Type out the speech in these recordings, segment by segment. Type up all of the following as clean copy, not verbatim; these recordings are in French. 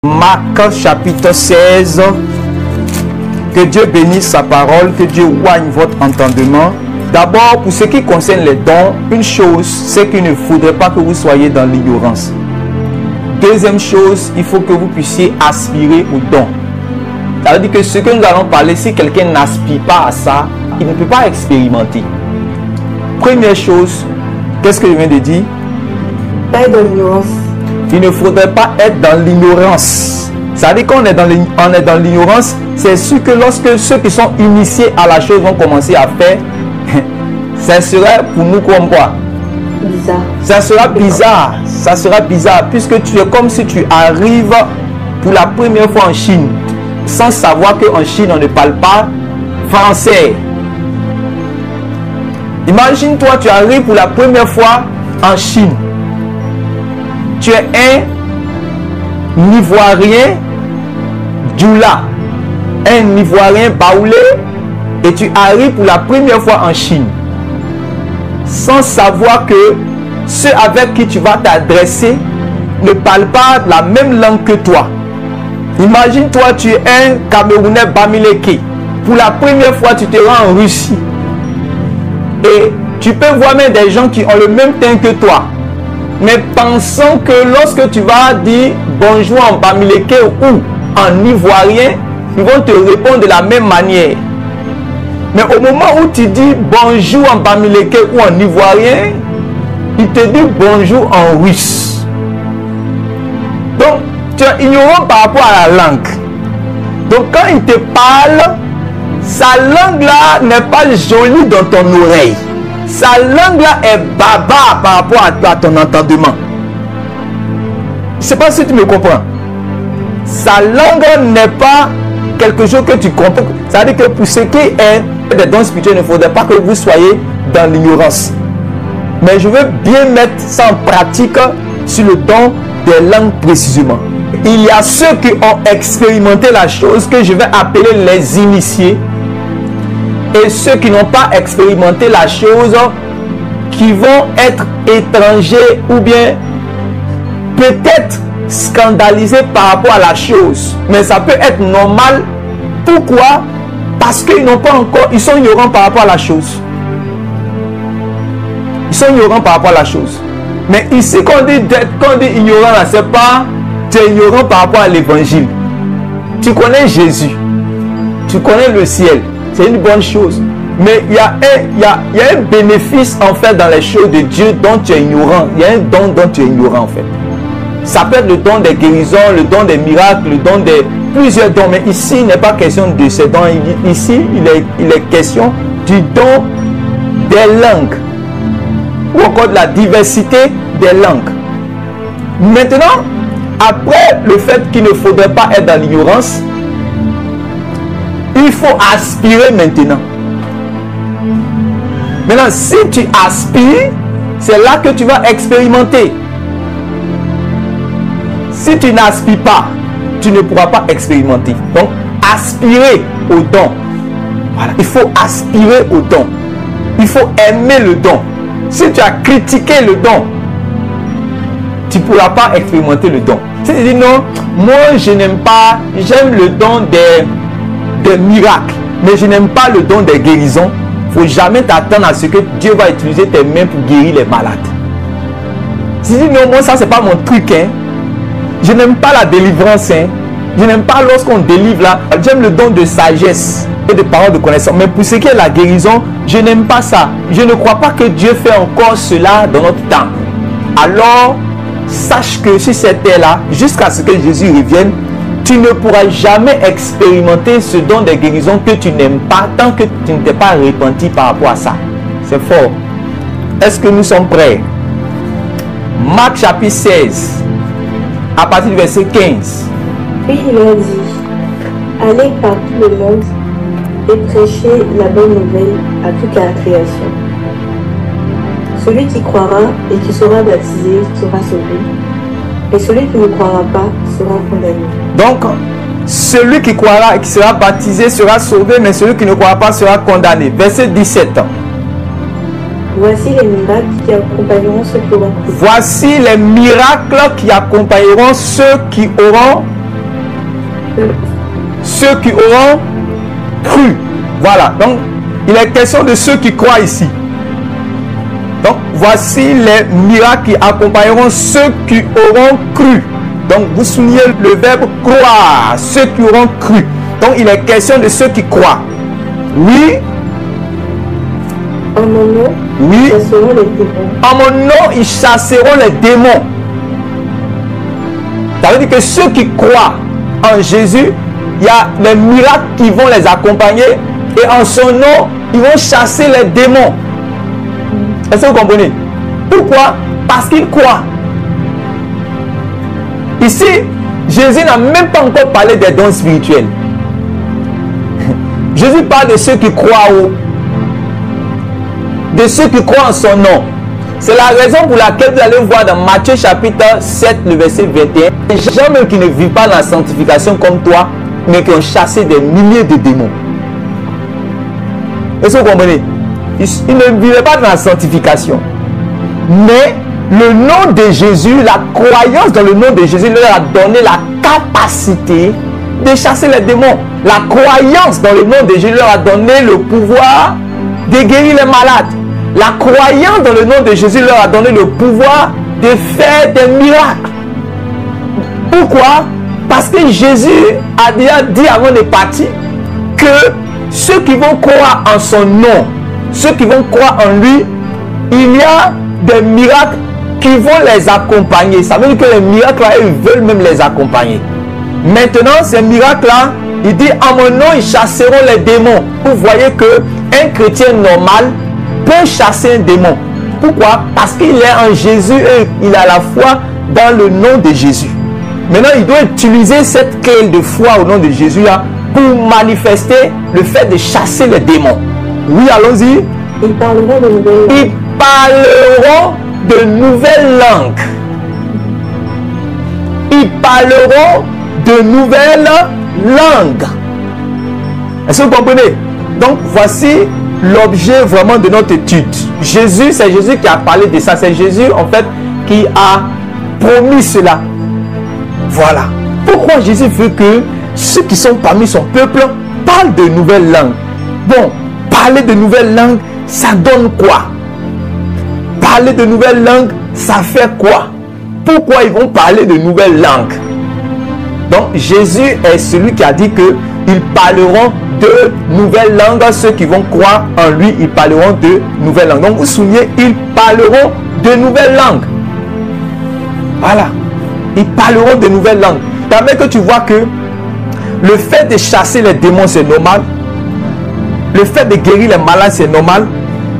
Marc chapitre 16. Que Dieu bénisse sa parole, que Dieu oigne votre entendement. D'abord, pour ce qui concerne les dons, une chose, c'est qu'il ne faudrait pas que vous soyez dans l'ignorance. Deuxième chose, il faut que vous puissiez aspirer aux dons. Ça veut dire que ce que nous allons parler, si quelqu'un n'aspire pas à ça, il ne peut pas expérimenter. Première chose, qu'est-ce que je viens de dire? Pas être dans l'ignorance. Il ne faudrait pas être dans l'ignorance. Ça veut dire qu'on est dans l'ignorance, c'est sûr que lorsque ceux qui sont initiés à la chose vont commencer à faire, ça serait pour nous comme quoi? Bizarre. Ça sera bizarre. Ça sera bizarre puisque tu es comme si tu arrives pour la première fois en Chine sans savoir qu'en Chine on ne parle pas français. Imagine-toi, tu arrives pour la première fois en Chine. Tu es un Ivoirien Djoula, un Ivoirien baoulé, et tu arrives pour la première fois en Chine sans savoir que ceux avec qui tu vas t'adresser ne parlent pas la même langue que toi. Imagine-toi, tu es un Camerounais Bamileke. Pour la première fois, tu te rends en Russie. Et tu peux voir même des gens qui ont le même teint que toi. Mais pensant que lorsque tu vas dire bonjour en Bamileke ou en Ivoirien, ils vont te répondre de la même manière. Mais au moment où tu dis bonjour en Bamileke ou en Ivoirien, il te dit bonjour en russe. Donc, tu es ignorant par rapport à la langue. Donc, quand il te parle, sa langue là n'est pas jolie dans ton oreille. Sa langue là est barbare par rapport à ton entendement. Je ne sais pas si tu me comprends. Sa langue n'est pas quelque chose que tu comprends. Ça veut dire que pour ce qui est des dons spirituels, il ne faudrait pas que vous soyez dans l'ignorance. Mais je veux bien mettre ça en pratique sur le don des langues précisément. Il y a ceux qui ont expérimenté la chose que je vais appeler les initiés. Et ceux qui n'ont pas expérimenté la chose, qui vont être étrangers ou bien peut-être scandalisés par rapport à la chose. Mais ça peut être normal. Pourquoi? Parce qu'ils n'ont pas encore, ils sont ignorants par rapport à la chose. Ils sont ignorants par rapport à la chose. Mais ici, quand on dit ignorant, c'est pas tu es ignorant par rapport à l'évangile. Tu connais Jésus. Tu connais le ciel. C'est une bonne chose. Mais il y a un bénéfice en fait dans les choses de Dieu dont tu es ignorant. Il y a un don dont tu es ignorant en fait. Ça peut être le don des guérisons, le don des miracles, le don des plusieurs dons. Mais ici, il n'est pas question de ces dons. Ici, il est question du don des langues. Ou encore de la diversité des langues. Maintenant, après le fait qu'il ne faudrait pas être dans l'ignorance, il faut aspirer maintenant. Maintenant, si tu aspires, c'est là que tu vas expérimenter. Si tu n'aspires pas, tu ne pourras pas expérimenter. Donc, aspirer au don. Voilà. Il faut aspirer au don. Il faut aimer le don. Si tu as critiqué le don, tu ne pourras pas expérimenter le don. Si tu dis non, moi je n'aime pas, j'aime le don des miracles, mais je n'aime pas le don des guérisons, il ne faut jamais t'attendre à ce que Dieu va utiliser tes mains pour guérir les malades. Si tu dis non, moi ça c'est pas mon truc, hein. Je n'aime pas la délivrance, hein. Je n'aime pas lorsqu'on délivre là. J'aime le don de sagesse et de paroles de connaissance. Mais pour ce qui est de la guérison, je n'aime pas ça. Je ne crois pas que Dieu fait encore cela dans notre temps. Alors, sache que sur cette terre-là, jusqu'à ce que Jésus revienne, tu ne pourras jamais expérimenter ce don de guérison que tu n'aimes pas tant que tu ne t'es pas repenti par rapport à ça. C'est fort. Est-ce que nous sommes prêts? Marc chapitre 16, à partir du verset 15. Puis il leur dit, allez par tout le monde et prêchez la bonne nouvelle à toute la création. Celui qui croira et qui sera baptisé sera sauvé, et celui qui ne croira pas sera condamné. Donc, celui qui croira et qui sera baptisé sera sauvé, mais celui qui ne croira pas sera condamné. Verset 17. Voici les miracles qui accompagneront ceux qui auront cru. Voici les miracles qui accompagneront ceux qui auront Ceux qui auront cru. Voilà. Donc, il est question de ceux qui croient ici. Donc, voici les miracles qui accompagneront ceux qui auront cru. Donc, vous soulignez le verbe croire. Ceux qui auront cru. Donc, il est question de ceux qui croient. Oui. En mon nom, Oui. ils chasseront les démons. En mon nom, ils chasseront les démons. Ça veut dire que ceux qui croient en Jésus, il y a les miracles qui vont les accompagner. Et en son nom, ils vont chasser les démons. Est-ce que vous comprenez? Pourquoi? Parce qu'ils croient. Ici, Jésus n'a même pas encore parlé des dons spirituels. Jésus parle de ceux qui croient de ceux qui croient en son nom. C'est la raison pour laquelle vous allez voir dans Matthieu chapitre 7, le verset 21, les gens même qui ne vivent pas la sanctification comme toi, mais qui ont chassé des milliers de démons. Est-ce que vous comprenez? Ils ne vivaient pas dans la sanctification. Mais le nom de Jésus, la croyance dans le nom de Jésus leur a donné la capacité de chasser les démons. La croyance dans le nom de Jésus leur a donné le pouvoir de guérir les malades. La croyance dans le nom de Jésus leur a donné le pouvoir de faire des miracles. Pourquoi? Parce que Jésus a déjà dit avant de partir que ceux qui vont croire en son nom, ceux qui vont croire en lui, il y a des miracles qui vont les accompagner. Ça veut dire que les miracles là, ils veulent même les accompagner. Maintenant, ces miracles-là, il dit en mon nom, ils chasseront les démons. Vous voyez que un chrétien normal peut chasser un démon. Pourquoi? Parce qu'il est en Jésus et il a la foi dans le nom de Jésus. Maintenant, il doit utiliser cette clé de foi au nom de Jésus là pour manifester le fait de chasser les démons. Oui, allons-y. Ils parleront de nouvelles langues. Ils parleront de nouvelles langues. Ils parleront de nouvelles langues. Est-ce que vous comprenez? Donc, voici l'objet vraiment de notre étude. Jésus, c'est Jésus qui a parlé de ça. C'est Jésus, en fait, qui a promis cela. Voilà. Pourquoi Jésus veut que ceux qui sont parmi son peuple parlent de nouvelles langues? Bon, parler de nouvelles langues, ça donne quoi? Parler de nouvelles langues, ça fait quoi? Pourquoi ils vont parler de nouvelles langues? Donc, Jésus est celui qui a dit qu'ils parleront de nouvelles langues. Ceux qui vont croire en lui, ils parleront de nouvelles langues. Donc, vous vous souvenez, ils parleront de nouvelles langues. Voilà. Ils parleront de nouvelles langues. Permet que tu vois que le fait de chasser les démons, c'est normal. Le fait de guérir les malades, c'est normal.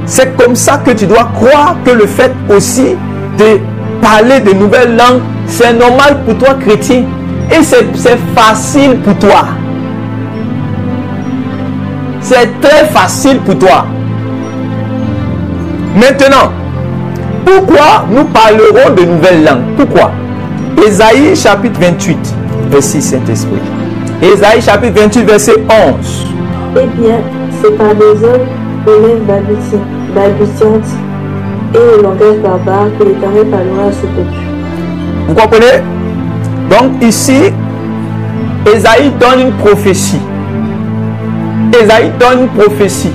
C'est comme ça que tu dois croire que le fait aussi de parler de nouvelles langues, c'est normal pour toi, chrétien. Et c'est facile pour toi. C'est très facile pour toi. Maintenant, pourquoi nous parlerons de nouvelles langues? Pourquoi? Ésaïe chapitre 28, verset Saint-Esprit. Ésaïe chapitre 28, verset 11. Eh bien, c'est par des hommes aux lèvres balbutiantes et au langage barbare que l'Éternel parlera à ce peuple. Vous comprenez? Donc ici, Ésaïe donne une prophétie. Ésaïe donne une prophétie.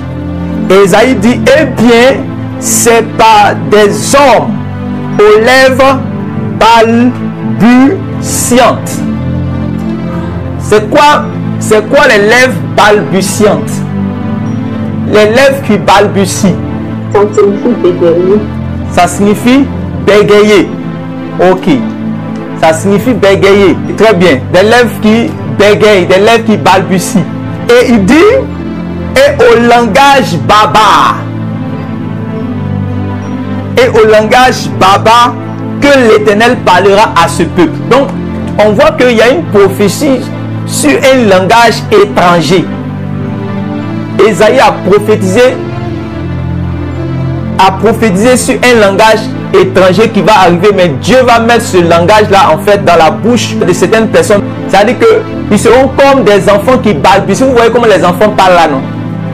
Ésaïe dit, eh bien, c'est par des hommes aux lèvres balbutiantes. C'est quoi les lèvres balbutiantes? Les lèvres qui balbutient. Ça signifie bégayer. Ça signifie bégayer. Ok. Ça signifie bégayer. Très bien. Des lèvres qui bégayent, des lèvres qui balbutient. Et il dit, et au langage barbare. Et au langage barbare que l'Éternel parlera à ce peuple. Donc, on voit qu'il y a une prophétie sur un langage étranger. Ésaïe a prophétisé sur un langage étranger qui va arriver, mais Dieu va mettre ce langage-là en fait dans la bouche de certaines personnes. C'est-à-dire qu'ils seront comme des enfants qui balbutient. Vous voyez comment les enfants parlent là, non?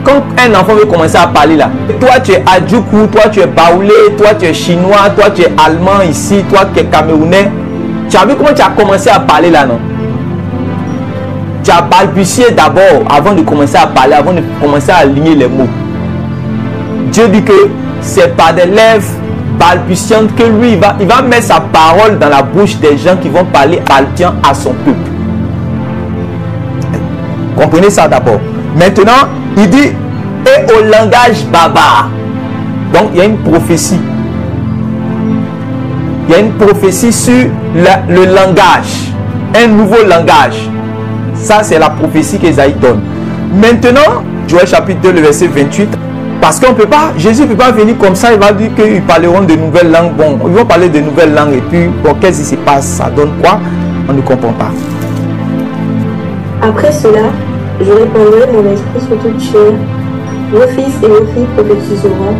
Quand un enfant veut commencer à parler là, toi tu es Adjoukou, toi tu es Baoulé, toi tu es Chinois, toi tu es Allemand ici, toi tu es Camerounais. Tu as vu comment tu as commencé à parler là, non? tu as balbutié d'abord avant de commencer à parler, avant de commencer à aligner les mots. Dieu dit que c'est par des lèvres balbutiantes que lui, il va mettre sa parole dans la bouche des gens qui vont parler balbutiant à son peuple. Comprenez ça d'abord. Maintenant, il dit, et au langage baba. Donc, il y a une prophétie. Il y a une prophétie sur le langage. Un nouveau langage. Ça, c'est la prophétie qu'Ésaïe donne. Maintenant, Joël chapitre 2, le verset 28. Parce qu'on ne peut pas, Jésus ne peut pas venir comme ça, il va dire qu'ils parleront de nouvelles langues. Bon, ils vont parler de nouvelles langues et puis, bon, qu'est-ce qui se passe? Ça donne quoi? On ne comprend pas. Après cela, je répandrai mon esprit sur toute chair. Vos fils et vos filles prophétiseront.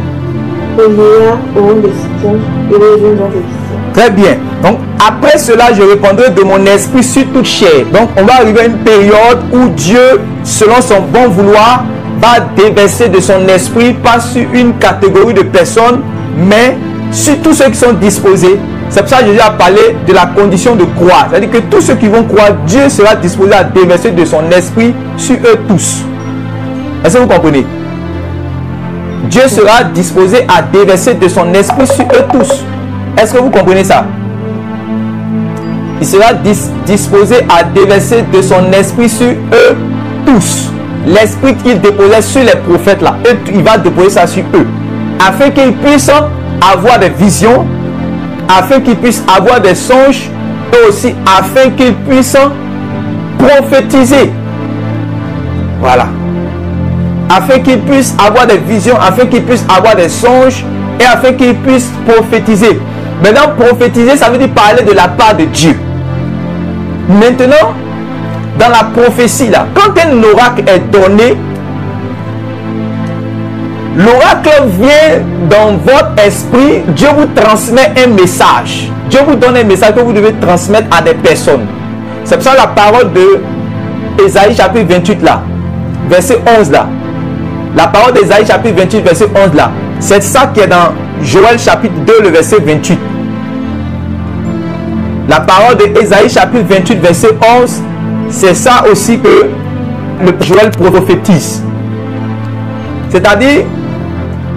Vos vieillards auront des visions et les jeunes ont des visions. Très bien. Donc, après cela, je répandrai de mon esprit sur toute chair. Donc, on va arriver à une période où Dieu, selon son bon vouloir, va déverser de son esprit, pas sur une catégorie de personnes, mais sur tous ceux qui sont disposés. C'est pour ça que Jésus a parlé de la condition de croire. C'est-à-dire que tous ceux qui vont croire, Dieu sera disposé à déverser de son esprit sur eux tous. Est-ce que vous comprenez? Dieu sera disposé à déverser de son esprit sur eux tous. Est-ce que vous comprenez ça? Il sera disposé à déverser de son esprit sur eux tous. L'esprit qu'il déposait sur les prophètes là, il va déposer ça sur eux. Afin qu'ils puissent avoir des visions, afin qu'ils puissent avoir des songes, et aussi afin qu'ils puissent prophétiser. Voilà. Afin qu'ils puissent avoir des visions, afin qu'ils puissent avoir des songes, et afin qu'ils puissent prophétiser. Maintenant, prophétiser, ça veut dire parler de la part de Dieu. Maintenant, dans la prophétie là, quand un oracle est donné, l'oracle vient dans votre esprit, Dieu vous transmet un message. Dieu vous donne un message que vous devez transmettre à des personnes. C'est pour ça la parole de Ésaïe chapitre 28 là, verset 11 là. La parole d'Ésaïe chapitre 28 verset 11 là. C'est ça qui est dans Joël chapitre 2 le verset 28. La parole d'Ésaïe chapitre 28 verset 11. C'est ça aussi que le Joël prophétise. C'est-à-dire,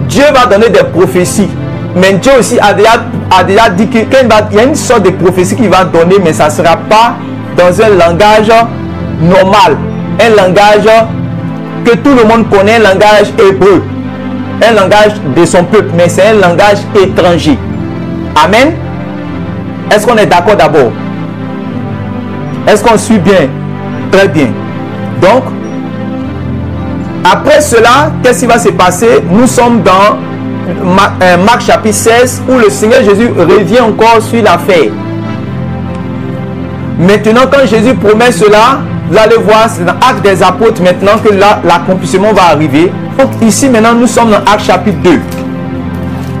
Dieu va donner des prophéties. Mais Dieu aussi a déjà dit qu'il y a une sorte de prophétie qu'il va donner, mais ça ne sera pas dans un langage normal. Un langage que tout le monde connaît, un langage hébreu. Un langage de son peuple, mais c'est un langage étranger. Amen. Est-ce qu'on est d'accord d'abord? Est-ce qu'on suit bien? Très bien. Donc, après cela, qu'est-ce qui va se passer? Nous sommes dans Marc chapitre 16 où le Seigneur Jésus revient encore sur l'affaire. Maintenant, quand Jésus promet cela, vous allez voir, c'est dans Actes des Apôtres maintenant que là, l'accomplissement va arriver. Donc ici, maintenant, nous sommes dans Actes chapitre 2.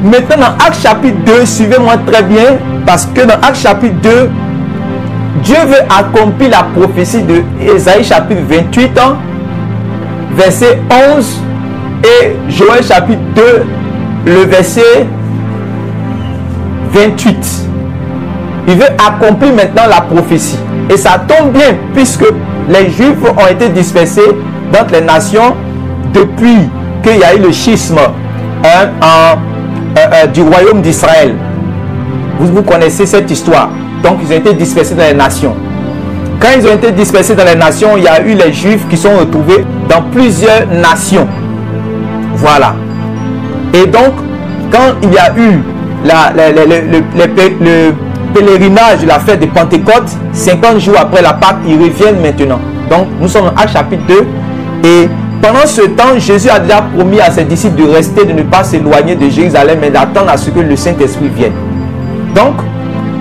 Maintenant, dans Actes chapitre 2, suivez-moi très bien, parce que dans Actes chapitre 2, Dieu veut accomplir la prophétie de Ésaïe chapitre 28, verset 11, et Joël chapitre 2, le verset 28. Il veut accomplir maintenant la prophétie. Et ça tombe bien, puisque les Juifs ont été dispersés dans les nations depuis qu'il y a eu le schisme du royaume d'Israël. Vous connaissez cette histoire. Donc, ils ont été dispersés dans les nations. Quand ils ont été dispersés dans les nations, il y a eu les Juifs qui sont retrouvés dans plusieurs nations. Voilà. Et donc, quand il y a eu le pèlerinage de la fête de Pentecôte, 50 jours après la Pâque, ils reviennent maintenant. Donc, nous sommes en Actes chapitre 2. Et pendant ce temps, Jésus a déjà promis à ses disciples de rester, de ne pas s'éloigner de Jérusalem, mais d'attendre à ce que le Saint-Esprit vienne. Donc,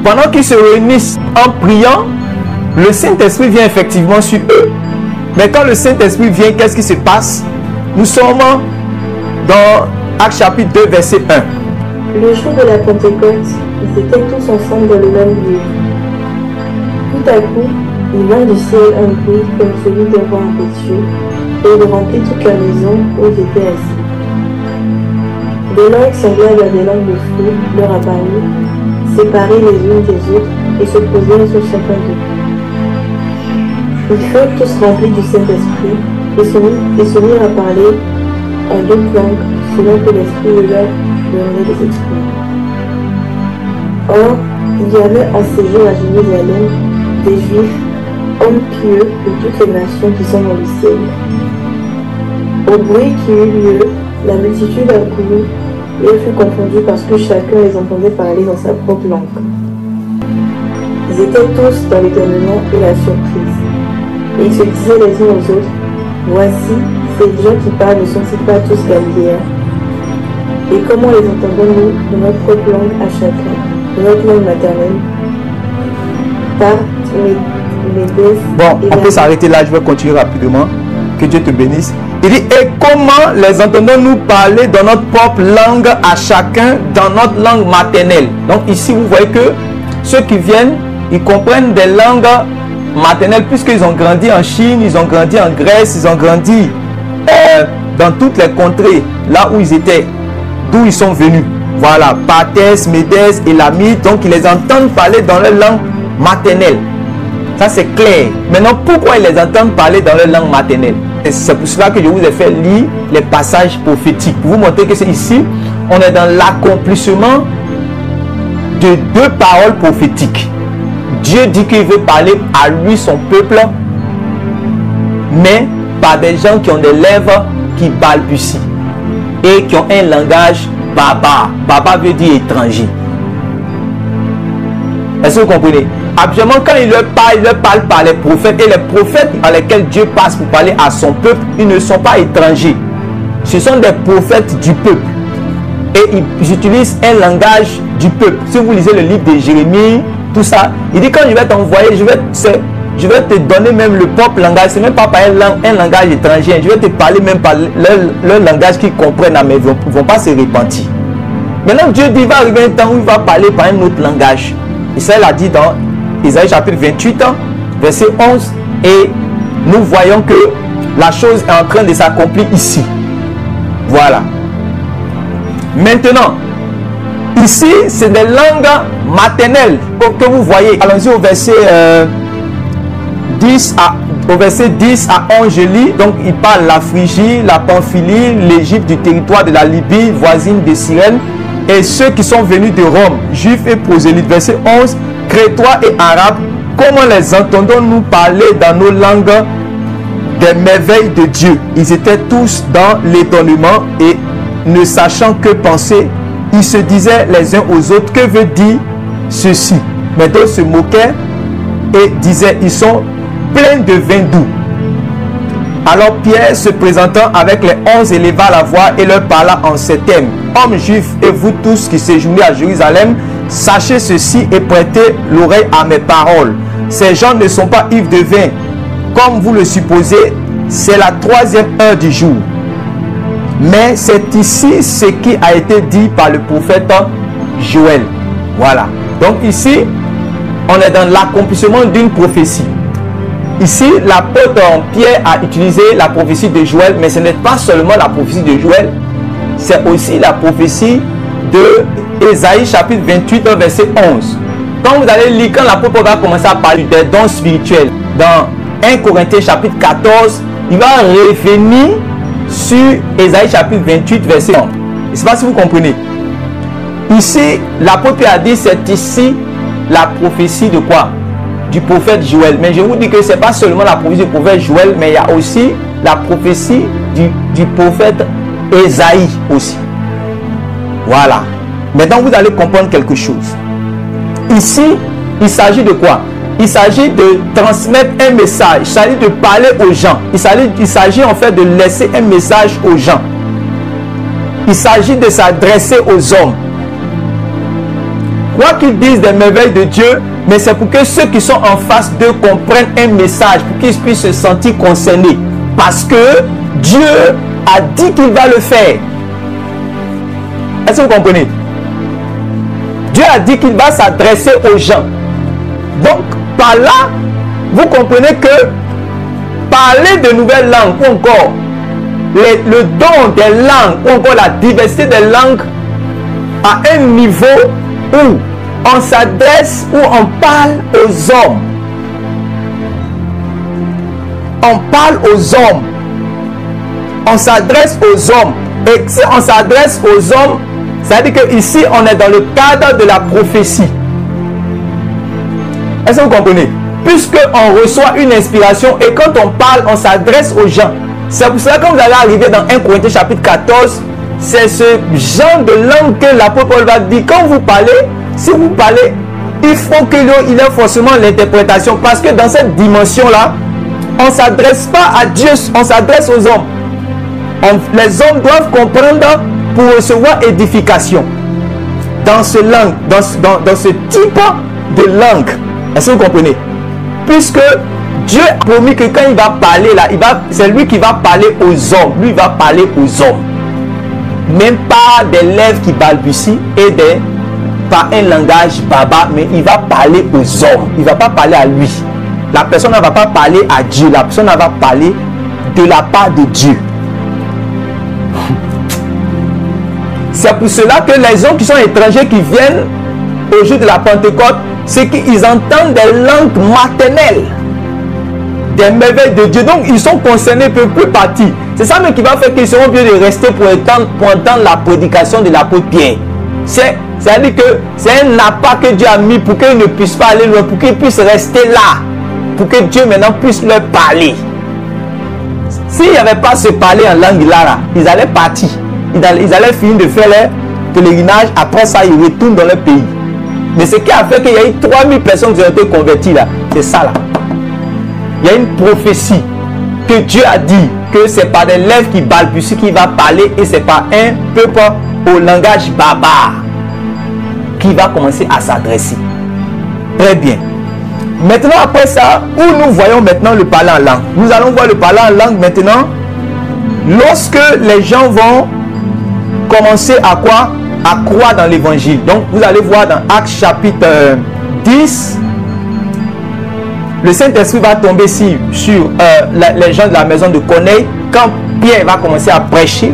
pendant qu'ils se réunissent en priant, le Saint-Esprit vient effectivement sur eux. Mais quand le Saint-Esprit vient, qu'est-ce qui se passe? Nous sommes dans Actes chapitre 2, verset 1. Le jour de la Pentecôte, ils étaient tous ensemble dans le même lieu. Tout à coup, il vint du ciel un bruit comme celui d'un vent impétueux, et il remplit toute la maison où ils étaient assis. Des langues semblables à des langues de feu leur apparurent, séparées les unes des autres, et se posaient sur chacun d'eux. Ils furent tous remplis du Saint-Esprit et se mirent à parler en d'autres langues selon que l'Esprit leur donnait les exprimer. Or, il y avait en séjour à Jérusalem des Juifs, hommes pieux de toutes les nations qui sont dans le ciel. Au bruit qui eut lieu, la multitude accourut et elle fut confondue parce que chacun les entendait parler dans sa propre langue. Ils étaient tous dans l'étonnement et la surprise. Et ils se disaient les uns aux autres, voici, ces gens qui parlent ne sont-ils pas tous galiléens? Et comment les entendons-nous de notre propre langue à chacun, de notre langue maternelle? Bon, on peut s'arrêter là, je vais continuer rapidement. Que Dieu te bénisse. Il dit, et comment les entendons-nous parler dans notre propre langue à chacun, dans notre langue maternelle? Donc ici, vous voyez que ceux qui viennent, ils comprennent des langues maternelles puisqu'ils ont grandi en Chine, ils ont grandi en Grèce, ils ont grandi dans toutes les contrées, là où ils étaient, d'où ils sont venus. Voilà, Parthes, Médès, Élamites, donc ils les entendent parler dans leur langue maternelle. Ça c'est clair. Maintenant, pourquoi ils les entendent parler dans leur langue maternelle? C'est pour cela que je vous ai fait lire les passages prophétiques. Pour vous montrer que c'est ici, on est dans l'accomplissement de deux paroles prophétiques. Dieu dit qu'il veut parler à lui, son peuple, mais par des gens qui ont des lèvres qui balbutient et qui ont un langage barbare. Barbare veut dire étranger. Est-ce que vous comprenez? Absolument, quand il leur parle par les prophètes, et les prophètes par lesquels Dieu passe pour parler à son peuple, ils ne sont pas étrangers. Ce sont des prophètes du peuple. Et ils utilisent un langage du peuple. Si vous lisez le livre de Jérémie, tout ça, il dit quand je vais t'envoyer, je vais te donner même le propre langage. C'est même pas par un langage étranger. Je vais te parler même par leur langage qu'ils comprennent, mais ils ne vont pas se repentir. Maintenant, Dieu dit, il va arriver un temps où il va parler par un autre langage. Israël a dit dans Isaïe chapitre 28, verset 11, et nous voyons que la chose est en train de s'accomplir ici. Voilà. Maintenant, ici, c'est des langues maternelles que vous voyez. Allons-y au verset 10 à 11, je lis. Donc, il parle la Phrygie, la Pamphylie, l'Égypte du territoire de la Libye, voisine de Cyrène, et ceux qui sont venus de Rome, juifs et prosélytes. Verset 11, Crétois et Arabes, comment les entendons-nous parler dans nos langues des merveilles de Dieu? Ils étaient tous dans l'étonnement et ne sachant que penser, ils se disaient les uns aux autres, que veut dire ceci? Mais d'autres se moquaient et disaient, ils sont pleins de vin doux. Alors Pierre, se présentant avec les 11, éleva la voix et leur parla en ces termes. Hommes juifs et vous tous qui séjournez à Jérusalem, sachez ceci et prêtez l'oreille à mes paroles. Ces gens ne sont pas ivres de vin, comme vous le supposez, c'est la 3e heure du jour. Mais c'est ici ce qui a été dit par le prophète Joël. Voilà. Donc ici, on est dans l'accomplissement d'une prophétie. Ici, l'apôtre Pierre a utilisé la prophétie de Joël, mais ce n'est pas seulement la prophétie de Joël, c'est aussi la prophétie de Ésaïe chapitre 28, verset 11. Quand vous allez lire, quand l'apôtre va commencer à parler des dons spirituels, dans 1 Corinthiens chapitre 14, il va revenir sur Ésaïe chapitre 28, verset 11. Je ne sais pas si vous comprenez. Ici, l'apôtre a dit, c'est ici la prophétie de quoi? Du prophète Joël. Mais je vous dis que ce n'est pas seulement la prophétie du prophète Joël, mais il y a aussi la prophétie du prophète Ésaïe aussi. Voilà. Maintenant, vous allez comprendre quelque chose. Ici, il s'agit de quoi? Il s'agit de transmettre un message. Il s'agit de parler aux gens. Il s'agit en fait de laisser un message aux gens. Il s'agit de s'adresser aux hommes. Quoi qu'ils disent des merveilles de Dieu, mais c'est pour que ceux qui sont en face d'eux comprennent un message, pour qu'ils puissent se sentir concernés. Parce que Dieu a dit qu'il va le faire. Est-ce que vous comprenez? Dieu a dit qu'il va s'adresser aux gens. Donc, par là, vous comprenez que parler de nouvelles langues, ou encore le don des langues, ou encore la diversité des langues, à un niveau où on s'adresse, où on parle aux hommes. on parle aux hommes. On s'adresse aux hommes. Et si on s'adresse aux hommes, ça veut dire qu'ici, on est dans le cadre de la prophétie. Est-ce que vous comprenez? Puisqu'on reçoit une inspiration et quand on parle, on s'adresse aux gens. C'est pour cela que quand vous allez arriver dans 1 Corinthiens chapitre 14, c'est ce genre de langue que l'apôtre Paul va dire. Quand vous parlez, si vous parlez, il faut qu'il y ait forcément l'interprétation. Parce que dans cette dimension-là, on ne s'adresse pas à Dieu, on s'adresse aux hommes. Les hommes doivent comprendre pour recevoir édification. Dans ce langue, dans ce type de langue. Est-ce que vous comprenez? Puisque Dieu a promis que quand il va parler là, c'est lui qui va parler aux hommes. Lui va parler aux hommes. Même pas des lèvres qui balbutient et pas un langage baba, mais il va parler aux hommes. Il ne va pas parler à lui. La personne ne va pas parler à Dieu. La personne va parler de la part de Dieu. C'est pour cela que les hommes qui sont étrangers, qui viennent au jour de la Pentecôte, c'est qu'ils entendent des langues maternelles, des merveilles de Dieu. Donc ils sont concernés, ils ne peuvent plus partir. C'est ça même qui va faire qu'ils seront bien de rester pour entendre la prédication de l'apôtre Pierre. C'est-à-dire que c'est un appât que Dieu a mis pour qu'ils ne puissent pas aller loin, pour qu'ils puissent rester là, pour que Dieu maintenant puisse leur parler. S'il n'y avait pas ce parler en langue là, ils allaient partir. Ils allaient finir de faire leur pèlerinage. Après ça, ils retournent dans leur pays. Mais ce qui a fait qu'il y a eu 3000 personnes qui ont été converties là, c'est ça là. Il y a une prophétie que Dieu a dit que c'est pas des lèvres qui balbutient qui va parler et c'est pas un peuple au langage barbare qui va commencer à s'adresser. Très bien. Maintenant, après ça, où nous voyons maintenant le parler en langue? Nous allons voir le parler en langue maintenant lorsque les gens vont commencer à quoi? À croire dans l'évangile. Donc vous allez voir dans Actes chapitre 10, le Saint-Esprit va tomber sur les gens de la maison de Corneille. Quand Pierre va commencer à prêcher,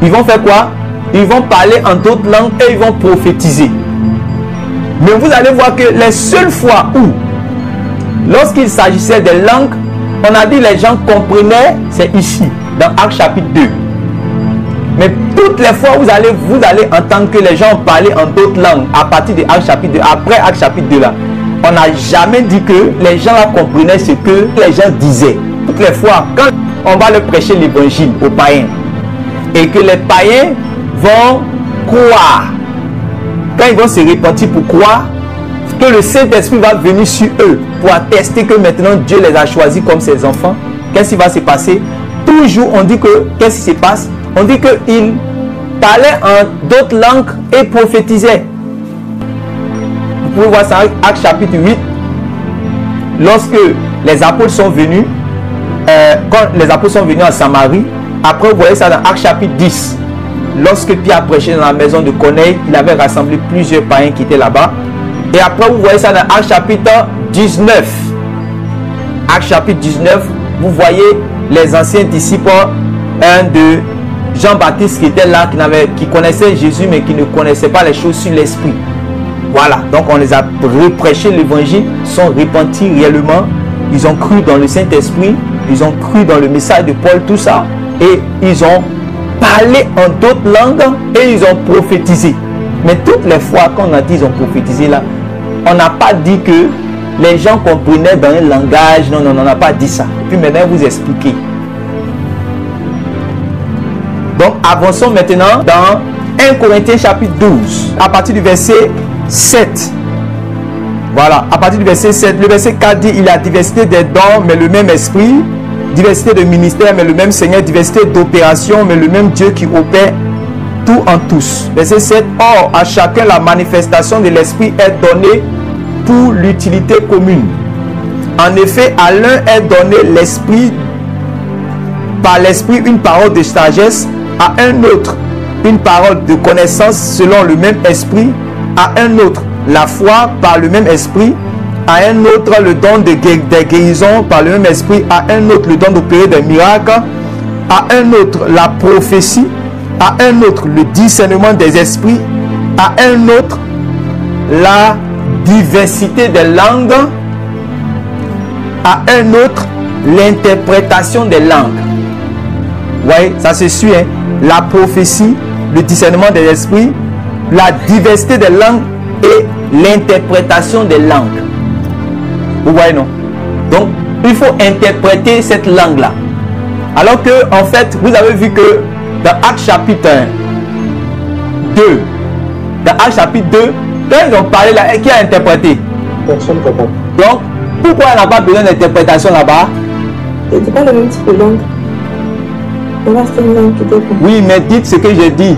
ils vont faire quoi? Ils vont parler en d'autres langues et ils vont prophétiser. Mais vous allez voir que les seules fois où, lorsqu'il s'agissait des langues, on a dit les gens comprenaient, c'est ici, dans Actes chapitre 2. Mais toutes les fois vous allez entendre que les gens parlaient en d'autres langues à partir de Actes chapitre 2. Après Actes chapitre 2 là, on n'a jamais dit que les gens là comprenaient ce que les gens disaient. Toutes les fois, quand on va leur prêcher l'évangile aux païens et que les païens vont croire, quand ils vont se repentir pour croire, que le Saint-Esprit va venir sur eux pour attester que maintenant Dieu les a choisis comme ses enfants, qu'est-ce qui va se passer? Toujours on dit que, qu'est-ce qui se passe? On dit qu'ils parlaient en d'autres langues et prophétisaient. Vous pouvez voir ça dans Actes chapitre 8. Lorsque les apôtres sont venus, quand les apôtres sont venus en Samarie, après vous voyez ça dans Actes chapitre 10. Lorsque Pierre a prêché dans la maison de Corneille, il avait rassemblé plusieurs païens qui étaient là-bas. Et après vous voyez ça dans Actes chapitre 19. Actes chapitre 19, vous voyez les anciens disciples, un de Jean-Baptiste qui était là, qui connaissait Jésus mais qui ne connaissait pas les choses sur l'esprit. Voilà, donc on les a reprêché l'évangile, sont repentis réellement, ils ont cru dans le Saint-Esprit, ils ont cru dans le message de Paul, tout ça, et ils ont parlé en d'autres langues et ils ont prophétisé. Mais toutes les fois qu'on a dit ils ont prophétisé là, on n'a pas dit que les gens comprenaient dans un langage, non, on n'a pas dit ça. Et puis maintenant vous expliquer. Donc avançons maintenant dans 1 Corinthiens chapitre 12, à partir du verset 7. Voilà, à partir du verset 7, le verset 4 dit: il y a diversité des dons, mais le même esprit, diversité de ministères, mais le même Seigneur, diversité d'opérations, mais le même Dieu qui opère tout en tous. Verset 7, or à chacun la manifestation de l'esprit est donnée pour l'utilité commune. En effet, à l'un est donné l'esprit, par l'esprit une parole de sagesse, à un autre une parole de connaissance selon le même esprit, à un autre la foi par le même esprit, à un autre le don des guérisons par le même esprit, à un autre le don d'opérer des miracles, à un autre la prophétie, à un autre le discernement des esprits, à un autre la diversité des langues, à un autre l'interprétation des langues. Ouais, ça se suit, hein? La prophétie, le discernement des esprits, la diversité des langues et l'interprétation des langues. Vous voyez, non? Donc, il faut interpréter cette langue-là. Alors que, en fait, vous avez vu que dans Actes chapitre 2, dans Actes chapitre 2, quand ils ont parlé là, qui a interprété? Personne ne comprend. Donc, pourquoi il n'a pas besoin d'interprétation là-bas? C'était pas le même type de langue. Là, c'était une langue qui était... Oui, mais dites ce que j'ai dit.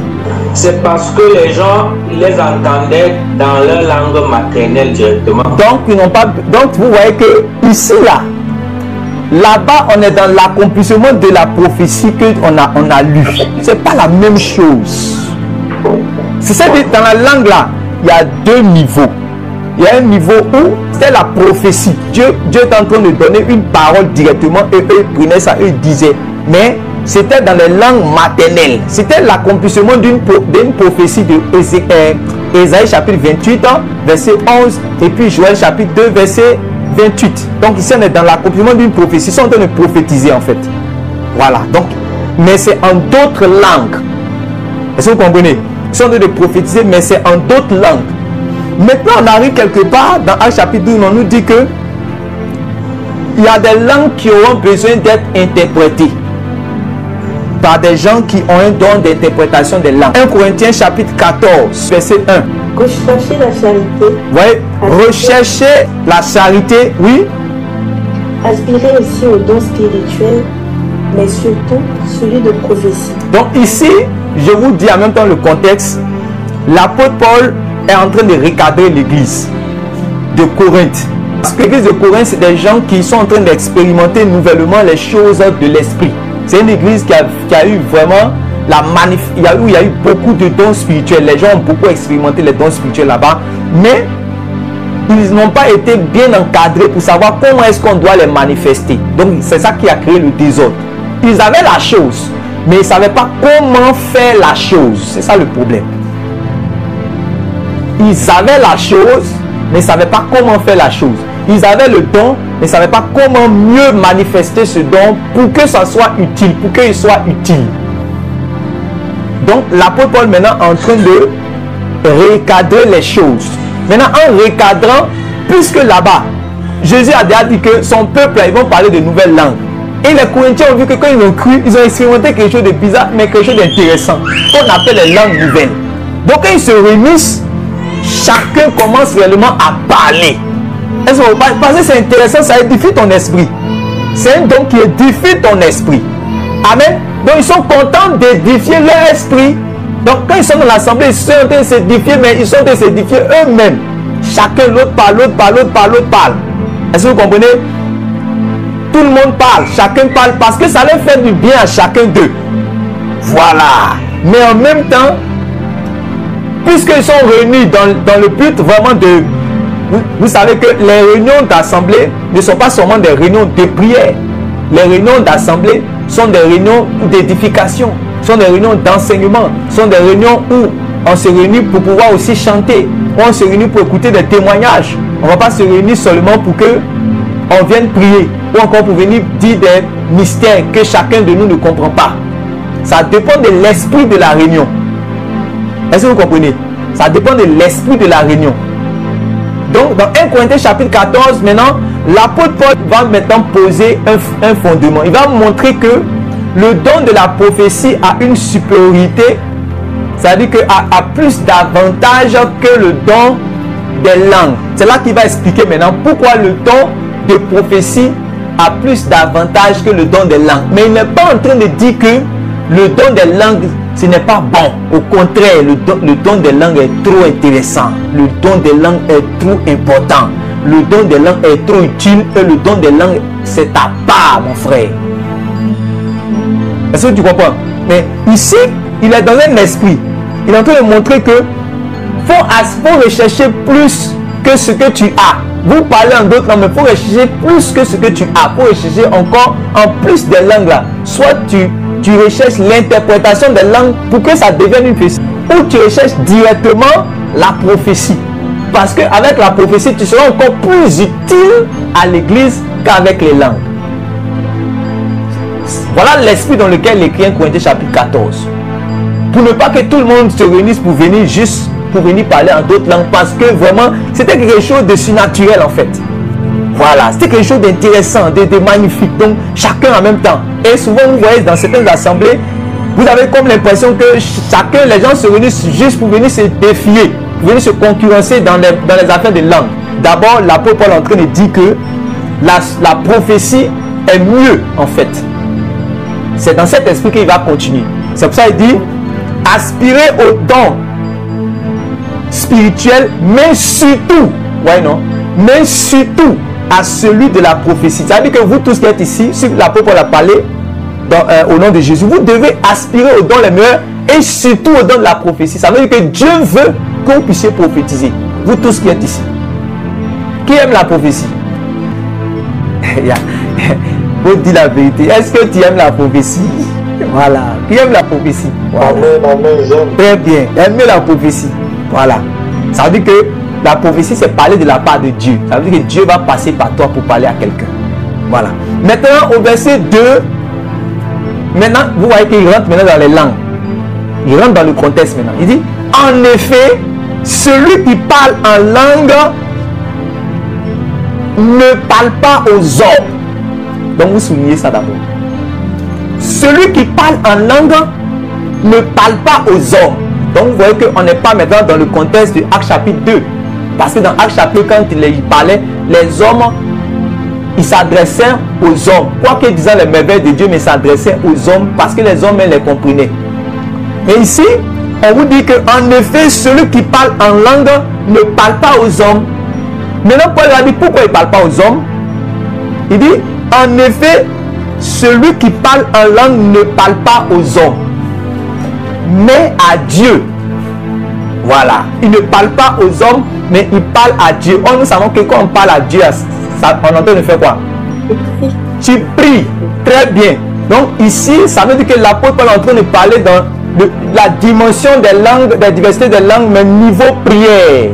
C'est parce que les gens les entendaient dans leur langue maternelle directement. Donc, ils n'ont pas... Donc, vous voyez que ici, là-bas, on est dans l'accomplissement de la prophétie qu'on a lu. C'est pas la même chose. C'est ça, dans la langue là, il y a deux niveaux. Il y a un niveau où c'était la prophétie. Dieu est en train de donner une parole directement et eux prenaient ça, eux disaient. Mais c'était dans les langues maternelles. C'était l'accomplissement d'une prophétie de Ésaïe chapitre 28, verset 11, et puis Joël chapitre 2, verset 28. Donc ici on est dans l'accomplissement d'une prophétie. Ils sont en train de prophétiser en fait. Voilà. Donc, mais c'est en d'autres langues. Est-ce que vous comprenez? Ils sont en train de prophétiser, mais c'est en d'autres langues. Maintenant, on arrive quelque part dans Actes chapitre 12, on nous dit que il y a des langues qui auront besoin d'être interprétées par des gens qui ont un don d'interprétation des langues. 1 Corinthiens chapitre 14, verset 1. Recherchez la charité. Oui, recherchez la charité, oui. Aspirez aussi aux dons spirituels, mais surtout celui de prophétie. Donc ici, je vous dis en même temps le contexte. L'apôtre Paul est en train de recadrer l'église de Corinthe. Parce que l'église de Corinthe, c'est des gens qui sont en train d'expérimenter nouvellement les choses de l'esprit. C'est une église qui a eu vraiment il y a eu beaucoup de dons spirituels. Les gens ont beaucoup expérimenté les dons spirituels là-bas. Mais ils n'ont pas été bien encadrés pour savoir comment est-ce qu'on doit les manifester. Donc c'est ça qui a créé le désordre. Ils avaient la chose, mais ils ne savaient pas comment faire la chose. C'est ça le problème. Ils avaient la chose, mais ils ne savaient pas comment faire la chose. Ils avaient le don, mais ils ne savaient pas comment mieux manifester ce don pour que ça soit utile, pour qu'il soit utile. Donc, l'apôtre Paul maintenant est en train de recadrer les choses. Maintenant, en recadrant, puisque là-bas, Jésus a déjà dit que son peuple, ils vont parler de nouvelles langues. Et les Corinthiens ont vu que quand ils ont cru, ils ont expérimenté quelque chose de bizarre, mais quelque chose d'intéressant, qu'on appelle les langues nouvelles. Donc, quand ils se réunissent, chacun commence réellement à parler. Est-ce que parce que c'est intéressant, ça édifie ton esprit. C'est un don qui édifie ton esprit. Amen. Donc ils sont contents d'édifier leur esprit. Donc quand ils sont dans l'assemblée, ils sont en train de s'édifier, mais ils sont en train de s'édifier eux-mêmes. Chacun, l'autre parle, l'autre parle, l'autre parle, l'autre parle. Est-ce que vous comprenez? Tout le monde parle, chacun parle, parce que ça leur fait du bien à chacun d'eux. Voilà. Mais en même temps, puisqu'ils sont réunis dans le but vraiment de... Vous savez que les réunions d'assemblée ne sont pas seulement des réunions de prière. Les réunions d'assemblée sont des réunions d'édification, sont des réunions d'enseignement, sont des réunions où on se réunit pour pouvoir aussi chanter, où on se réunit pour écouter des témoignages. On ne va pas se réunir seulement pour que on vienne prier, ou encore pour venir dire des mystères que chacun de nous ne comprend pas. Ça dépend de l'esprit de la réunion. Est-ce que vous comprenez? Ça dépend de l'esprit de la réunion. Donc, dans 1 Corinthiens chapitre 14, maintenant, l'apôtre Paul va maintenant poser un fondement. Il va montrer que le don de la prophétie a une supériorité, c'est-à-dire qu'il a plus d'avantages que le don des langues. C'est là qu'il va expliquer maintenant pourquoi le don de prophétie a plus d'avantages que le don des langues. Mais il n'est pas en train de dire que le don des langues, ce n'est pas bon. Au contraire, le don des langues est trop intéressant. Le don des langues est trop important. Le don des langues est trop utile. Et le don des langues, c'est ta part, mon frère. Est-ce que tu comprends? Mais ici, il est dans un esprit. Il est en train de montrer que faut rechercher plus que ce que tu as. Vous parlez en d'autres langues, mais il faut rechercher plus que ce que tu as. Il faut rechercher encore en plus des langues là. Soit tu recherches l'interprétation des langues pour que ça devienne une prophétie, ou tu recherches directement la prophétie. Parce qu'avec la prophétie, tu seras encore plus utile à l'église qu'avec les langues. Voilà l'esprit dans lequel il écrit 1 Corinthiens chapitre 14. Pour ne pas que tout le monde se réunisse pour venir juste pour venir parler en d'autres langues, parce que vraiment c'était quelque chose de surnaturel en fait. Voilà, c'était quelque chose d'intéressant, de magnifique. Donc chacun en même temps. Et souvent vous voyez dans certaines assemblées, vous avez comme l'impression que chacun, les gens se réunissent juste pour venir se défier, pour venir se concurrencer dans les affaires de langue. D'abord, l'apôtre Paul est en train de dire que la prophétie est mieux en fait. C'est dans cet esprit qu'il va continuer. C'est pour ça qu'il dit aspirez au don spirituel, mais surtout, ouais non, mais surtout à celui de la prophétie. C'est-à-dire que vous tous qui êtes ici, si l'apôtre Paul a parlé au nom de Jésus, vous devez aspirer au don les meilleurs et surtout au don de la prophétie. Ça veut dire que Dieu veut que vous puissiez prophétiser. Vous tous qui êtes ici. Qui aime la prophétie? Faut dire la vérité. Est-ce que tu aimes la prophétie? Voilà. Qui aime la prophétie? Voilà. Très bien. Aimez la prophétie. Voilà. Ça veut dire que la prophétie, c'est parler de la part de Dieu. Ça veut dire que Dieu va passer par toi pour parler à quelqu'un. Voilà. Maintenant, au verset 2, maintenant, vous voyez qu'il rentre maintenant dans les langues. Il rentre dans le contexte maintenant. Il dit, en effet, celui qui parle en langue ne parle pas aux hommes. Donc, vous soulignez ça d'abord. Celui qui parle en langue ne parle pas aux hommes. Donc, vous voyez qu'on n'est pas maintenant dans le contexte de Actes chapitre 2. Parce que dans Actes chapitre, quand il parlait, les hommes, ils s'adressaient aux hommes. Quoique disant les merveilles de Dieu, mais ils s'adressaient aux hommes parce que les hommes les comprenaient. Mais ici, on vous dit qu'en effet, celui qui parle en langue ne parle pas aux hommes. Maintenant, Paul a dit pourquoi il ne parle pas aux hommes. Il dit, en effet, celui qui parle en langue ne parle pas aux hommes, mais à Dieu. Voilà. Il ne parle pas aux hommes, mais il parle à Dieu. Nous savons que quand on parle à Dieu, ça, on entend de faire quoi? Tu pries. Très bien. Donc ici, ça veut dire que l'apôtre Paul est en train de parler dans la dimension des langues, des diversités des langues, mais niveau prière.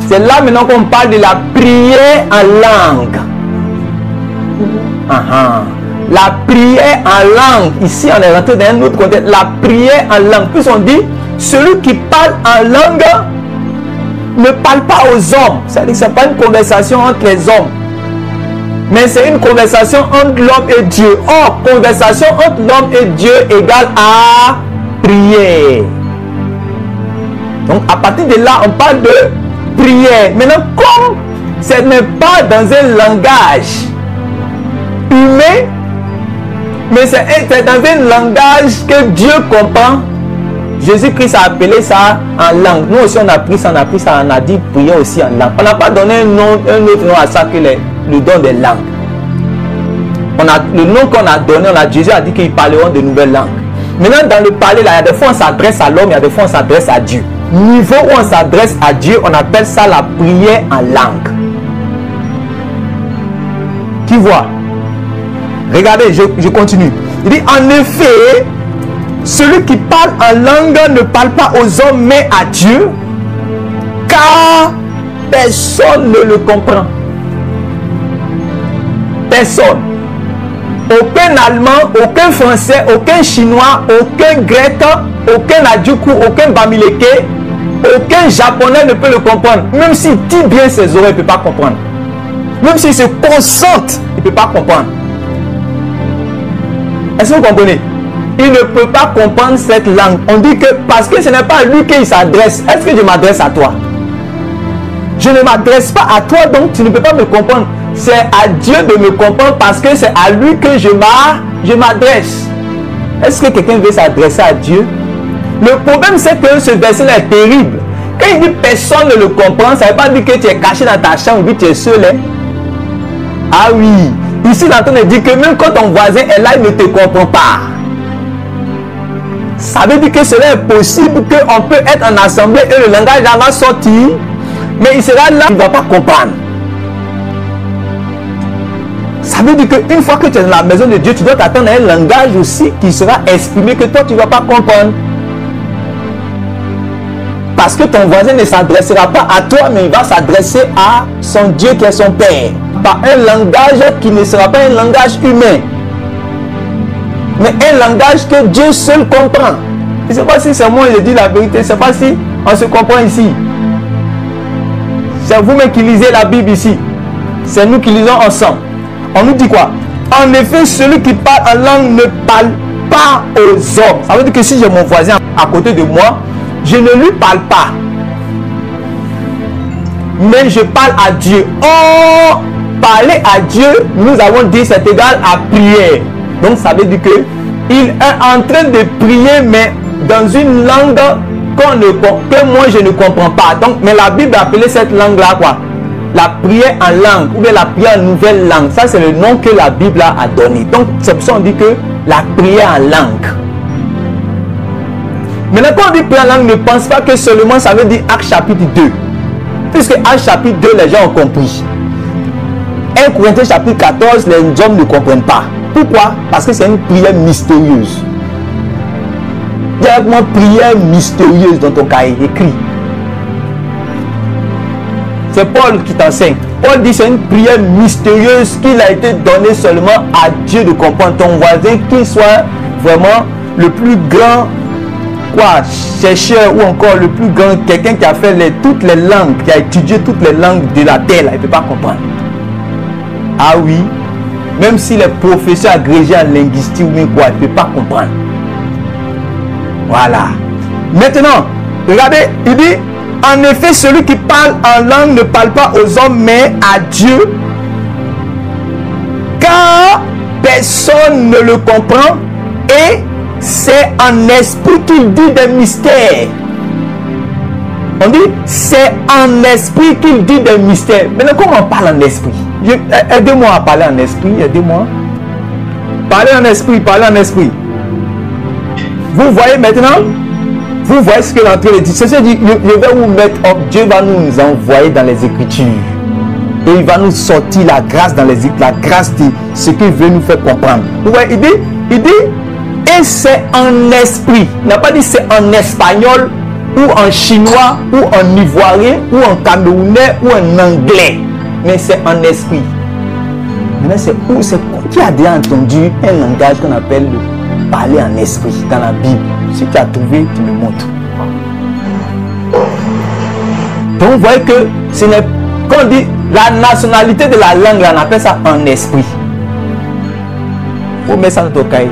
C'est là maintenant qu'on parle de la prière en langue. La prière en langue. Ici, on est rentré dans un autre contexte. La prière en langue. Puis on dit, celui qui parle en langue ne parle pas aux hommes. C'est-à-dire que ce n'est pas une conversation entre les hommes, mais c'est une conversation entre l'homme et Dieu. Or, conversation entre l'homme et Dieu égale à prière. Donc, à partir de là, on parle de prière. Maintenant, comme ce n'est pas dans un langage humain, mais c'est dans un langage que Dieu comprend, Jésus-Christ a appelé ça en langue. Nous aussi, on a pris ça, on a dit prier aussi en langue. On n'a pas donné un autre nom à ça que le don des langues. Le nom qu'on a donné, Jésus a dit qu'ils parleront de nouvelles langues. Maintenant, dans le parler, là, il y a des fois on s'adresse à l'homme, il y a des fois on s'adresse à Dieu. Niveau où on s'adresse à Dieu, on appelle ça la prière en langue. Qui voit? Regardez, je continue. Il dit, en effet, celui qui parle en langue ne parle pas aux hommes, mais à Dieu, car personne ne le comprend. Personne. Aucun Allemand, aucun Français, aucun Chinois, aucun Grec, aucun Adjoukou, aucun Bamileke, aucun Japonais ne peut le comprendre. Même s'il dit bien ses oreilles, il ne peut pas comprendre. Même s'il se concentre, il ne peut pas comprendre. Est-ce que vous comprenez? Il ne peut pas comprendre cette langue. On dit que parce que ce n'est pas à lui qu'il s'adresse. Est-ce que je m'adresse à toi? Je ne m'adresse pas à toi, donc tu ne peux pas me comprendre. C'est à Dieu de me comprendre parce que c'est à lui que je m'adresse. Est-ce que quelqu'un veut s'adresser à Dieu? Le problème, c'est que ce verset-là est terrible. Quand il dit personne ne le comprend, ça ne veut pas dire que tu es caché dans ta chambre ou que tu es seul. Hein? Ah oui. Ici, il est en train de dire que même quand ton voisin est là, il ne te comprend pas. Ça veut dire que cela est possible qu'on peut être en assemblée et le langage va sortir, mais il sera là, il ne va pas comprendre. Ça veut dire qu'une fois que tu es dans la maison de Dieu, tu dois t'attendre à un langage aussi qui sera exprimé que toi, tu ne vas pas comprendre. Parce que ton voisin ne s'adressera pas à toi, mais il va s'adresser à son Dieu qui est son Père. Par un langage qui ne sera pas un langage humain. mais un langage que Dieu seul comprend. Je ne sais pas si c'est moi qui dis la vérité, je ne sais pas si on se comprend ici. C'est vous-même qui lisez la Bible ici. C'est nous qui lisons ensemble. On nous dit quoi? En effet, celui qui parle en langue ne parle pas aux hommes. Ça veut dire que si j'ai mon voisin à côté de moi, je ne lui parle pas. Mais je parle à Dieu. Oh, parler à Dieu, nous avons dit c'est égal à prière. Donc ça veut dire que il est en train de prier, mais dans une langue que moi je ne comprends pas. Donc, mais la Bible appelait cette langue-là quoi? La prière en langue, ou bien la prière en nouvelle langue. Ça, c'est le nom que la Bible a donné. Donc, c'est pour ça qu'on dit que la prière en langue. Maintenant, quand on dit prière en langue, ne pense pas que seulement ça veut dire Acte chapitre 2. Puisque Acte chapitre 2, les gens ont compris. 1 Corinthiens chapitre 14, les hommes ne comprennent pas. Pourquoi? Parce que c'est une prière mystérieuse. Directement prière mystérieuse dans ton cahier écrit. C'est Paul qui t'enseigne. Paul dit c'est une prière mystérieuse qu'il a été donnée seulement à Dieu de comprendre. Ton voisin, qu'il soit vraiment le plus grand chercheur ou encore le plus grand, quelqu'un qui a fait toutes les langues, qui a étudié toutes les langues de la terre, là, il ne peut pas comprendre. Ah oui, même s'il est professeur agrégé en linguistique ou quoi, il ne peut pas comprendre. Voilà. Maintenant, regardez, il dit en effet, celui qui parle en langue ne parle pas aux hommes, mais à Dieu, car personne ne le comprend, et c'est en esprit qu'il dit des mystères. On dit, c'est en esprit qu'il dit des mystères. Maintenant, comment on parle en esprit? Aidez-moi à parler en esprit, aidez-moi. Parlez en esprit, parlez en esprit. Vous voyez maintenant? Vous voyez ce que l'entrée dit. C'est ce que dit, je vais vous mettre, Dieu va nous envoyer dans les Écritures. Et il va nous sortir la grâce dans les Écritures, la grâce de ce qu'il veut nous faire comprendre. Vous voyez, il dit, et c'est en esprit. Il n'a pas dit c'est en espagnol, ou en chinois, ou en ivoirien, ou en camerounais, ou en anglais. Mais c'est en esprit. Maintenant, c'est où? C'est qui a déjà entendu un langage qu'on appelle le parler en esprit dans la Bible? Si tu as trouvé, tu me montres. Donc, vous voyez que ce n'est, quand on dit la nationalité de la langue, on appelle ça en esprit. Il faut mettre ça dans ton cahier.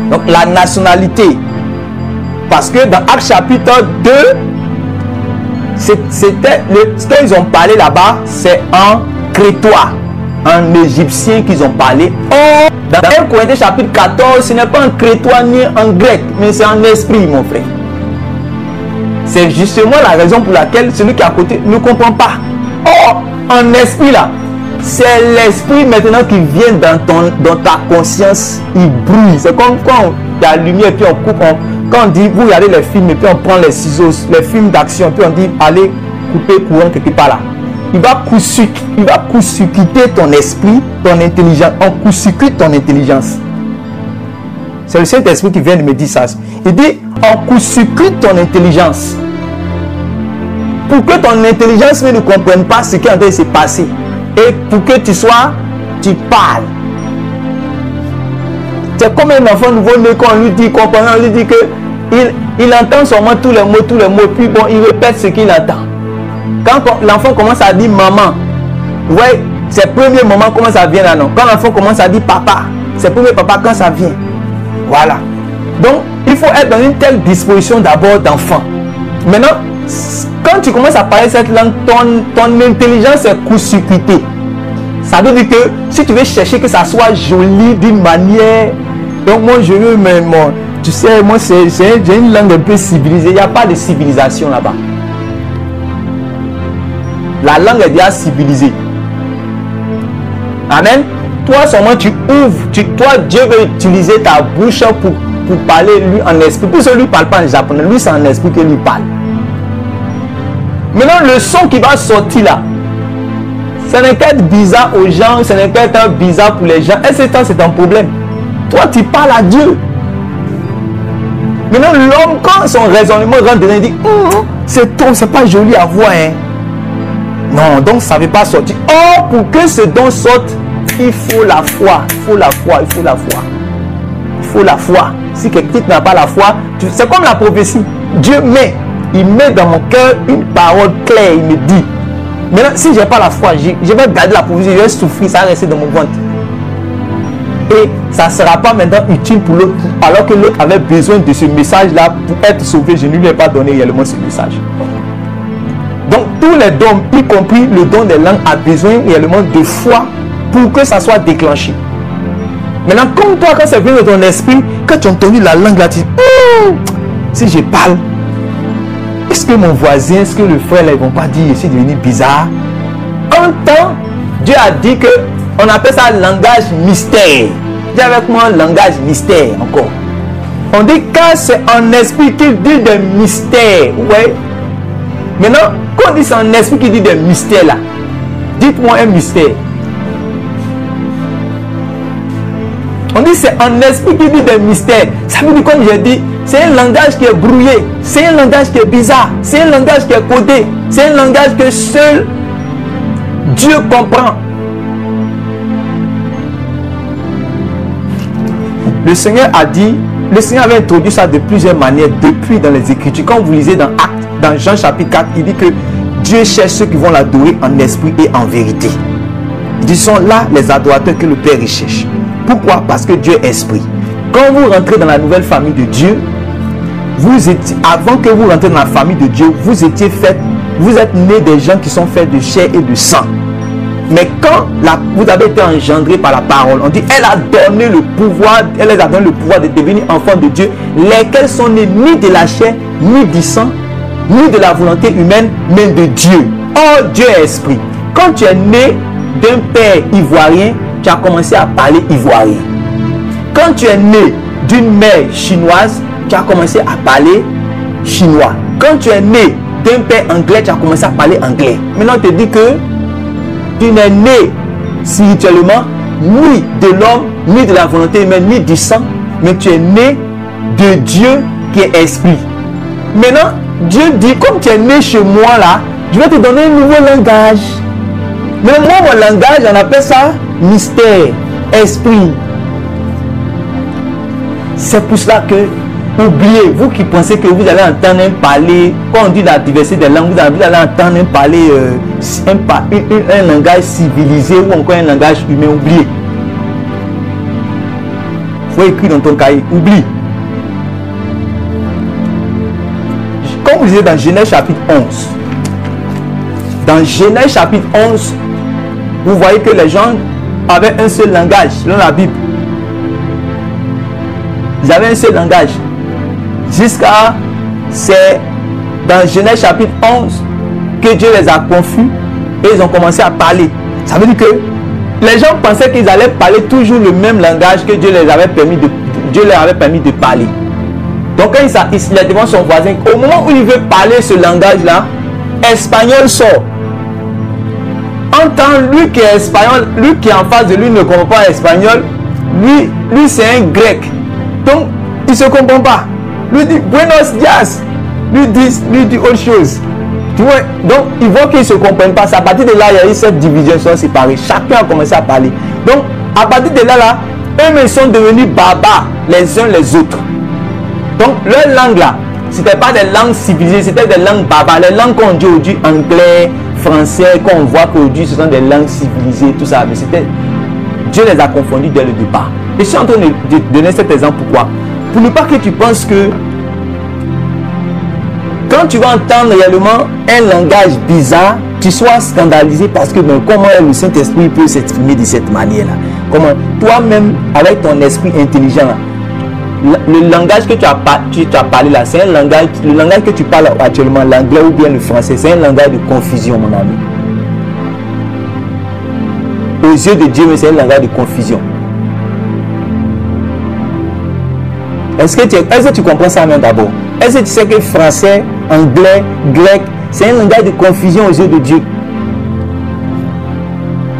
Donc, la nationalité. Parce que dans Acte chapitre 2, c'était ce qu'ils ont parlé là-bas, c'est en crétois, en égyptien qu'ils ont parlé. Or, dans 1 Corinthiens chapitre 14, ce n'est pas en crétois ni en grec, mais c'est en esprit, mon frère. C'est justement la raison pour laquelle celui qui est à côté ne comprend pas. Or, en esprit là, c'est l'esprit maintenant qui vient dans ta conscience, il brûle. C'est comme quand il y a la lumière et puis on coupe. Quand on dit, vous regardez les films et puis on prend les ciseaux, les films d'action, puis on dit, allez couper courant quelque part là. Il va court-circuiter ton esprit, ton intelligence. On court-circuite ton intelligence. C'est le Saint-Esprit qui vient de me dire ça. Il dit, on court-circuite ton intelligence. Pour que ton intelligence ne comprenne pas ce qui est en train de se passer. Et pour que tu parles. C'est comme un enfant nouveau-né quand on lui dit, comprenant, on lui dit que il entend seulement tous les mots, puis bon, il répète ce qu'il entend. Quand l'enfant commence à dire maman, ouais, c'est le premier moment comment ça vient là, non? Quand l'enfant commence à dire papa, c'est le premier papa quand ça vient. Voilà. Donc, il faut être dans une telle disposition d'abord d'enfant. Maintenant, quand tu commences à parler cette langue, ton intelligence est court-circuitée. Ça veut dire que si tu veux chercher que ça soit joli d'une manière, donc moi je veux, mais moi, tu sais, moi j'ai une langue un peu civilisée. Il n'y a pas de civilisation là-bas. La langue est déjà civilisée. Amen. Toi seulement tu ouvres, toi Dieu veut utiliser ta bouche pour parler lui en esprit. Pour celui qui ne parle pas en japonais, lui c'est en esprit que lui parle. Maintenant le son qui va sortir là, ça n'est qu'être bizarre aux gens, ce n'est qu'être bizarre pour les gens. Et c'est un problème. Toi tu parles à Dieu. Maintenant l'homme quand son raisonnement rentre dedans, il dit c'est pas joli à voir hein. Non, donc ça ne veut pas sortir. Or, pour que ce don sorte, il faut la foi. Il faut la foi. Il faut la foi. Il faut la foi. Si quelqu'un n'a pas la foi, c'est comme la prophétie. Dieu met, il met dans mon cœur une parole claire. Il me dit, maintenant, si je n'ai pas la foi, je vais garder la prophétie, je vais souffrir, ça va rester dans mon ventre. Et ça ne sera pas maintenant utile pour l'autre, alors que l'autre avait besoin de ce message-là pour être sauvé. Je ne lui ai pas donné réellement ce message. Donc, tous les dons, y compris le don des langues, a besoin réellement de foi pour que ça soit déclenché. Maintenant, comme toi, quand c'est venu de ton esprit, quand tu as entendu la langue là, tu dis, si je parle, est-ce que mon voisin, est-ce que le frère là, ils ne vont pas dire, c'est devenu bizarre? Un temps, Dieu a dit que on appelle ça langage mystère. Dis avec moi langage mystère encore. On dit quand c'est un esprit qui dit des mystères. Ouais. Maintenant, quand on dit c'est un esprit qui dit des mystères là, dites-moi un mystère. On dit c'est un esprit qui dit des mystères. Ça veut dire, comme j'ai dit, c'est un langage qui est brouillé, c'est un langage qui est bizarre, c'est un langage qui est codé, c'est un langage que seul Dieu comprend. Le Seigneur a dit, le Seigneur avait introduit ça de plusieurs manières depuis dans les Écritures. Quand vous lisez dans Actes, dans Jean chapitre 4, il dit que Dieu cherche ceux qui vont l'adorer en esprit et en vérité. Ils sont là les adorateurs que le Père recherche. Pourquoi? Parce que Dieu est esprit. Quand vous rentrez dans la nouvelle famille de Dieu, vous étiez, avant que vous rentrez dans la famille de Dieu, vous étiez fait, vous êtes nés des gens qui sont faits de chair et de sang. Mais quand vous avez été engendré par la parole, on dit elle a donné le pouvoir, elle les a donné le pouvoir de devenir enfants de Dieu, lesquels sont nés ni de la chair, ni du sang, ni de la volonté humaine, mais de Dieu. Oh, Dieu est esprit. Quand tu es né d'un père ivoirien, tu as commencé à parler ivoirien. Quand tu es né d'une mère chinoise, tu as commencé à parler chinois. Quand tu es né d'un père anglais, tu as commencé à parler anglais. Maintenant, on te dit que tu n'es né spirituellement ni de l'homme, ni de la volonté humaine, ni du sang, mais tu es né de Dieu qui est esprit. Maintenant, Dieu dit, comme tu es né chez moi là, je vais te donner un nouveau langage. Mais moi, mon langage, on appelle ça mystère, esprit. C'est pour cela que, oubliez, vous qui pensez que vous allez entendre un parler, quand on dit la diversité des langues, vous allez entendre un parler, un langage civilisé ou encore un langage humain, oubliez. Il faut écrire dans ton cahier, oublie. Comme vous lisez dans Genèse chapitre 11, dans Genèse chapitre 11, vous voyez que les gens avaient un seul langage, selon la Bible. Ils avaient un seul langage. Jusqu'à, c'est dans Genèse chapitre 11 que Dieu les a confus et ils ont commencé à parler. Ça veut dire que les gens pensaient qu'ils allaient parler toujours le même langage que Dieu leur avait permis de parler. Donc quand il est devant son voisin, au moment où il veut parler ce langage-là, espagnol sort. En temps, lui qui est espagnol, lui qui est en face de lui ne comprend pas espagnol, lui c'est un grec. Donc il ne se comprend pas. Lui dit Buenos dias. Lui dit autre chose. Tu vois, donc il voit qu'ils ne se comprennent pas. À partir de là, il y a eu cette division, sont séparés. Chacun a commencé à parler. Donc à partir de là, eux ils sont devenus barbares les uns les autres. Donc leur langue là, ce n'était pas des langues civilisées, c'était des langues barbares. Les langues qu'on dit aujourd'hui, anglais, français, qu'on voit qu'aujourd'hui ce sont des langues civilisées, tout ça. Mais c'était, Dieu les a confondus dès le départ. Et je suis en train de donner cet exemple, pourquoi? Pour ne pas que tu penses que quand tu vas entendre réellement un langage bizarre, tu sois scandalisé parce que ben, comment le Saint-Esprit peut s'exprimer de cette manière-là? Comment toi-même, avec ton esprit intelligent, le langage que tu as parlé là, c'est un langage, le langage que tu parles actuellement, l'anglais ou bien le français, c'est un langage de confusion, mon ami. Aux yeux de Dieu, c'est un langage de confusion. Est-ce que tu comprends ça même d'abord? Est-ce que tu sais que français, anglais, grec, c'est un langage de confusion aux yeux de Dieu?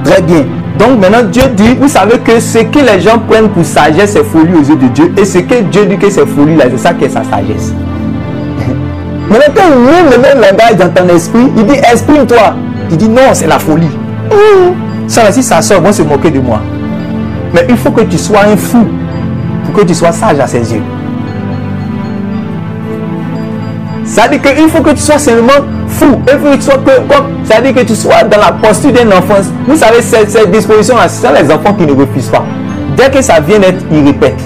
Très bien. Donc maintenant Dieu dit, vous savez que ce que les gens prennent pour sagesse, c'est folie aux yeux de Dieu. Et ce que Dieu dit que c'est folie là, c'est ça qui est sa sagesse. Maintenant quand il met le même langage dans ton esprit, il dit exprime-toi. Il dit non, c'est la folie. Ça, si ça sort, vont se moquer de moi. Mais il faut que tu sois un fou pour que tu sois sage à ses yeux. Ça veut dire qu'il faut que tu sois seulement fou. Il faut que tu sois ça veut dire que tu sois dans la posture d'un enfant. Vous savez, cette disposition-là, ce sont les enfants qui ne refusent pas. Dès que ça vient d'être, ils répètent.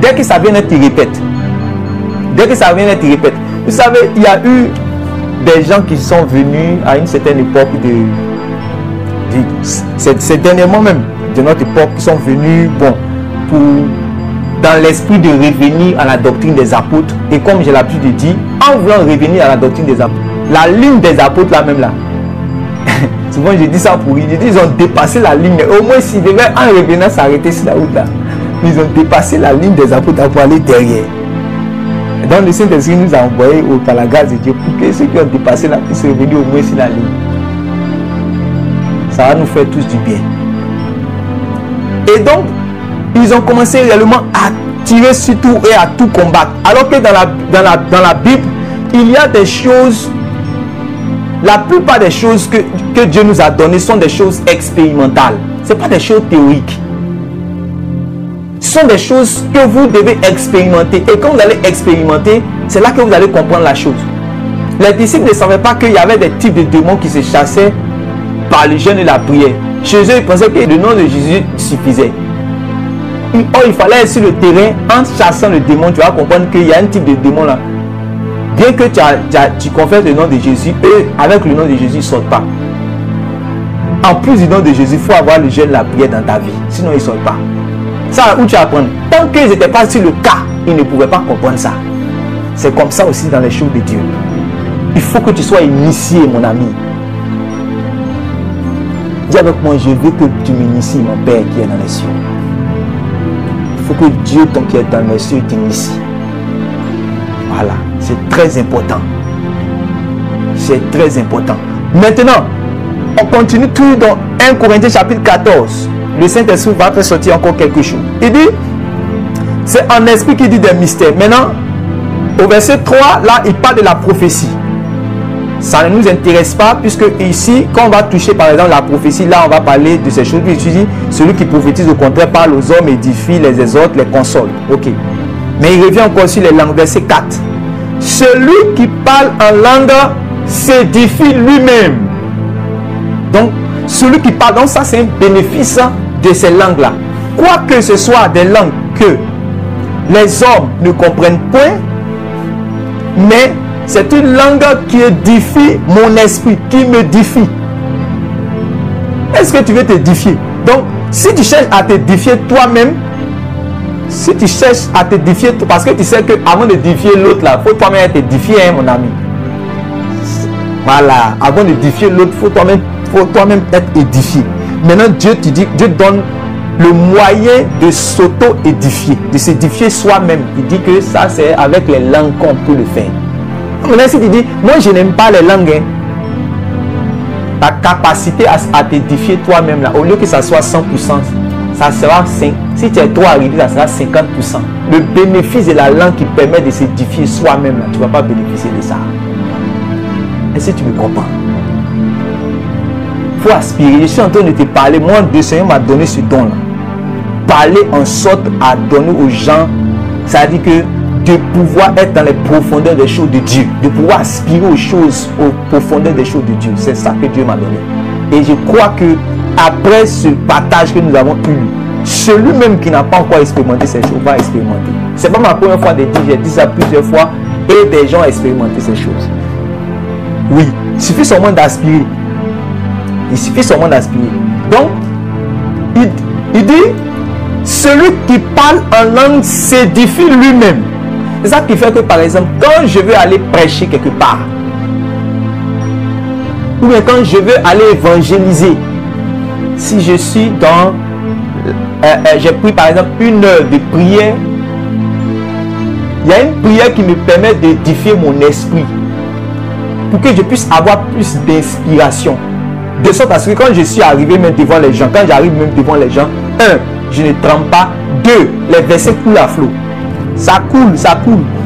Dès que ça vient d'être, ils répètent. Dès que ça vient d'être, ils répètent. Vous savez, il y a eu des gens qui sont venus à une certaine époque c'est dernièrement même de notre époque qui sont venus dans l'esprit de revenir à la doctrine des apôtres. Et comme j'ai l'habitude de dire, en voulant revenir à la doctrine des apôtres, la ligne des apôtres là même là, souvent je dis ça pour rire, ils ont dépassé la ligne. Au moins s'ils devaient en revenant s'arrêter sur la route là, ils ont dépassé la ligne des apôtres pour aller derrière. Donc le Saint-Esprit nous a envoyé à la grâce de Dieu pour que ceux qui ont dépassé là puissent revenir au moins sur la ligne. Ça va nous faire tous du bien. Et donc, ils ont commencé réellement à tirer sur tout et à tout combattre. Alors que dans la Bible, il y a des choses, la plupart des choses que Dieu nous a données sont des choses expérimentales. Ce n'est pas des choses théoriques. Ce sont des choses que vous devez expérimenter. Et quand vous allez expérimenter, c'est là que vous allez comprendre la chose. Les disciples ne savaient pas qu'il y avait des types de démons qui se chassaient par le jeûne et la prière. Chez eux, ils pensaient que le nom de Jésus suffisait. Or, il fallait être sur le terrain en chassant le démon. Tu vas comprendre qu'il y a un type de démon là. Bien que tu confesses le nom de Jésus, eux, avec le nom de Jésus, ils ne sortent pas. En plus du nom de Jésus, il faut avoir le jeûne et la prière dans ta vie. Sinon, ils ne sortent pas. Ça, où tu apprends. Tant qu'ils n'étaient pas sur le cas, ils ne pouvaient pas comprendre ça. C'est comme ça aussi dans les choses de Dieu. Il faut que tu sois initié, mon ami. Dis avec moi, je veux que tu m'inities, mon Père qui est dans les cieux. Il faut que Dieu, ton qui est dans les cieux, t'initie. Voilà, c'est très important. C'est très important. Maintenant, on continue tout dans 1 Corinthiens chapitre 14. Le Saint-Esprit va faire sortir encore quelque chose. Il dit, c'est un esprit qui dit des mystères. Maintenant, au verset 3, là, il parle de la prophétie. Ça ne nous intéresse pas, puisque ici, quand on va toucher par exemple la prophétie, là, on va parler de ces choses. Puis il dit, celui qui prophétise au contraire parle aux hommes, édifie, les exhorte, les console. Ok. Mais il revient encore sur les langues. Verset 4. Celui qui parle en langue s'édifie lui-même. Donc, celui qui parle, donc ça c'est un bénéfice de ces langues-là. Quoi que ce soit des langues que les hommes ne comprennent point, mais c'est une langue qui édifie mon esprit, qui me défie. Est-ce que tu veux t'édifier? Donc, si tu cherches à t'édifier toi-même, si tu cherches à t'édifier, parce que tu sais qu'avant d'édifier l'autre, là, il faut toi-même être édifié, hein, mon ami. Voilà, avant d'édifier l'autre, il faut toi-même être édifié. Maintenant, Dieu te dit, Dieu donne le moyen de s'auto-édifier, de s'édifier soi-même. Il dit que ça, c'est avec les langues qu'on peut le faire. Maintenant, si tu dis, moi je n'aime pas les langues, hein, ta capacité à t'édifier toi-même, là, au lieu que ça soit 100%, ça sera 5. Si tu es trop arrivé, ça sera 50%. Le bénéfice de la langue qui permet de s'édifier soi-même, là, tu ne vas pas bénéficier de ça. Est-ce que tu me comprends? Il faut aspirer. Je suis en train de te parler. Moi, le Seigneur m'a donné ce don-là. Parler en sorte à donner aux gens, ça veut dire que de pouvoir être dans les profondeurs des choses de Dieu, de pouvoir aspirer aux choses, aux profondeurs des choses de Dieu. C'est ça que Dieu m'a donné. Et je crois que après ce partage que nous avons eu, celui-même qui n'a pas encore expérimenté ces choses va expérimenter. Ce n'est pas ma première fois de dire, j'ai dit ça plusieurs fois et des gens ont expérimenté ces choses. Oui, il suffit seulement d'aspirer. Il suffit seulement d'aspirer. Donc, il dit, celui qui parle en langue s'édifie lui-même. C'est ça qui fait que, par exemple, quand je veux aller prêcher quelque part, ou bien quand je veux aller évangéliser, si je suis dans... j'ai pris par exemple une heure de prière, il y a une prière qui me permet d'édifier mon esprit pour que je puisse avoir plus d'inspiration. De sorte à ce que quand je suis arrivé même devant les gens, quand j'arrive même devant les gens, 1, je ne tremble pas. 2, les versets coulent à flot. Ça coule,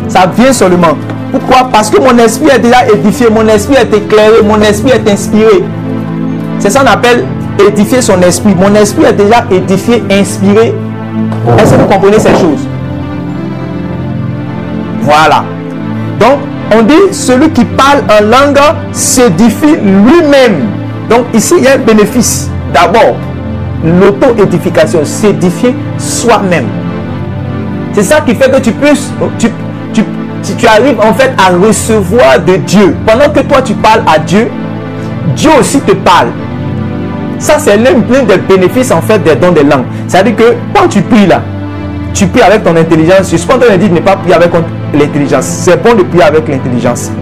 ça vient seulement. Pourquoi? Parce que mon esprit est déjà édifié, mon esprit est éclairé, mon esprit est inspiré. C'est ça qu'on appelle édifier son esprit. Mon esprit est déjà édifié, inspiré. Est-ce que vous comprenez ces choses? Voilà. Donc, on dit celui qui parle en langue s'édifie lui-même. Donc, ici, il y a un bénéfice. D'abord, l'auto-édification, s'édifier soi-même. C'est ça qui fait que tu arrives en fait à recevoir de Dieu. Pendant que toi, tu parles à Dieu, Dieu aussi te parle. Ça, c'est l'un des bénéfices en fait des dons des langues. C'est-à-dire que quand tu pries là, tu pries avec ton intelligence. Je suis pas en train de dire de ne pas prier avec l'intelligence. C'est bon de prier avec l'intelligence.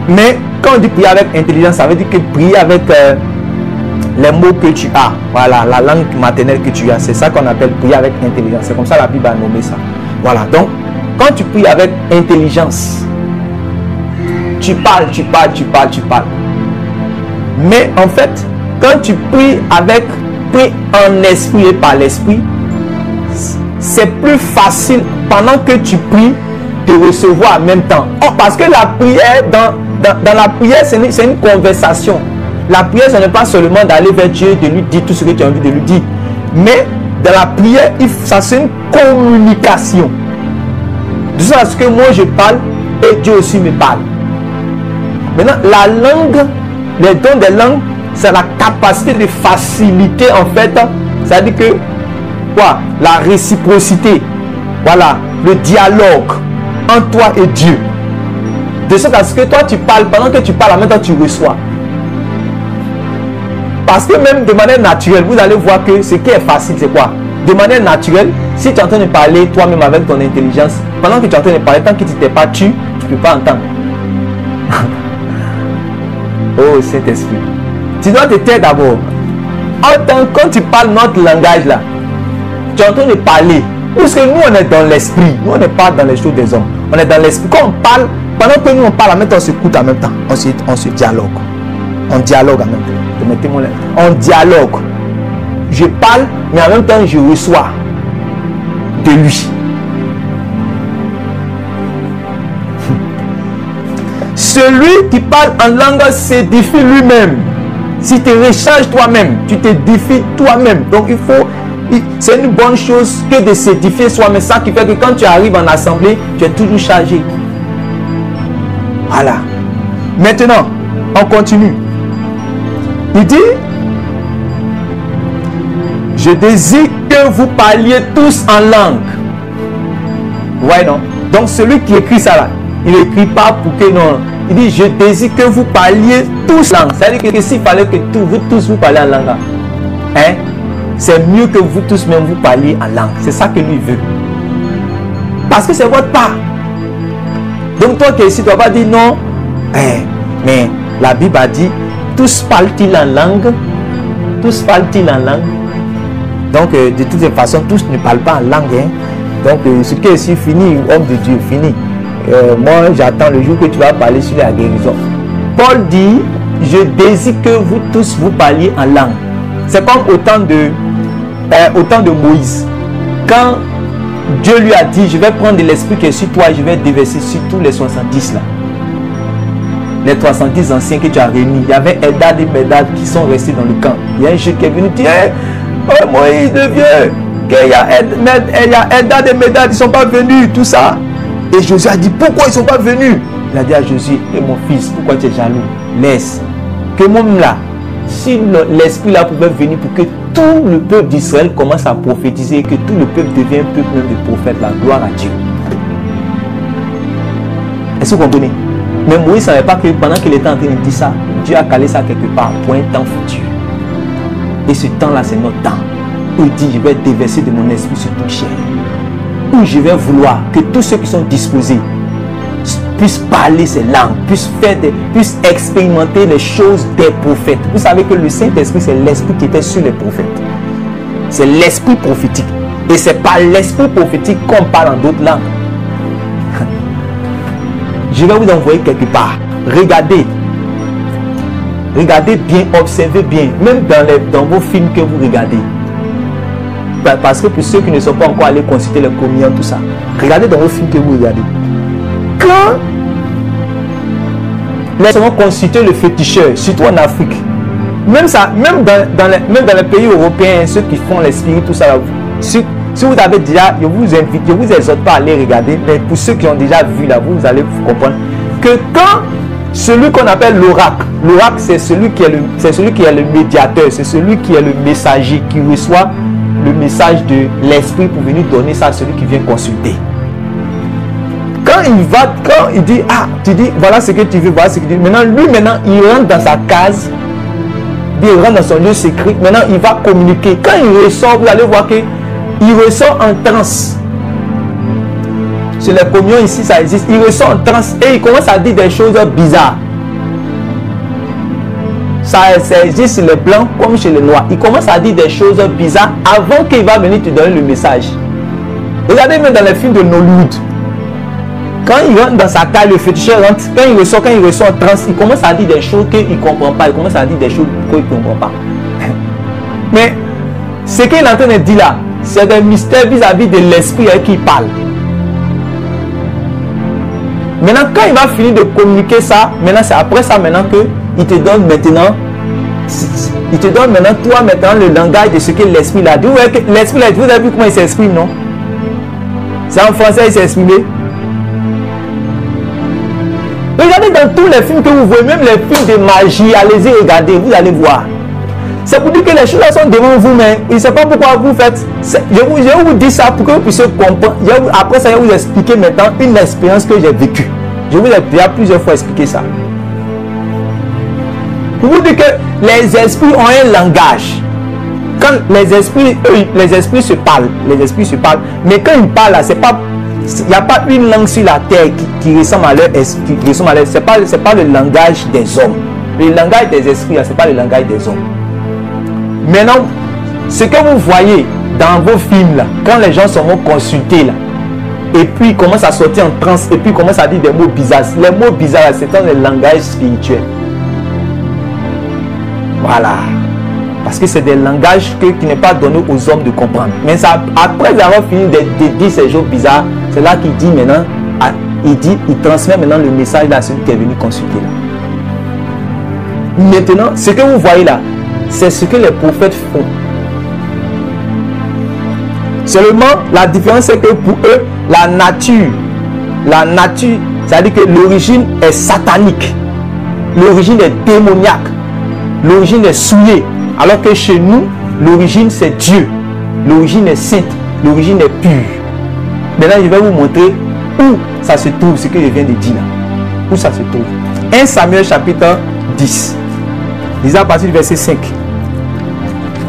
Mais quand on dit prier avec intelligence, ça veut dire que prier avec les mots que tu as. Voilà, la langue maternelle que tu as. C'est ça qu'on appelle prier avec intelligence. C'est comme ça la Bible a nommé ça. Voilà, donc quand tu pries avec intelligence, tu parles. Mais en fait, quand tu pries en esprit et par l'esprit, c'est plus facile pendant que tu pries de recevoir en même temps. Oh, parce que la prière, dans la prière, c'est une conversation. La prière, ce n'est pas seulement d'aller vers Dieu et de lui dire tout ce que tu as envie de lui dire. Mais dans la prière, ça c'est une communication. De sorte à ce que moi je parle et Dieu aussi me parle. Maintenant, la langue, les dons des langues, c'est la capacité de faciliter en fait, c'est-à-dire que quoi, la réciprocité, voilà, le dialogue entre toi et Dieu. De sorte à ce que toi tu parles, pendant que tu parles, en même temps tu reçois. Parce que même de manière naturelle, vous allez voir que ce qui est facile, c'est quoi? De manière naturelle, si tu es en train de parler toi-même avec ton intelligence, pendant que tu es en train de parler, tant que tu t'es pas tu ne peux pas entendre. Oh Saint-Esprit. Tu dois te taire d'abord. Quand tu parles notre langage là, tu es en train de parler. Parce que nous on est dans l'esprit. Nous on n'est pas dans les choses des hommes. On est dans l'esprit. Quand on parle, pendant que nous on parle, en même temps on s'écoute en même temps. On se dialogue. On dialogue en même temps. On dialogue. Je parle, mais en même temps je reçois de lui. Celui qui parle en langue s'édifie lui-même. Si tu recharges toi-même, tu t'édifies toi-même. Donc c'est une bonne chose que de s'édifier soi-même. Ça qui fait que quand tu arrives en assemblée, tu es toujours chargé. Voilà. Maintenant, on continue. Il dit, je désire que vous parliez tous en langue. Ouais, non? Donc celui qui écrit ça là, il n'écrit pas pour que non. Il dit, je désire que vous parliez tous en langue. C'est-à-dire que s'il fallait que vous tous vous parliez en langue, hein, c'est mieux que vous tous même vous parliez en langue. C'est ça que lui veut. Parce que c'est votre part. Donc toi qui es ici, tu ne dois pas dire non. Mais la Bible a dit, tous parlent-ils en langue? Tous parlent-ils en langue? Donc de toute façon, tous ne parlent pas en langue. Hein. Donc ce qui est ici fini, homme de Dieu, fini. Moi, j'attends le jour que tu vas parler sur la guérison. Paul dit, je désire que vous tous vous parliez en langue. C'est comme au temps de Moïse. Quand Dieu lui a dit, je vais prendre de l'esprit qui est sur toi et je vais déverser sur tous les 70 là. Les 310 anciens que tu as réunis. Il y avait Eldad et Medad qui sont restés dans le camp. Il y a un jeune qui est venu dire, oh Moïse le vieux, il y a Eldad et Medad, ils ne sont pas venus, tout ça. Et Josué a dit, pourquoi ils ne sont pas venus? Il a dit à Josué, et mon fils, pourquoi tu es jaloux? Laisse. Que moi là, si l'esprit là pouvait venir pour que tout le peuple d'Israël commence à prophétiser et que tout le peuple devienne un peuple même de prophètes, la gloire à Dieu. Est-ce que vous comprenez? Mais Moïse ne savait pas que pendant qu'il était en train de dire ça, Dieu a calé ça quelque part pour un temps futur. Et ce temps là c'est notre temps. Où il dit, je vais déverser de mon esprit sur toute chair. Où je vais vouloir que tous ceux qui sont disposés puissent parler ces langues, puissent expérimenter les choses des prophètes. Vous savez que le Saint-Esprit, c'est l'esprit qui était sur les prophètes. C'est l'esprit prophétique. Et c'est par l'esprit prophétique qu'on parle en d'autres langues. Je vais vous envoyer quelque part. Regardez. Regardez bien, observez bien. Même dans vos films que vous regardez. Parce que pour ceux qui ne sont pas encore allés consulter les communions, tout ça, regardez dans vos films que vous regardez. Quand les gens consultent le féticheur, surtout en Afrique, même dans les pays européens, ceux qui font les spirites, tout ça, Si vous avez déjà, je vous invite, je vous exhorte pas à aller regarder, mais pour ceux qui ont déjà vu là, vous allez comprendre que quand celui qu'on appelle l'oracle, l'oracle c'est celui qui est le médiateur, c'est celui qui est le messager, qui reçoit le message de l'esprit pour venir donner ça à celui qui vient consulter. Quand il dit, ah, tu dis, voilà ce que tu veux, voilà ce que tu veux. Maintenant, il rentre dans sa case, il rentre dans son lieu secret. Maintenant, il va communiquer. Quand il ressort, vous allez voir qu'il ressort en transe. Sur les communions ici, ça existe. Il ressort en transe et il commence à dire des choses bizarres. Ça existe chez les blancs comme chez les noirs. Il commence à dire des choses bizarres avant qu'il va venir te donner le message. Regardez même dans les films de Hollywood. Quand il rentre dans sa case, le féticheur rentre. Quand il ressort en transe, il commence à dire des choses qu'il ne comprend pas. Il commence à dire des choses qu'il ne comprend pas. Mais ce qu'il est en train de dire là, c'est des mystères vis-à-vis de l'esprit avec qui il parle. Maintenant, quand il va finir de communiquer ça, maintenant c'est après ça maintenant que il te donne maintenant, toi maintenant le langage de ce que l'esprit a dit. L'esprit là, vous avez vu comment il s'exprime, non? C'est en français il s'est exprimé. Regardez dans tous les films que vous voyez, même les films de magie, allez-y regarder, vous allez voir. C'est pour dire que les choses là sont devant vous, mais je ne sais pas pourquoi vous faites. Je vous dis ça pour que vous puissiez comprendre. Après ça, je vais vous expliquer maintenant une expérience que j'ai vécue. Je vous ai déjà plusieurs fois expliqué ça. Pour vous dire que les esprits ont un langage. Quand les esprits se parlent, mais quand ils parlent là, c'est pas, il n'y a pas une langue sur la terre qui ressemble à leur esprit. C'est pas le langage des hommes. Le langage des esprits, ce n'est pas le langage des hommes. Maintenant, ce que vous voyez dans vos films là, quand les gens seront consultés là, et puis ils commencent à sortir en transe, et puis ils commencent à dire des mots bizarres. Les mots bizarres, c'est dans le langage spirituel. Voilà. Parce que c'est des langages qui n'est pas donné aux hommes de comprendre. Mais ça, après avoir fini de dire ces choses bizarres, c'est là qu'il dit maintenant, il transmet maintenant le message à celui qui est venu consulter là. Maintenant, ce que vous voyez là, c'est ce que les prophètes font. Seulement, la différence c'est que pour eux, la nature, c'est-à-dire que l'origine est satanique, l'origine est démoniaque, l'origine est souillée, alors que chez nous, l'origine c'est Dieu, l'origine est sainte, l'origine est pure. Maintenant, je vais vous montrer où ça se trouve, ce que je viens de dire là. Où ça se trouve. 1 Samuel chapitre 10. Lisez à partir du verset 5.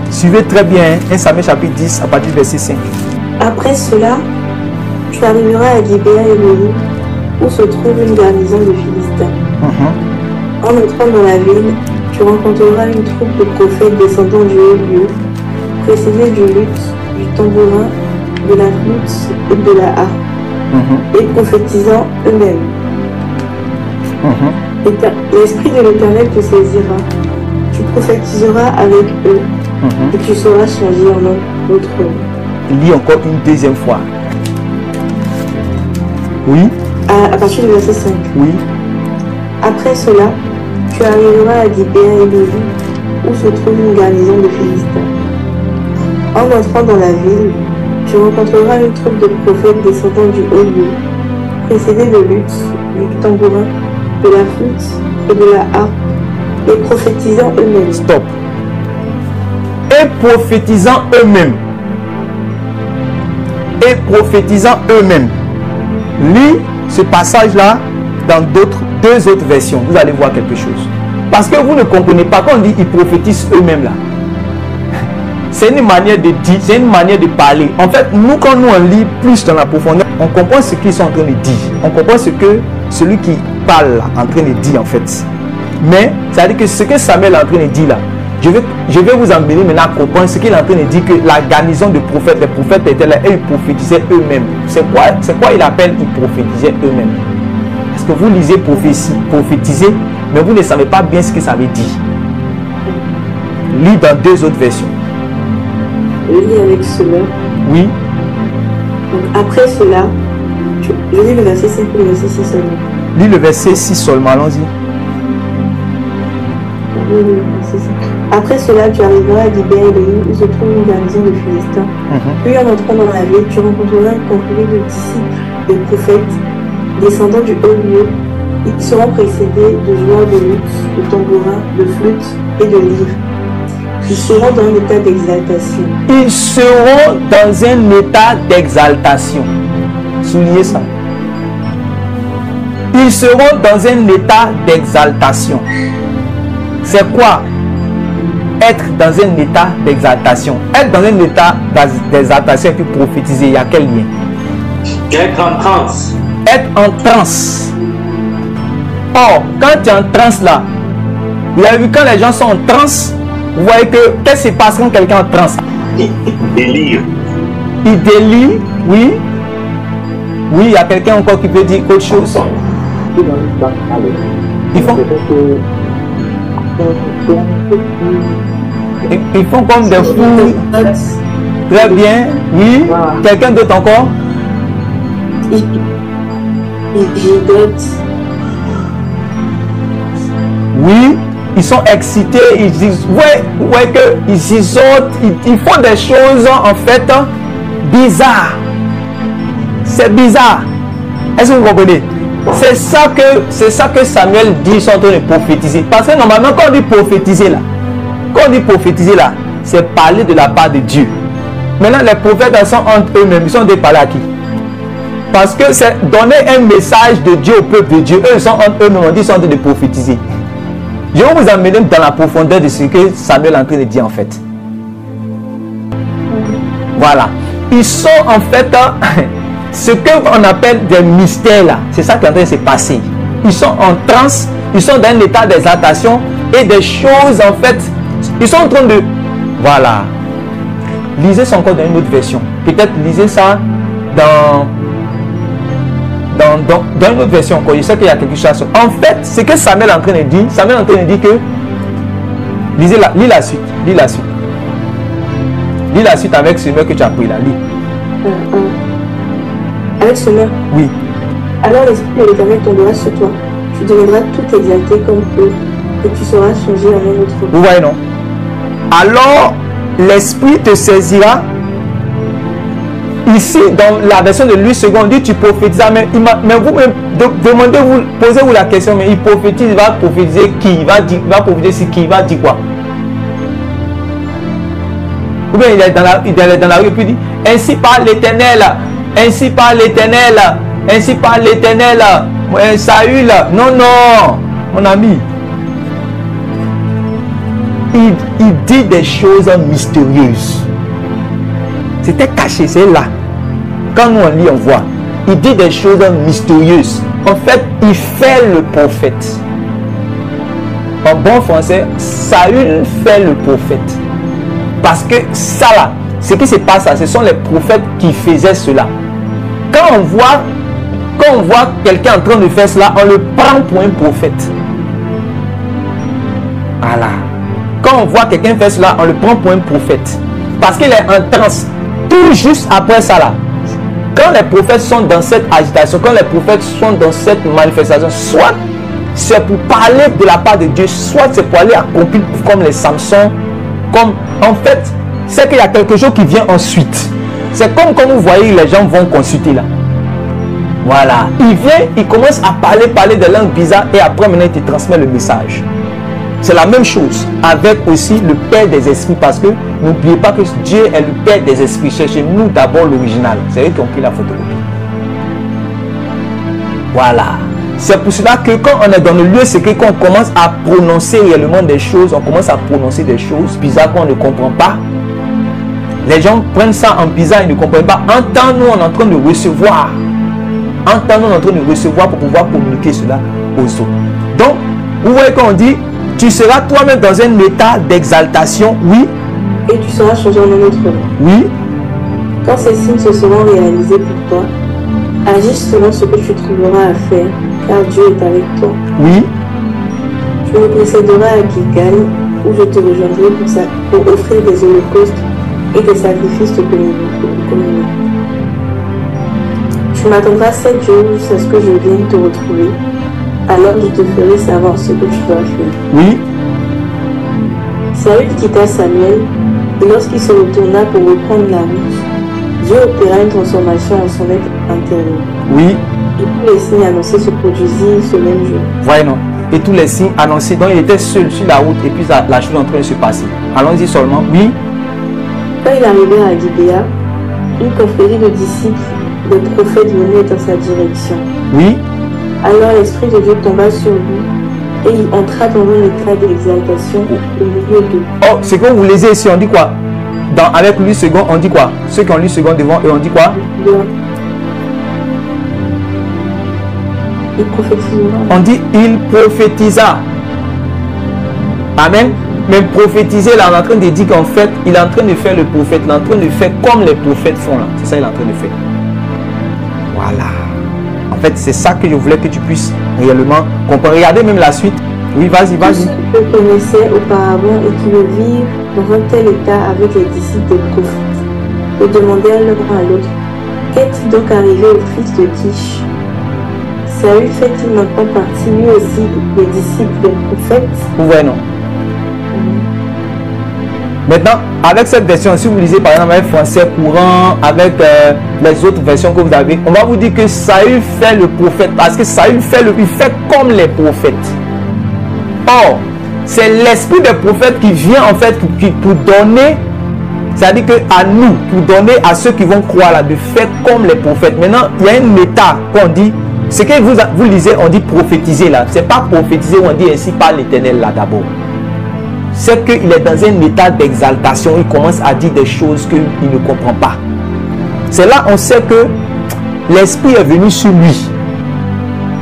Suivez très bien 1 Samuel chapitre 10 à partir du verset 5. Après cela, tu arriveras à Gibéa et Élohim, où se trouve une garnison de Philistins. En entrant dans la ville, tu rencontreras une troupe de prophètes descendant du haut lieu, précédés du luth, du tambourin, de la flûte et de la harpe, et prophétisant eux-mêmes. L'esprit de l'Éternel te saisira, tu prophétiseras avec eux, et tu seras changé en un autre homme. Lis encore une deuxième fois. Oui. À partir du verset 5. Oui. Après cela, tu arriveras à Gibéa et Élohim, où se trouve une garnison de Philistins. En entrant dans la ville, tu rencontreras une troupe de prophètes descendant du haut lieu, précédés de luth, du tambourin, de la flûte et de la harpe, et prophétisant eux-mêmes. Stop. Et prophétisant eux-mêmes. Et prophétisant eux-mêmes. Lis ce passage-là dans deux autres versions. Vous allez voir quelque chose. Parce que vous ne comprenez pas quand on dit ils prophétisent eux-mêmes là. C'est une manière de dire, c'est une manière de parler. En fait, nous, quand nous on lit plus dans la profondeur, on comprend ce qu'ils sont en train de dire. On comprend ce que celui qui parle là, en train de dire en fait. Mais, ça veut dire que ce que Samuel est en train de dire là, je vais vous emmener maintenant à comprendre ce qu'il est en train de dire, que la garnison de prophètes, les prophètes étaient là et ils prophétisaient eux-mêmes. C'est quoi il appelle ils prophétisaient eux-mêmes? Parce que vous lisez prophétiser, mais vous ne savez pas bien ce que ça veut dire. Lis dans deux autres versions. Lis avec cela. Oui. Donc après cela, je lis le verset 5 et le verset 6 seulement. Lis le verset 6 seulement, allons-y. Après cela, tu arriveras à Gibea-Elohim, où se trouve une garnison de Philistins. Puis en entrant dans la ville, tu rencontreras un congrès de disciples, de prophètes, descendant du haut lieu. Ils seront précédés de joueurs de luth, de tambourins, de flûtes et de lyres. Ils seront dans un état d'exaltation. Ils seront dans un état d'exaltation. Soulignez ça. Ils seront dans un état d'exaltation. C'est quoi être dans un état d'exaltation? Être dans un état d'exaltation et puis prophétiser, il y a quel lien? Être en transe. Être en transe. Or, quand tu es en transe là, vous avez vu quand les gens sont en transe, vous voyez que qu'est-ce qui se passe quand quelqu'un est en transe? Délire. Il délire, oui. Oui, il y a quelqu'un encore qui peut dire autre chose. Ils font comme des fous. Très bien, oui. Quelqu'un d'autre encore? Ils gigotent. Oui, ils sont excités, ils disent, ouais que ils font des choses en fait bizarres. C'est bizarre. Est-ce que vous comprenez? C'est ça que Samuel dit, ils sont en train de prophétiser. Parce que normalement, quand on dit prophétiser là, c'est parler de la part de Dieu. Maintenant, les prophètes sont entre eux-mêmes, ils sont de parler à qui? Parce que c'est donner un message de Dieu au peuple de Dieu. Eux, ils sont entre eux-mêmes, on dit qu'ils sont en train de prophétiser. Je vais vous amener dans la profondeur de ce que Samuel est en train de dire en fait. Voilà. Ils sont en fait ce qu'on appelle des mystères là. C'est ça qui est en train de se passer. Ils sont en transe, ils sont dans un état d'exaltation et des choses en fait. Ils sont en train de... Voilà. Lisez ça encore dans une autre version. Peut-être lisez ça dans une autre version encore. Je sais qu'il y a quelque chose. En fait, ce que Samuel est en train de dire, Samuel est en train de dire que... Lis la suite. Lis la suite. Lis la suite avec ce mot que tu as pris là. Lis. Avec ce mot? Oui. Alors l'Esprit de l'Éternel tombera sur toi. Tu deviendras tout exalté comme eux et tu seras changé en un autre. Vous voyez, non? Alors, l'Esprit te saisira. Ici, dans la version de Louis II, on dit tu prophétises, mais vous-même, demandez-vous, posez-vous la question, mais il prophétise, il va prophétiser qui? Il va prophétiser sur qui? Il va dire quoi? Ou bien il est dans la rue et puis il dit, ainsi parle l'Éternel, ainsi parle l'Éternel, ainsi parle l'Éternel, Saül. Non, mon ami. Il dit des choses mystérieuses. C'était caché, c'est là. Quand nous on lit, on voit. Il dit des choses mystérieuses. En fait, il fait le prophète. En bon français, Saül fait le prophète. Parce que ça là, ce qui se passe là, ce sont les prophètes qui faisaient cela. Quand on voit quelqu'un en train de faire cela, on le prend pour un prophète. Voilà. Quand on voit quelqu'un faire cela, on le prend pour un prophète. Parce qu'il est en transe. Tout juste après ça là. Quand les prophètes sont dans cette agitation, quand les prophètes sont dans cette manifestation, soit c'est pour parler de la part de Dieu, soit c'est pour aller accomplir comme les Samson. Comme en fait, c'est qu'il y a quelque chose qui vient ensuite. C'est comme quand vous voyez les gens vont consulter là. Voilà. Il vient, il commence à parler de langues bizarres et après maintenant il te transmet le message. C'est la même chose avec aussi le Père des esprits, parce que n'oubliez pas que Dieu est le Père des esprits. Cherchez-nous d'abord l'original. C'est eux qui ont pris la photocopie. Voilà. C'est pour cela que quand on est dans le lieu secret, qu'on commence à prononcer réellement des choses, on commence à prononcer des choses bizarres qu'on ne comprend pas. Les gens prennent ça en bizarre, ils ne comprennent pas. En temps, nous, on est en train de recevoir. En temps, nous, on est en train de recevoir pour pouvoir communiquer cela aux autres. Donc, vous voyez qu'on dit, tu seras toi-même dans un état d'exaltation, oui. Et tu seras changé en un autre. Oui. Quand ces signes se seront réalisés pour toi, agis selon ce que tu trouveras à faire, car Dieu est avec toi. Oui. Tu me précéderas à Gilgal, où je te rejoindrai pour offrir des holocaustes et des sacrifices de communion. Tu m'attendras 7 jours jusqu'à ce que je vienne te retrouver. Alors je te ferai savoir ce que tu dois faire. Oui. Saül quitta Samuel, et lorsqu'il se retourna pour reprendre la route, Dieu opéra une transformation en son être intérieur. Oui. Et tous les signes annoncés se produisirent ce même jour. Voyez, non. Et tous les signes annoncés. Donc il était seul sur la route et puis la chose est en train de se passer. Allons-y seulement. Oui. Quand il arriva à Gibéa, une confrérie de disciples des prophètes venait dans sa direction. Oui. Alors l'Esprit de Dieu tomba sur lui et il entra dans un état d'exaltation au milieu d'eux. Oh, c'est quand vous lisez ici, on dit quoi? Avec lui second, on dit quoi? Ceux qui ont lu second devant eux, on dit quoi? Il prophétisa. On dit il prophétisa. Amen. Mais prophétiser là, on est en train de dire qu'en fait, il est en train de faire le prophète, il est en train de faire comme les prophètes font là. C'est ça qu'il est en train de faire. Voilà. En fait, c'est ça que je voulais que tu puisses réellement comprendre. Regardez même la suite. Oui, vas-y, vas-y. Tous ceux qui le connaissaient auparavant et qui le virent dans un tel état avec les disciples des prophètes, le demandèrent l'un à l'autre. Qu'est-il donc arrivé au fils de Kish? Saül fait-il maintenant partie lui aussi des disciples des prophètes? Ouais, non. Maintenant, avec cette version, si vous lisez par exemple avec français courant, avec les autres versions que vous avez, on va vous dire que Saül fait le prophète, parce que Saül il fait comme les prophètes. Or, c'est l'esprit des prophètes qui vient en fait pour donner, c'est-à-dire que à nous, pour donner à ceux qui vont croire là, de faire comme les prophètes. Maintenant, il y a un état qu'on dit, ce que vous lisez, on dit prophétiser là, c'est pas prophétiser, on dit ainsi par l'Éternel là d'abord. C'est qu'il est dans un état d'exaltation, il commence à dire des choses qu'il ne comprend pas. C'est là on sait que l'esprit est venu sur lui.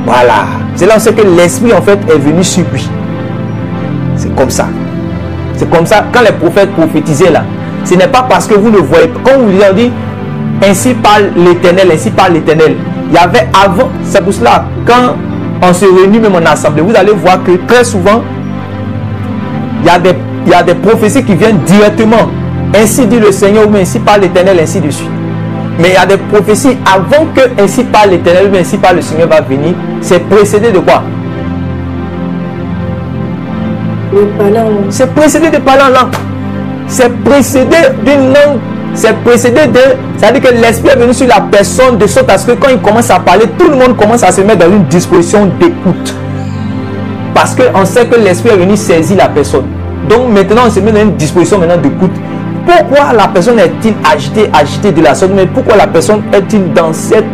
Voilà. C'est là on sait que l'esprit en fait est venu sur lui. C'est comme ça. C'est comme ça, quand les prophètes prophétisaient là, ce n'est pas parce que vous le voyez. Quand vous lisez, on dit ainsi parle l'Éternel, ainsi parle l'Éternel. Il y avait avant, c'est pour cela, quand on se réunit même en assemblée, vous allez voir que très souvent, il y a des prophéties qui viennent directement. Ainsi dit le Seigneur, ou ainsi parle l'Éternel, ainsi de suite. Mais il y a des prophéties avant que ainsi parle l'Éternel, ou ainsi parle le Seigneur va venir. C'est précédé de quoi? C'est précédé de parler en langue. C'est précédé d'une langue. C'est précédé de... C'est-à-dire que l'esprit est venu sur la personne de sorte à ce que quand il commence à parler, tout le monde commence à se mettre dans une disposition d'écoute. Parce qu'on sait que l'esprit est venu saisir la personne. Donc maintenant, on se met dans une disposition maintenant d'écoute. Pourquoi la personne est-il agitée de la sorte? Mais pourquoi la personne est-il dans cette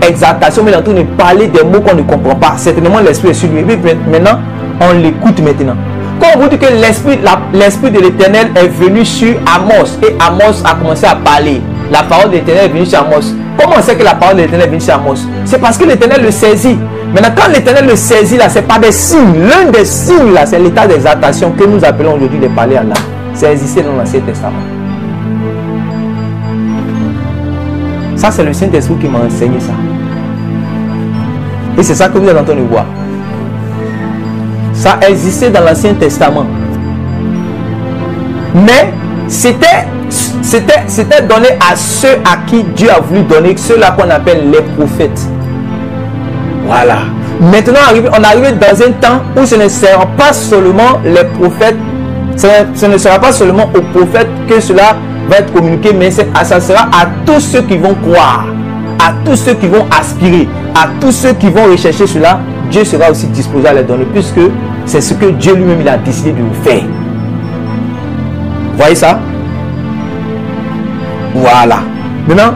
exaltation, mais en train de parler des mots qu'on ne comprend pas? Certainement, l'esprit est sur lui. Et puis maintenant, on l'écoute maintenant. Quand on vous dit que l'esprit de l'Éternel est venu sur Amos, et Amos a commencé à parler, la parole de l'Éternel est venue sur Amos. Comment on sait que la parole de l'Éternel est venue sur Amos? C'est parce que l'Éternel le saisit. Maintenant, quand l'Éternel le saisit, là, c'est pas des signes. L'un des signes, là, c'est l'état d'exaltation que nous appelons aujourd'hui de parler en langue. C'est existé dans l'Ancien Testament. Ça, c'est le Saint-Esprit qui m'a enseigné ça. Et c'est ça que vous êtes en train de voir. Ça existait dans l'Ancien Testament. Mais c'était donné à ceux à qui Dieu a voulu donner, ceux-là qu'on appelle les prophètes. Voilà. Maintenant, on arrive dans un temps où ce ne sera pas seulement les prophètes, ce ne sera pas seulement aux prophètes que cela va être communiqué, mais ça sera à tous ceux qui vont croire, à tous ceux qui vont aspirer, à tous ceux qui vont rechercher cela. Dieu sera aussi disposé à les donner, puisque c'est ce que Dieu lui-même il a décidé de faire. Vous voyez ça? Voilà. Maintenant,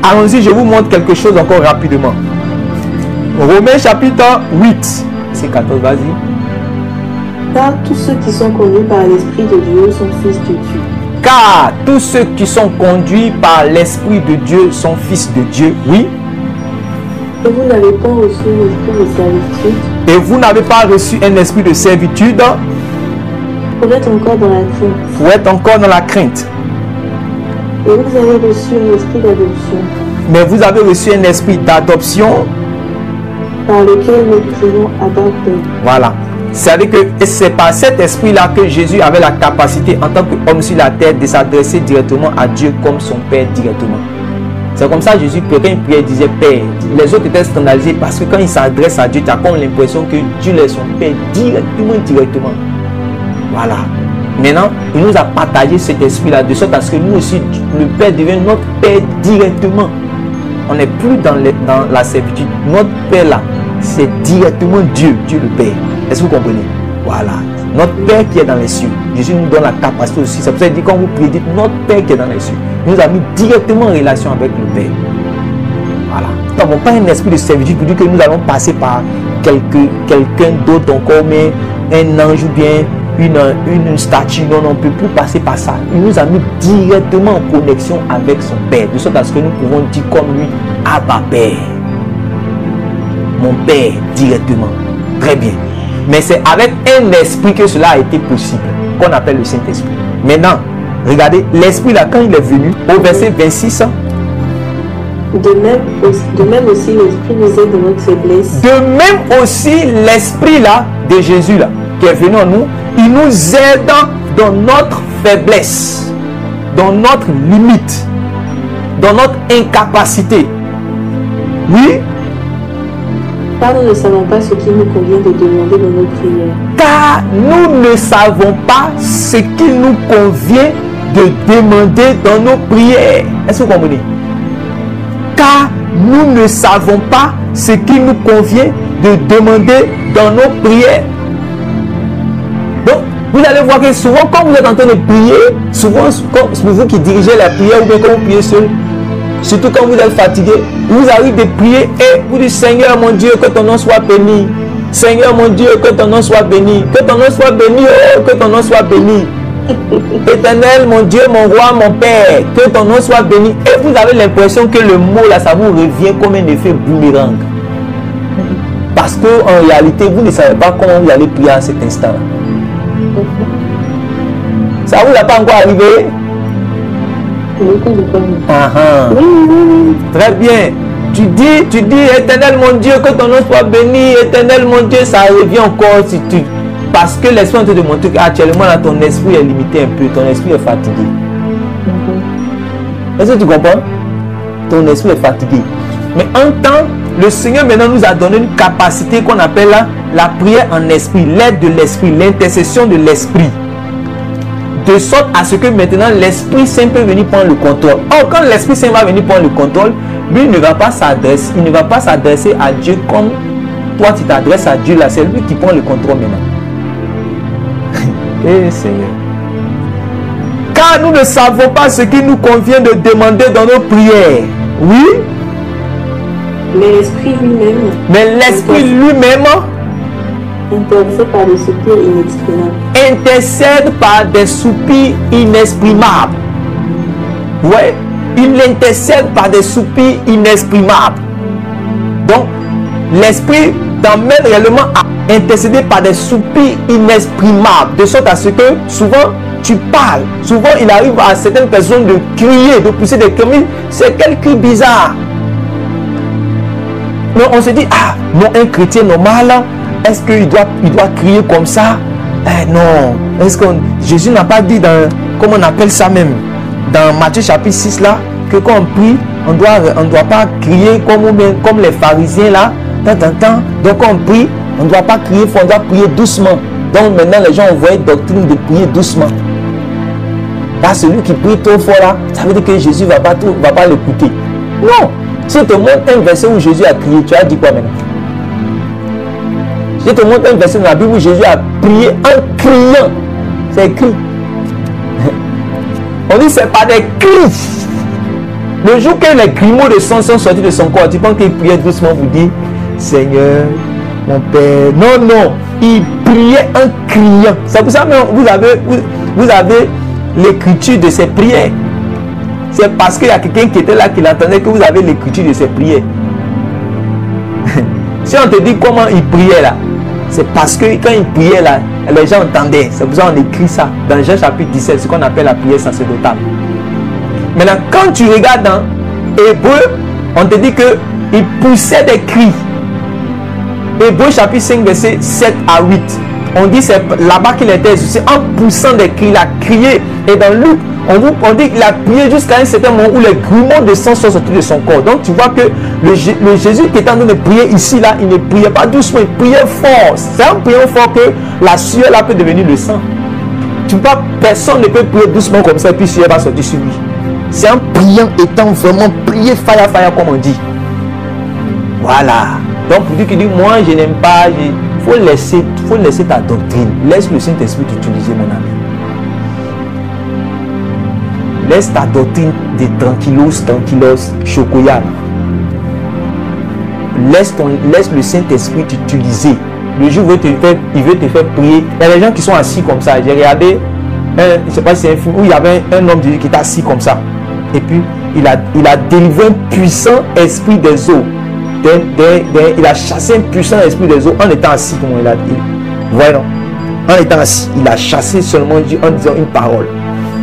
allons-y, je vous montre quelque chose encore rapidement. Romains chapitre 8, c'est 14, vas-y. Car tous ceux qui sont conduits par l'Esprit de Dieu sont fils de Dieu. Car tous ceux qui sont conduits par l'Esprit de Dieu sont fils de Dieu, oui. Et vous n'avez pas reçu un esprit de servitude. Et vous n'avez pas reçu un esprit de servitude. Pour être encore dans la crainte. Pour être encore dans la crainte. Et vous avez reçu un esprit d'adoption. Mais vous avez reçu un esprit d'adoption. Par lequel nous crions Abba Père. Voilà. C'est-à-dire que c'est par cet esprit-là que Jésus avait la capacité en tant qu'homme sur la terre de s'adresser directement à Dieu comme son Père directement. C'est comme ça que Jésus, quand il priait, il disait Père. Les autres étaient scandalisés parce que quand il s'adresse à Dieu, tu as comme l'impression que Dieu est son Père directement. Voilà. Maintenant, il nous a partagé cet esprit-là, de sorte à ce que nous aussi, le Père devient notre Père directement. On n'est plus dans la servitude. Notre Père là, c'est directement Dieu, Dieu le Père. Est-ce que vous comprenez? Voilà. Notre Père qui est dans les cieux. Jésus nous donne la capacité aussi. C'est pour ça qu'il dit, quand vous priez, dites notre Père qui est dans les cieux. Il nous a mis directement en relation avec le Père. Voilà. Nous n'avons pas un esprit de servitude pour dire que nous allons passer par quelqu'un d'autre encore, mais un ange ou bien une statue. Non, on ne peut plus passer par ça. Il nous a mis directement en connexion avec son Père, de sorte à ce que nous pouvons dire comme lui, Abba Père. Mon Père, directement. Très bien. Mais c'est avec un esprit que cela a été possible, qu'on appelle le Saint-Esprit. Maintenant, regardez, l'esprit là, quand il est venu, au verset 26, de même aussi l'esprit nous aide dans notre faiblesse. De même aussi l'esprit là, de Jésus là, qui est venu en nous, il nous aide dans notre faiblesse, dans notre limite, dans notre incapacité. Oui. Car nous ne savons pas ce qu'il nous convient de demander dans nos prières. Car nous ne savons pas ce qu'il nous convient de demander dans nos prières. Est-ce que vous comprenez? Car nous ne savons pas ce qu'il nous convient de demander dans nos prières. Donc, vous allez voir que souvent, quand vous êtes en train de prier, souvent, c'est vous qui dirigez la prière ou bien quand vous priez seul, surtout quand vous êtes fatigué, vous arrivez de prier et vous dites, Seigneur mon Dieu, que ton nom soit béni. Seigneur mon Dieu, que ton nom soit béni. Que ton nom soit béni, oh, que ton nom soit béni. Éternel, mon Dieu, mon roi, mon Père, que ton nom soit béni. Et vous avez l'impression que le mot là, ça vous revient comme un effet boomerang. Parce que en réalité, vous ne savez pas comment vous allez prier à cet instant. Ça vous a pas encore arrivé? Très bien. Tu dis, Éternel mon Dieu, que ton nom soit béni. Éternel mon Dieu, ça revient encore si tu... Parce que l'esprit te démontre qu'actuellement là, ton esprit est limité un peu, ton esprit est fatigué. Est-ce que tu comprends? Ton esprit est fatigué. Mais en temps, le Seigneur maintenant nous a donné une capacité qu'on appelle la prière en esprit, l'aide de l'esprit, l'intercession de l'esprit. De sorte à ce que maintenant l'Esprit Saint peut venir prendre le contrôle. Or, quand l'Esprit Saint va venir prendre le contrôle, lui il ne va pas s'adresser à Dieu comme toi tu t'adresses à Dieu là. C'est lui qui prend le contrôle maintenant. Eh Seigneur. Car nous ne savons pas ce qu'il nous convient de demander dans nos prières. Oui. Mais l'Esprit lui-même. Mais l'Esprit lui-même intercède par des soupirs inexprimables. Intercède par des soupirs inexprimables. Ouais, il intercède par des soupirs inexprimables. Donc, l'Esprit t'emmène réellement à intercéder par des soupirs inexprimables, de sorte à ce que souvent tu parles. Souvent, il arrive à certaines personnes de crier, de pousser des cris. C'est quel cri bizarre. Mais on se dit, ah, non, un chrétien normal, est-ce qu'il doit crier comme ça? Non. Est-ce que Jésus n'a pas dit dans, comment on appelle ça même, dans Matthieu chapitre 6 là, que quand on prie, on doit pas crier comme les pharisiens là, donc quand on prie, on ne doit pas crier fort, on doit prier doucement. Donc maintenant les gens ont envoyé doctrine de prier doucement. Là, celui qui prie trop fort là, ça veut dire que Jésus va pas l'écouter. Non. Si je te montre un verset où Jésus a crié, tu as dit quoi maintenant? Je te montre un verset dans la Bible où Jésus a prié en criant. C'est écrit. On dit c'est pas des cris. Le jour que les grumeaux de sang sont sortis de son corps, tu penses qu'il priait doucement pour dire Seigneur, mon Père. Non, non. Il priait en criant. C'est pour ça que vous avez l'écriture de ses prières. C'est parce qu'il y a quelqu'un qui était là qui l'entendait que vous avez l'écriture de ses prières. Si on te dit comment il priait là, c'est parce que quand il priait là, les gens entendaient. C'est pour ça qu'on écrit ça dans Jean chapitre 17, ce qu'on appelle la prière sacerdotale. Maintenant, quand tu regardes dans Hébreu, on te dit qu'il poussait des cris. Hébreu chapitre 5, verset 7 à 8. On dit c'est là-bas qu'il était, c'est en poussant des cris, il a crié. Et dans Luc, on dit qu'il a prié jusqu'à un certain moment où les grumeaux de sang sont sortis de son corps. Donc tu vois que le Jésus qui est en train de prier ici, là, il ne priait pas doucement, il priait fort. C'est en priant fort que la sueur là peut devenir le sang. personne ne peut prier doucement comme ça et puis Dieu va sortir sur lui. C'est un priant étant vraiment prier fire comme on dit. Voilà. Donc pour dire qu'il dit moi je n'aime pas, il faut laisser ta doctrine. Laisse le Saint-Esprit t'utiliser mon ami. Laisse ta doctrine de tranquillos, chocolat. Laisse le Saint-Esprit t'utiliser. Le jour où il veut te faire prier. Il y a des gens qui sont assis comme ça. J'ai regardé, je ne sais pas si c'est un film où il y avait un homme de Dieu qui était assis comme ça. Et puis, il a délivré un puissant esprit des eaux. Il a chassé un puissant esprit des eaux en étant assis. Comme il a dit. Voilà. En étant assis, il a chassé seulement Dieu en disant une parole.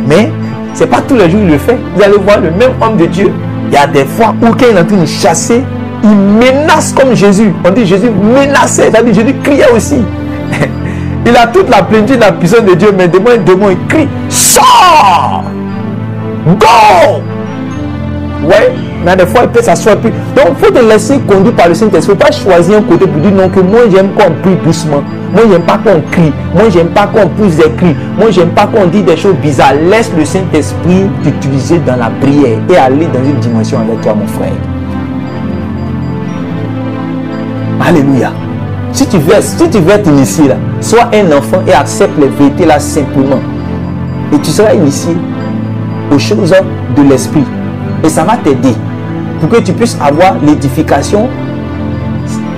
Mais, ce n'est pas tous les jours qu'il le fait. Vous allez voir le même homme de Dieu. Il y a des fois où quand il est en train de chasser, il menace comme Jésus. On dit Jésus menaçait, c'est-à-dire Jésus criait aussi. Il a toute la plénitude de la puissance de Dieu, mais devant un démon, il crie sors! Go! Ouais, mais des fois, il peut s'asseoir. Donc, il faut te laisser conduire par le Saint-Esprit. Il ne faut pas choisir un côté pour dire non, que moi, j'aime qu'on prie doucement. Moi, j'aime pas qu'on crie. Moi, j'aime pas qu'on pousse des cris. Moi, j'aime pas qu'on dise des choses bizarres. Laisse le Saint-Esprit t'utiliser dans la prière et aller dans une dimension avec toi, mon frère. Alléluia. Si tu veux t'initier là, sois un enfant et accepte les vérités là simplement. Et tu seras initié aux choses de l'esprit. Et ça va t'aider pour que tu puisses avoir l'édification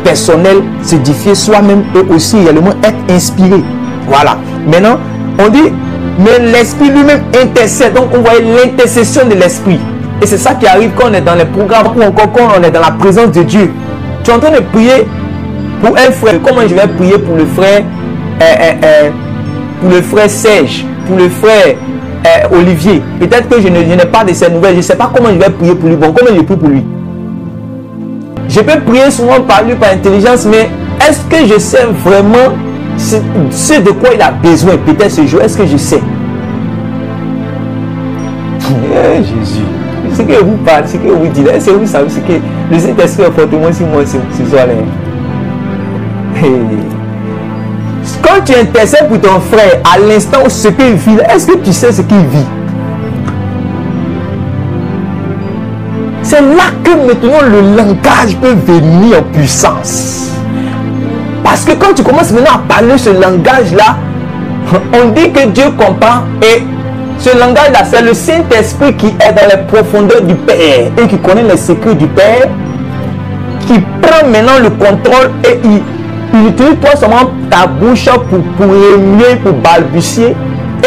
personnelle, s'édifier soi-même et aussi également être inspiré. Voilà. Maintenant, on dit, mais l'esprit lui-même intercède. Donc on voit l'intercession de l'esprit. Et c'est ça qui arrive quand on est dans les programmes ou encore quand on est dans la présence de Dieu. Tu es en train de prier pour un frère. Comment je vais prier pour le frère Serge, pour le frère Olivier? Peut-être que je n'ai pas de ces nouvelles. Je ne sais pas comment je vais prier pour lui. Bon, comment je prie pour lui? Je peux prier souvent par lui, par intelligence, mais est-ce que je sais vraiment ce de quoi il a besoin? Peut-être ce jour, est-ce que je sais? Jésus. Ce que vous parlez, ce que vous dites, est-ce que vous savez ce que le Saint-Esprit est fortement sur moi ce soir-là? Quand tu intercèdes pour ton frère, à l'instant où ce qu'il vit, est-ce que tu sais ce qu'il vit? C'est là que maintenant le langage peut venir en puissance. Parce que quand tu commences maintenant à parler ce langage-là, on dit que Dieu comprend et ce langage-là, c'est le Saint-Esprit qui est dans les profondeurs du Père et qui connaît les secrets du Père, qui prend maintenant le contrôle et il utilise toi seulement ta bouche pour remuer, pour balbutier.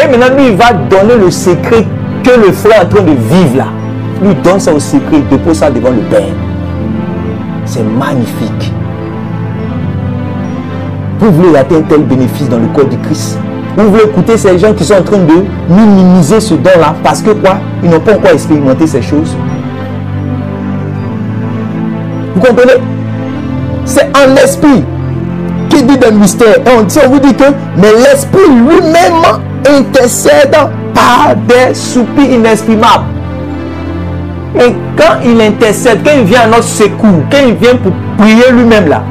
Et maintenant, lui, il va donner le secret que le frère est en train de vivre là. Lui donne ça au secret, il dépose ça devant le Père. C'est magnifique. Vous voulez atteindre tel bénéfice dans le corps du Christ? Vous voulez écouter ces gens qui sont en train de minimiser ce don-là parce que quoi? Ils n'ont pas encore expérimenté ces choses. Vous comprenez? C'est en esprit qui dit des mystères. Et on vous dit que mais l'esprit lui-même intercède par des soupirs inexprimables. Et quand il intercède, quand il vient à notre secours, quand il vient pour prier lui-même là,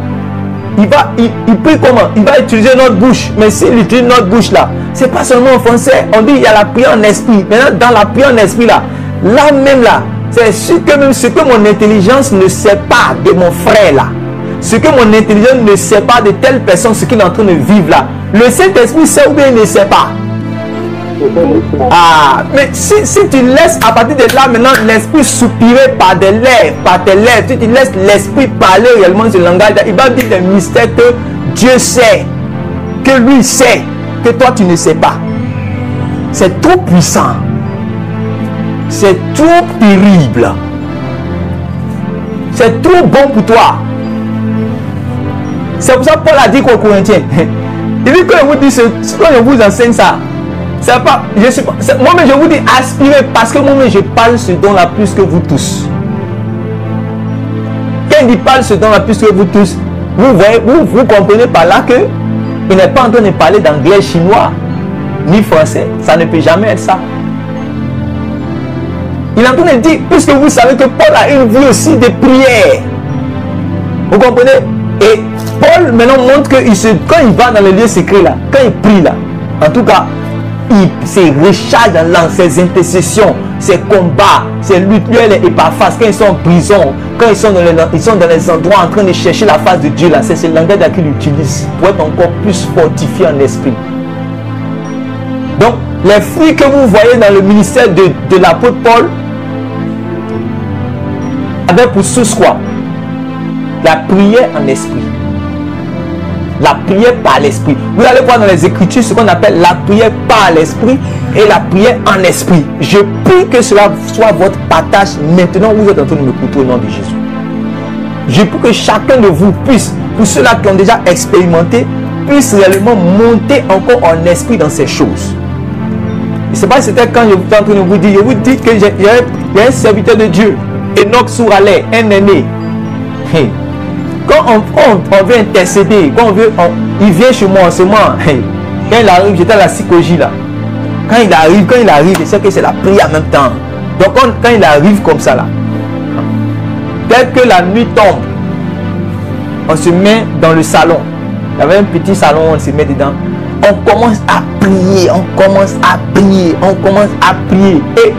il prie comment? Il va utiliser notre bouche. Mais s'il utilise notre bouche là, c'est pas seulement en français. On dit il y a la prière en esprit. Maintenant, dans la prière en esprit là même là, c'est sûr que même ce que mon intelligence ne sait pas de mon frère là, ce que mon intelligence ne sait pas de telle personne, ce qu'il est en train de vivre là, le Saint-Esprit sait ou bien il ne sait pas. Ah, mais si tu laisses à partir de là maintenant l'esprit soupirer par tes lèvres, si tu laisses l'esprit parler réellement ce langage, il va dire des mystères que Dieu sait, que lui sait, que toi tu ne sais pas. C'est trop puissant, c'est trop terrible, c'est trop bon pour toi. C'est pour ça que Paul a dit qu'aux Corinthiens, il dit que je vous dis, quand je vous enseigne ça, c'est pas, moi-même je vous dis aspirez parce que moi-même je parle ce don-là plus que vous tous. Quand il parle ce don-là plus que vous tous, vous voyez, vous comprenez par là que il n'est pas en train de parler d'anglais, chinois, ni français. Ça ne peut jamais être ça. Il est en train de dire, puisque vous savez que Paul a une vie aussi de prière. Vous comprenez? Et Paul maintenant montre que quand il va dans le lieu secret là, quand il prie là, en tout cas, ses recharges dans l'âme, ses intercessions, ses combats, ses luttes. Lui, elle est Épaphras. Quand ils sont en prison, quand ils sont dans les endroits en train de chercher la face de Dieu, là, c'est ce langage qu'il utilise pour être encore plus fortifié en esprit. Donc, les fruits que vous voyez dans le ministère de l'apôtre Paul avaient pour source quoi? La prière en esprit. La prière par l'esprit. Vous allez voir dans les Écritures ce qu'on appelle la prière par l'esprit et la prière en esprit. Je prie que cela soit votre partage maintenant où vous êtes en train de m'écouter au nom de Jésus. Je prie que chacun de vous puisse, pour ceux-là qui ont déjà expérimenté, puisse réellement monter encore en esprit dans ces choses. Je ne sais pas si c'était quand je vous en train de vous dire, je vous dis que il y a un serviteur de Dieu, Enoch Souralais, un aîné. Hey. Quand on veut intercéder, il vient chez moi en ce moment. Quand il arrive, j'étais à la psychologie là. Quand il arrive, je sais que c'est la prière en même temps. Donc quand il arrive comme ça là, dès que la nuit tombe, on se met dans le salon. Il y avait un petit salon, on se met dedans. On commence à prier, Et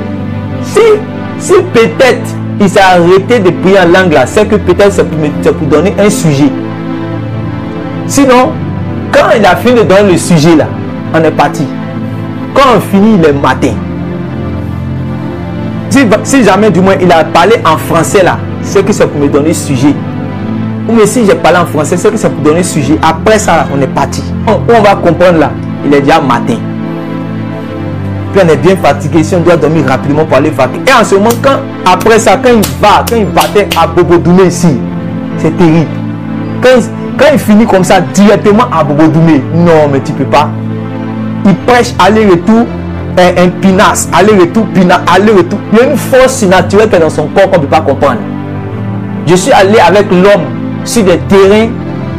si peut-être il s'est arrêté de prier en langue là, c'est que peut-être c'est pour donner un sujet. Sinon, quand il a fini de donner le sujet là, on est parti. Quand on finit le matin, si jamais du moins il a parlé en français là, c'est que c'est pour me donner le sujet. Ou mais si j'ai parlé en français, c'est que c'est pour donner le sujet. Après ça là, on est parti. On va comprendre là, il est déjà matin. Puis on est bien fatigué, si on doit dormir rapidement pour aller fatiguer. Et en ce moment, après ça, quand il partait à Bobo-Doumé ici, c'est terrible. Quand il finit comme ça, directement à Bobo-Doumé, non, mais tu peux pas. Il prêche aller-retour, un pinasse, aller-retour, pinasse, aller-retour. Il y a une force naturelle qui est dans son corps qu'on ne peut pas comprendre. Je suis allé avec l'homme sur des terrains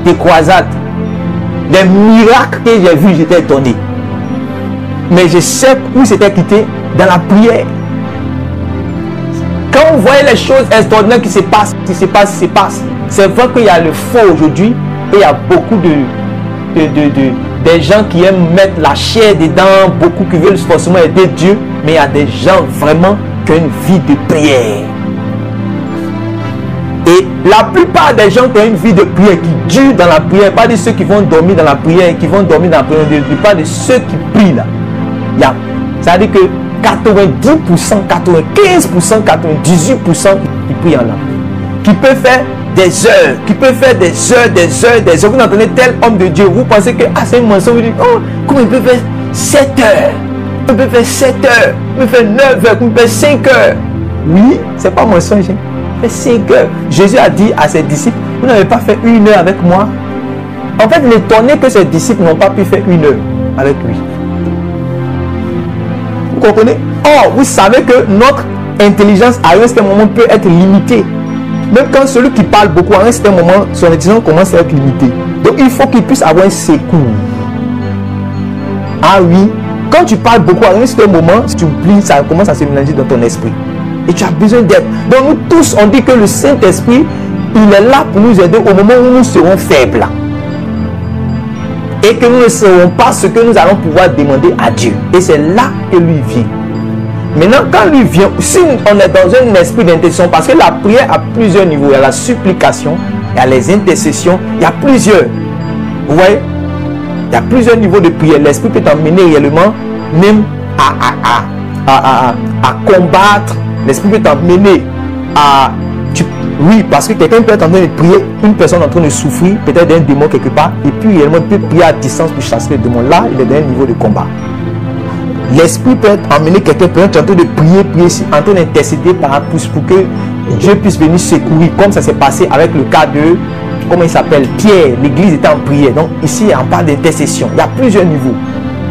de croisade. Les miracles que j'ai vus, j'étais étonné. Mais je sais où c'était quitté dans la prière. Quand vous voyez les choses extraordinaires qui se passent, c'est vrai qu'il y a le faux aujourd'hui et il y a beaucoup des gens qui aiment mettre la chair dedans, beaucoup qui veulent forcément aider Dieu, mais il y a des gens vraiment qui ont une vie de prière. Et la plupart des gens qui ont une vie de prière, qui durent dans la prière, pas de ceux qui vont dormir dans la prière, pas de ceux qui prient là. Ça veut dire que 90%, 95%, 98% qui prient en langue. Qui peut faire des heures. Vous entendez tel homme de Dieu, vous pensez que c'est un mensonge, vous dites, oh, comment il peut faire 7 heures? Il peut faire 7 heures, il peut faire 9 heures, il peut faire 5 heures. Oui, c'est pas mensonge. Il fait 5 heures. Jésus a dit à ses disciples, vous n'avez pas fait 1 heure avec moi. En fait, l'étonné que ses disciples n'ont pas pu faire 1 heure avec lui. Vous comprenez? Or, vous savez que notre intelligence à un certain moment peut être limitée. Même quand celui qui parle beaucoup, à un certain moment, son intelligence commence à être limitée. Donc, il faut qu'il puisse avoir un secours. Ah oui, quand tu parles beaucoup, à un certain moment, si tu oublies, ça commence à se mélanger dans ton esprit. Et tu as besoin d'aide. Donc, nous tous, on dit que le Saint-Esprit, il est là pour nous aider au moment où nous serons faibles. Et que nous ne saurons pas ce que nous allons pouvoir demander à Dieu. Et c'est là que lui vient. Maintenant, quand lui vient, si on est dans un esprit d'intercession, parce que la prière a plusieurs niveaux. Il y a la supplication, il y a les intercessions, il y a plusieurs. Vous voyez? Il y a plusieurs niveaux de prière. L'esprit peut t'emmener réellement même à combattre. L'esprit peut t'emmener à... Oui, parce que quelqu'un peut être en train de prier, une personne en train de souffrir, peut-être d'un démon quelque part, et puis réellement il peut prier à distance pour chasser le démon. Là, il est dans un niveau de combat. L'esprit peut emmener quelqu'un, peut être en train de prier, en train d'intercéder pour que Dieu puisse venir secourir, comme ça s'est passé avec le cas de, comment il s'appelle, Pierre. L'église était en prière. Donc ici, on parle d'intercession. Il y a plusieurs niveaux.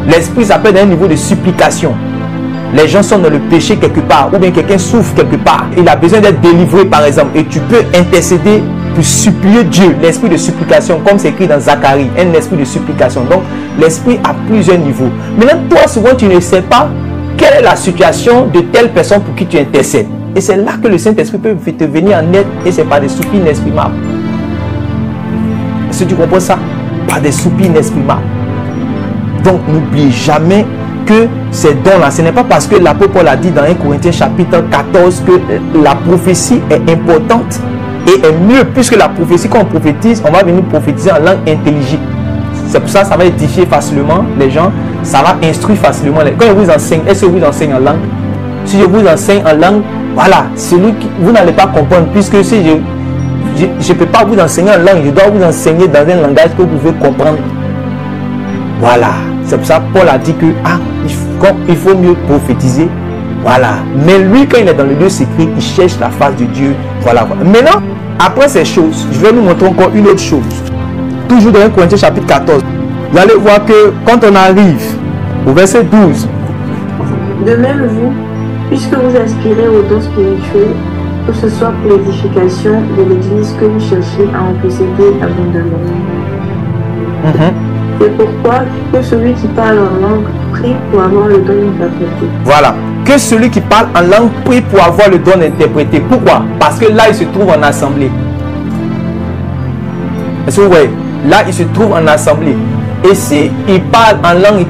L'esprit s'appelle un niveau de supplication. Les gens sont dans le péché quelque part, ou bien quelqu'un souffre quelque part. Il a besoin d'être délivré par exemple, et tu peux intercéder pour supplier Dieu. L'esprit de supplication, comme c'est écrit dans Zacharie, un esprit de supplication. Donc l'esprit a plusieurs niveaux. Maintenant, toi souvent tu ne sais pas quelle est la situation de telle personne pour qui tu intercèdes. Et c'est là que le Saint-Esprit peut te venir en aide, et c'est par des soupirs inexprimables. Est-ce que tu comprends ça? Par des soupirs inexprimables. Donc n'oublie jamais que ces dons-là, ce n'est pas parce que l'apôtre Paul a dit dans 1 Corinthiens chapitre 14 que la prophétie est importante et est mieux, puisque la prophétie, quand on prophétise, on va venir prophétiser en langue intelligible. C'est pour ça que ça va édifier facilement les gens, ça va instruire facilement. Quand je vous enseigne, est-ce que je vous enseigne en langue? Si je vous enseigne en langue, voilà, celui qui vous n'allez pas comprendre, puisque si je ne peux pas vous enseigner en langue, je dois vous enseigner dans un langage que vous pouvez comprendre. Voilà, c'est pour ça que Paul a dit que il faut mieux prophétiser. Voilà, mais lui, quand il est dans le lieu secret, il cherche la face de Dieu. Voilà. Maintenant, après ces choses, je vais vous montrer encore une autre chose. Toujours dans 1 Corinthiens chapitre 14, vous allez voir que quand on arrive au verset 12, de même vous, puisque vous aspirez aux dons spirituels, que ce soit pour l'édification de l'Église que vous cherchez à en posséder abondamment. C'est pourquoi que celui qui parle en langue prie pour avoir le don d'interpréter. Voilà. Que celui qui parle en langue prie pour avoir le don d'interpréter. Pourquoi? Parce que là, il se trouve en assemblée. Est-ce que vous voyez? Là, il se trouve en assemblée. Et si il parle en langue,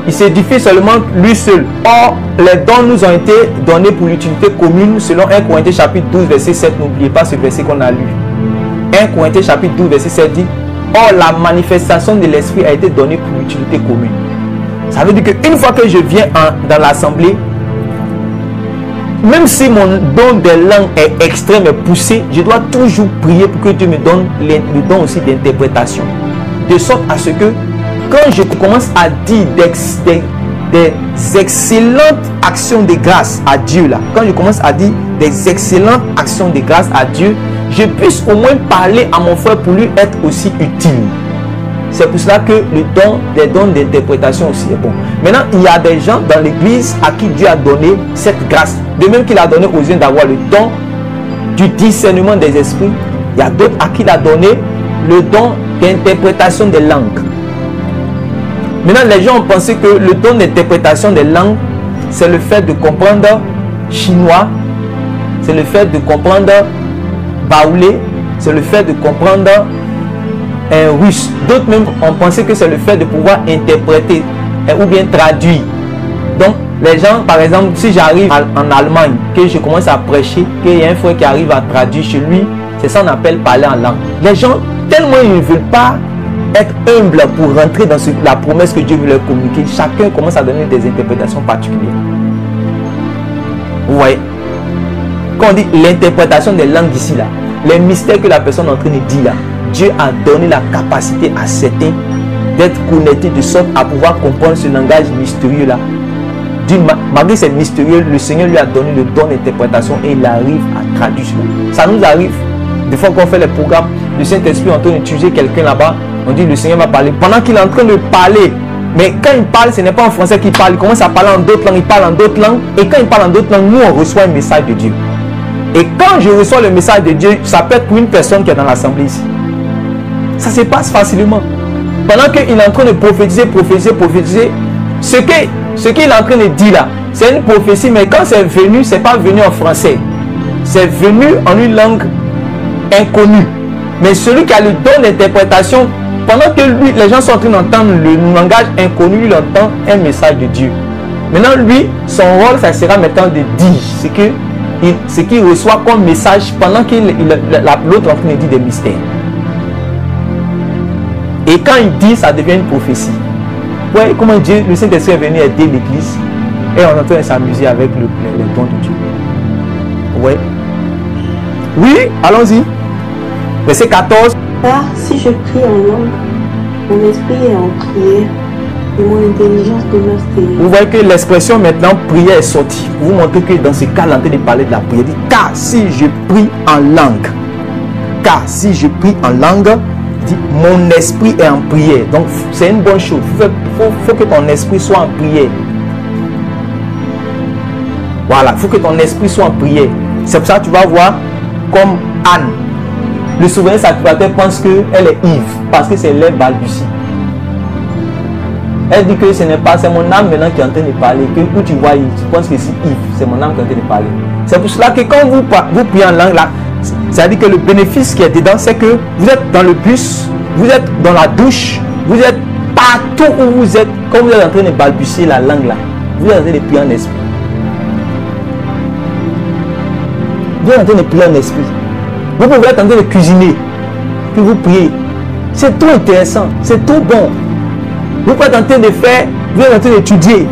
il s'édifie seulement lui seul. Or, les dons nous ont été donnés pour l'utilité commune selon 1 Corinthiens chapitre 12, verset 7. N'oubliez pas ce verset qu'on a lu. 1 Corinthiens chapitre 12, verset 7 dit: or, la manifestation de l'esprit a été donnée pour l'utilité commune. Ça veut dire qu'une fois que je viens dans l'assemblée, même si mon don des langues est extrême et poussé, je dois toujours prier pour que Dieu me donne le don aussi d'interprétation. De sorte à ce que quand je commence à dire des excellentes actions de grâce à Dieu, là, quand je commence à dire des excellentes actions de grâce à Dieu, je puisse au moins parler à mon frère pour lui être aussi utile. C'est pour cela que le don des dons d'interprétation aussi est bon. Maintenant, il y a des gens dans l'église à qui Dieu a donné cette grâce. De même qu'il a donné aux uns d'avoir le don du discernement des esprits, il y a d'autres à qui il a donné le don d'interprétation des langues. Maintenant, les gens ont pensé que le don d'interprétation des langues, c'est le fait de comprendre chinois, c'est le fait de comprendre baoulé, c'est le fait de comprendre russe. D'autres même ont pensé que c'est le fait de pouvoir interpréter ou bien traduire. Donc, les gens, par exemple, si j'arrive en Allemagne, que je commence à prêcher, qu'il y a un frère qui arrive à traduire chez lui, c'est ça qu'on appelle parler en langue. Les gens, tellement ils ne veulent pas être humbles pour rentrer dans la promesse que Dieu veut leur communiquer, chacun commence à donner des interprétations particulières. Vous voyez? Quand on dit l'interprétation des langues d'ici là, les mystères que la personne est en train de dire là, Dieu a donné la capacité à certains d'être connectés de sorte à pouvoir comprendre ce langage mystérieux là. Malgré c'est mystérieux, le Seigneur lui a donné le don d'interprétation et il arrive à traduire cela. Ça nous arrive, des fois qu'on fait les programmes, le Saint-Esprit est en train d'utiliser quelqu'un là-bas, on dit le Seigneur va parler. Pendant qu'il est en train de parler, mais quand il parle, ce n'est pas en français qu'il parle, il commence à parler en d'autres langues, il parle en d'autres langues, et quand il parle en d'autres langues, nous on reçoit un message de Dieu. Et quand je reçois le message de Dieu, ça peut être pour une personne qui est dans l'assemblée ici. Ça se passe facilement. Pendant qu'il est en train de prophétiser, ce qu'il est en train de dire là, c'est une prophétie, mais quand c'est venu, c'est pas venu en français. C'est venu en une langue inconnue. Mais celui qui a le don d'interprétation, pendant que lui, les gens sont en train d'entendre le langage inconnu, il entend un message de Dieu. Maintenant, lui, son rôle, ça sera maintenant de dire ce qu'il reçoit comme message pendant que l'autre est en train de dire des mystères. Et quand il dit, ça devient une prophétie. Vous voyez comment Dieu, le Saint-Esprit est venu aider l'église et on est en train de s'amuser avec le don de Dieu. Ouais. Oui, allons-y. Verset 14. Car si je prie en langue, mon esprit est en prière et mon intelligence demeure stérile. Vous voyez que l'expression maintenant prière est sortie. Pour vous montrer que dans ce cas, il est en train de parler de la prière. Il dit, car si je prie en langue, dit, mon esprit est en prière. Donc c'est une bonne chose. Il faut que ton esprit soit en prière. Voilà, il faut que ton esprit soit en prière. C'est pour ça que tu vas voir comme Anne. Le souverain sacrificateur pense qu'elle est ivre parce que c'est l'air balbutie. Elle dit que ce n'est pas, c'est mon âme maintenant qui est en train de parler. Que où tu vois, tu penses que c'est ivre, c'est mon âme qui est en train de parler. C'est pour cela que quand vous priez en langue là, ça veut dire que le bénéfice qui est dedans, c'est que vous êtes dans le bus, vous êtes dans la douche, vous êtes partout Partout où vous êtes, quand vous êtes en train de balbutier la langue là, vous êtes en train de prier en esprit. Vous êtes en train de prier en esprit. Vous pouvez être en train de cuisiner, puis vous priez. C'est trop intéressant, c'est trop bon. Vous pouvez être en train de faire, vous êtes en train d'étudier.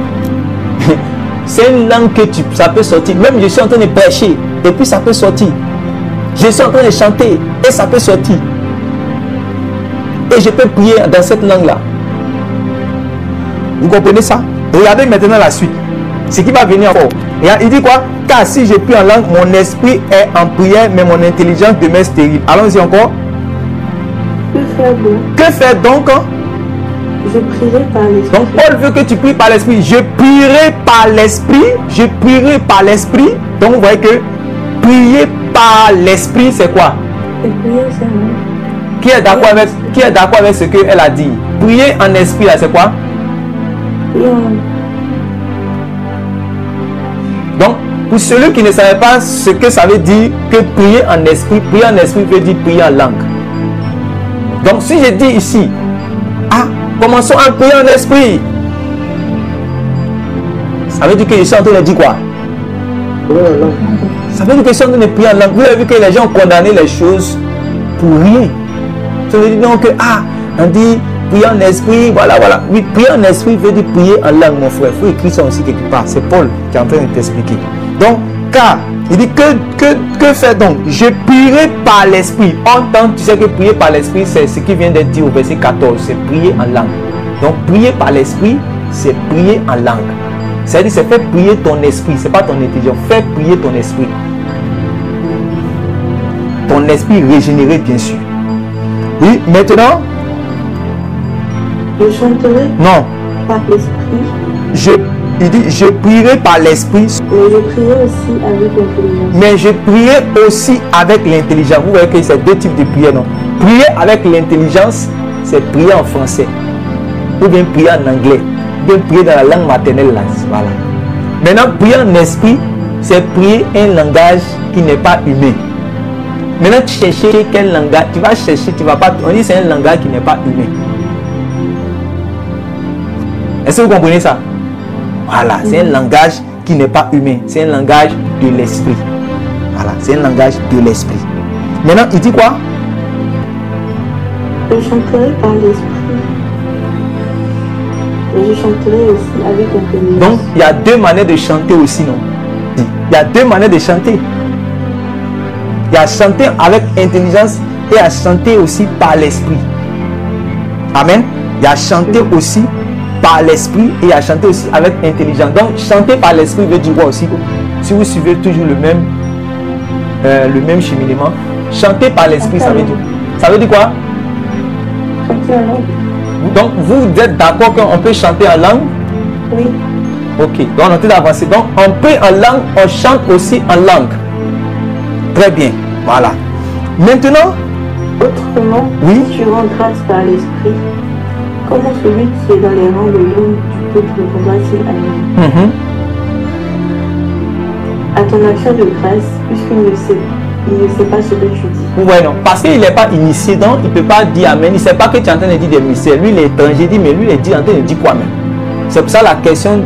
C'est une langue que ça peut sortir. Même je suis en train de prêcher, et puis ça peut sortir. Je suis en train de chanter, et ça peut sortir. Et je peux prier dans cette langue-là. Vous comprenez ça? Regardez maintenant la suite. Ce qui va venir encore. Il dit quoi? Car si je prie en langue, mon esprit est en prière, mais mon intelligence demeure stérile. Allons-y encore. Que faire donc? Je prierai par l'esprit. Donc Paul veut que tu pries par l'esprit. Je prierai par l'esprit. Je prierai par l'esprit. Donc vous voyez que prier par l'esprit, c'est quoi? Qui est d'accord avec ce qu'elle a dit? Prier en esprit, là, c'est quoi? Donc, pour celui qui ne savait pas ce que ça veut dire que prier en esprit veut dire prier en langue. Donc, si je dis ici, commençons à prier en esprit, ça veut dire que je suis en train de dire quoi? Ça veut dire que je suis en train de prier en langue. Vous avez vu que les gens ont condamné les choses pour rien. Ça veut dire donc que, on dit prier en esprit, voilà. Oui, prier en esprit veut dire prier en langue, mon frère. Il faut écrire ça aussi quelque part. C'est Paul qui est en train de t'expliquer. Donc, car, il dit que faire donc? Je prierai par l'esprit. En tant, tu sais que prier par l'esprit, c'est ce qui vient d'être dit au verset 14. C'est prier en langue. Donc, prier par l'esprit, c'est prier en langue. C'est-à-dire, c'est faire prier ton esprit. Ce n'est pas ton intelligence. Faire prier ton esprit. Ton esprit régénéré, bien sûr. Oui, maintenant. Je chanterai par l'esprit. Il dit, je prierai par l'esprit. Mais je prierai aussi avec Mais je prierai aussi avec l'intelligence. l'intelligence. Vous voyez que c'est deux types de prières, non? Prier avec l'intelligence, c'est prier en français. Ou bien prier en anglais. Ou bien prier dans la langue maternelle. Là. Voilà. Maintenant, prier en esprit, c'est prier un langage qui n'est pas humain. Maintenant, tu cherches quel langage. Tu vas chercher, tu vas pas. On dit c'est un langage qui n'est pas humain. Est-ce que vous comprenez ça? Voilà, c'est un langage qui n'est pas humain. C'est un langage de l'esprit. Voilà, c'est un langage de l'esprit. Maintenant, il dit quoi? Je chanterai par l'esprit. Mais je chanterai aussi avec l'intelligence. Donc, il y a deux manières de chanter aussi, non? Il y a deux manières de chanter. Il y a chanter avec intelligence et à chanter aussi par l'esprit. Amen. Il y a chanter aussi par l'esprit et à chanter aussi avec intelligence. Donc, chanter par l'esprit veut dire quoi aussi? Si vous suivez toujours le même cheminement, chanter par l'esprit, ça veut dire quoi? Chanter en langue. Donc, vous êtes d'accord qu'on peut chanter en langue? Oui. Ok, donc on est en train d'avancer. Donc, on prie en langue, on chante aussi en langue. Très bien, voilà. Maintenant, autrement, oui? si tu rends grâce par l'esprit, comment celui qui est dans les rangs de l'homme du peuple répondra-t-il à lui? À ton action de grâce, puisqu'il ne sait pas ce que tu dis. Oui, non. Parce qu'il n'est pas initié, donc il ne peut pas dire Amen. Il ne sait pas que tu es en train de dire des mystères. Lui, il est étranger, dit, mais lui, il est en train de dire quoi même? C'est pour ça la question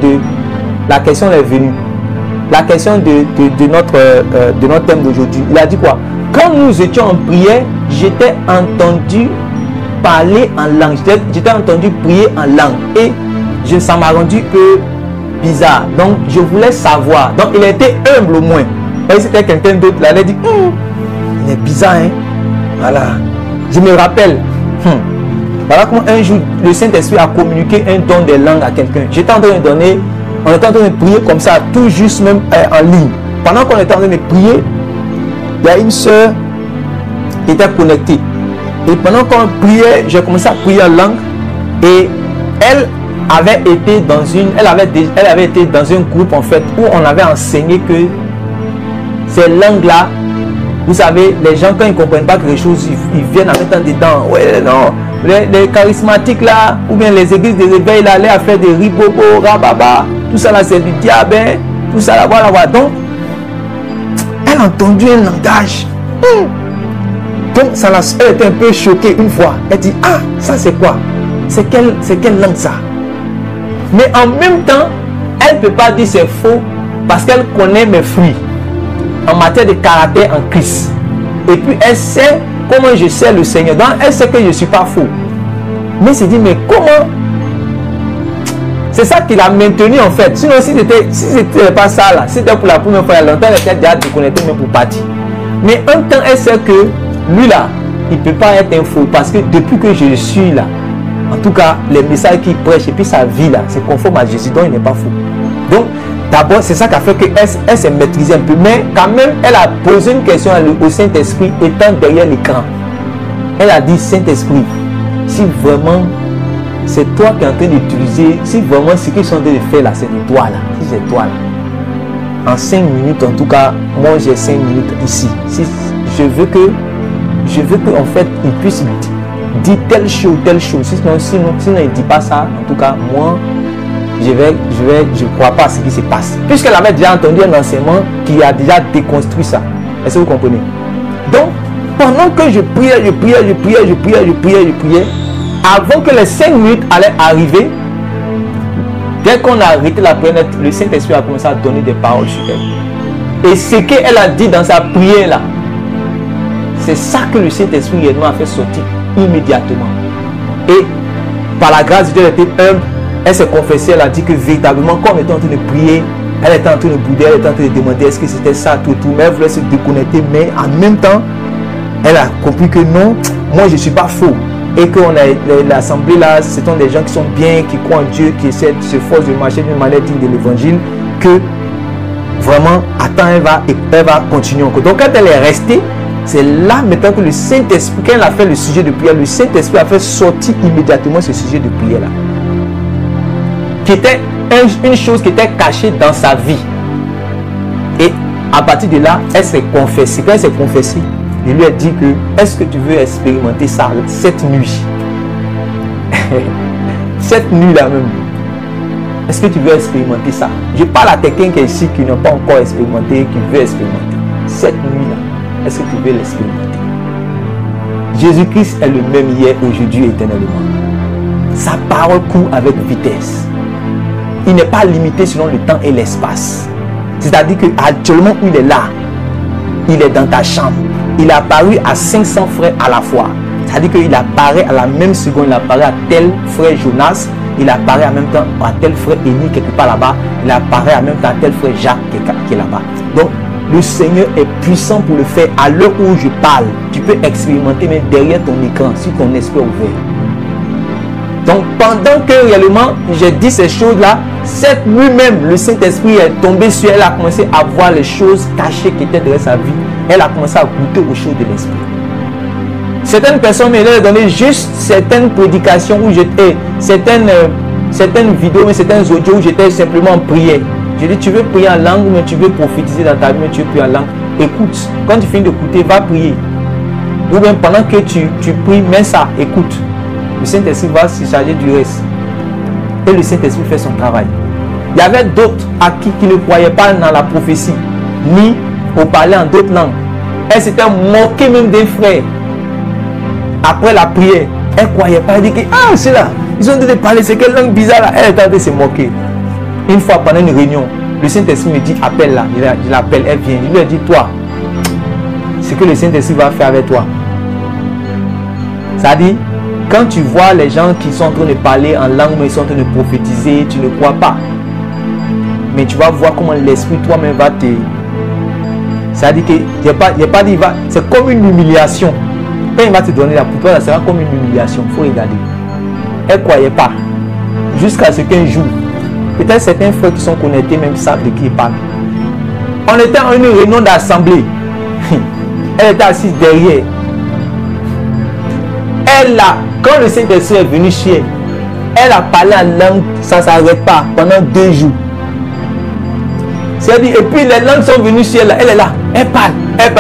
est venue. La question de notre thème d'aujourd'hui. Il a dit quoi? Quand nous étions en prière, j'étais entendu parler en langue. J'étais entendu prier en langue. Et ça m'a rendu peu bizarre. Donc, je voulais savoir. Donc, il était humble au moins. Et c'était quelqu'un d'autre là, il a dit, il est bizarre, hein? Voilà. Je me rappelle. Voilà comment un jour, le Saint-Esprit a communiqué un don des langues à quelqu'un. J'étais en train de donner, on était en train de prier comme ça, tout juste même en ligne. Pendant qu'on était en train de prier, il y a une soeur qui était connectée. Et pendant qu'on priait, j'ai commencé à prier en langue. Et elle avait été dans un groupe en fait où on avait enseigné que ces langues-là, vous savez, les gens quand ils ne comprennent pas quelque chose, ils viennent en mettant dedans. Ouais, non. Les charismatiques là, ou bien les églises de réveil là, allaient à faire des ribobo, rababa, tout ça là c'est du diable, hein, tout ça là, voilà. Donc, elle a entendu un langage. Donc, elle était un peu choquée une fois. Elle dit, ça c'est quoi? c'est quelle langue ça? Mais en même temps, elle ne peut pas dire c'est faux parce qu'elle connaît mes fruits en matière de caractère en Christ. Et puis elle sait comment je sais le Seigneur. Donc elle sait que je ne suis pas faux. Mais elle se dit, mais comment? C'est ça qui l'a maintenu en fait. Sinon, si c'était pas ça là, si c'était pour la première fois il y a longtemps, elle était déjà déconnectée même pour partir. Mais un temps, elle sait que lui là, il ne peut pas être un faux parce que depuis que je suis là, en tout cas, les messages qu'il prêche et puis sa vie là, c'est conforme à Jésus, donc il n'est pas faux. Donc, d'abord, c'est ça qui a fait qu'elle s'est maîtrisée un peu. Mais quand même, elle a posé une question au Saint-Esprit étant derrière l'écran. Elle a dit, Saint-Esprit, si vraiment c'est toi qui es en train d'utiliser, si vraiment ce qu'ils sont en train de faire là, c'est de toi là, si c'est toi là, en 5 minutes en tout cas, moi j'ai 5 minutes ici. Si je veux que en fait, il puisse dire telle chose, sinon il ne dit pas ça, en tout cas, moi, je ne crois pas à ce qui se passe. Puisqu'elle avait déjà entendu un enseignement qui a déjà déconstruit ça. Est-ce que vous comprenez? Donc, pendant que je priais, avant que les 5 minutes allaient arriver, dès qu'on a arrêté la prière, le Saint-Esprit a commencé à donner des paroles sur elle. Et ce qu'elle a dit dans sa prière là, c'est ça que le Saint-Esprit a fait sortir immédiatement. Et par la grâce de Dieu, elle était humble, elle s'est confessée, elle a dit que véritablement, comme elle était en train de prier, elle était en train de bouder, elle était en train de demander est-ce que c'était ça, tout, mais elle voulait se déconnecter, mais en même temps, elle a compris que non, moi je ne suis pas faux. Et qu'on a l'assemblée là, ce sont des gens qui sont bien, qui croient en Dieu, qui essaient de se forcer de marcher d'une manière digne de l'évangile, que vraiment, attends, elle va continuer encore. Donc quand elle est restée, c'est là maintenant que le Saint-Esprit, quand elle a fait le sujet de prière, le Saint-Esprit a fait sortir immédiatement ce sujet de prière là. Qui était une chose qui était cachée dans sa vie. Et à partir de là, elle s'est confessée. Quand elle s'est confessée, il lui a dit que est-ce que tu veux expérimenter ça cette nuit? Cette nuit là même. Est-ce que tu veux expérimenter ça? Je parle à quelqu'un qui est ici qui n'a pas encore expérimenté, qui veut expérimenter. Cette nuit là, est-ce que tu veux l'expérimenter? Jésus-Christ est le même hier, aujourd'hui et éternellement. Sa parole court avec vitesse. Il n'est pas limité selon le temps et l'espace. C'est-à-dire qu'actuellement où il est là, il est dans ta chambre. Il apparu à 500 frères à la fois. C'est-à-dire qu'il apparaît à la même seconde, il apparaît à tel frère Jonas, il apparaît en même temps à tel frère Élie quelque part là-bas, il apparaît en même temps à tel frère Jacques qui est là-bas. Donc, le Seigneur est puissant pour le faire. À l'heure où je parle, tu peux expérimenter même derrière ton écran, si ton esprit est ouvert. Donc, pendant que réellement j'ai dit ces choses-là, cette nuit même, le Saint-Esprit est tombé sur elle, a commencé à voir les choses cachées qui étaient derrière sa vie. Elle a commencé à goûter aux choses de l'esprit. Certaines personnes m'ont donné juste certaines prédications où j'étais, certaines vidéos, mais certains audios où j'étais simplement en prière. Je dis, tu veux prier en langue, mais tu veux prophétiser dans ta vie, mais tu veux prier en langue. Écoute, quand tu finis d'écouter, va prier. Ou bien pendant que tu pries, mets ça, écoute. Le Saint-Esprit va se charger du reste. Et le Saint-Esprit fait son travail. Il y avait d'autres à qui ne croyaient pas dans la prophétie, ni au parler en d'autres langues. Elle s'était moquée même des frères. Après la prière, elle ne croyait pas. Elle dit que, ah, c'est là, ils ont dit de parler, c'est quelle langue bizarre là. Elle était en train de se moquer. Une fois pendant une réunion, le Saint-Esprit me dit, appelle-la. Je l'appelle, elle vient. Je lui ai dit, toi, ce que le Saint-Esprit va faire avec toi. Ça dit, quand tu vois les gens qui sont en train de parler en langue, mais ils sont en train de prophétiser, tu ne crois pas. Mais tu vas voir comment l'esprit toi-même va te... Ça dit que, il n'y a pas dit, c'est comme une humiliation. Quand il va te donner la pouvoir, ça sera comme une humiliation. Il faut regarder. Elle ne croyait pas. Jusqu'à ce qu'un jour, peut-être certains frères qui sont connectés même savent de qui ils parlent. On était en une réunion d'assemblée. Elle était assise derrière. Elle a, quand le Saint-Esprit est venu chez elle, elle a parlé en langue, ça ne s'arrête pas pendant 2 jours. C'est-à-dire, et puis les langues sont venues chez elle, elle est là, elle parle.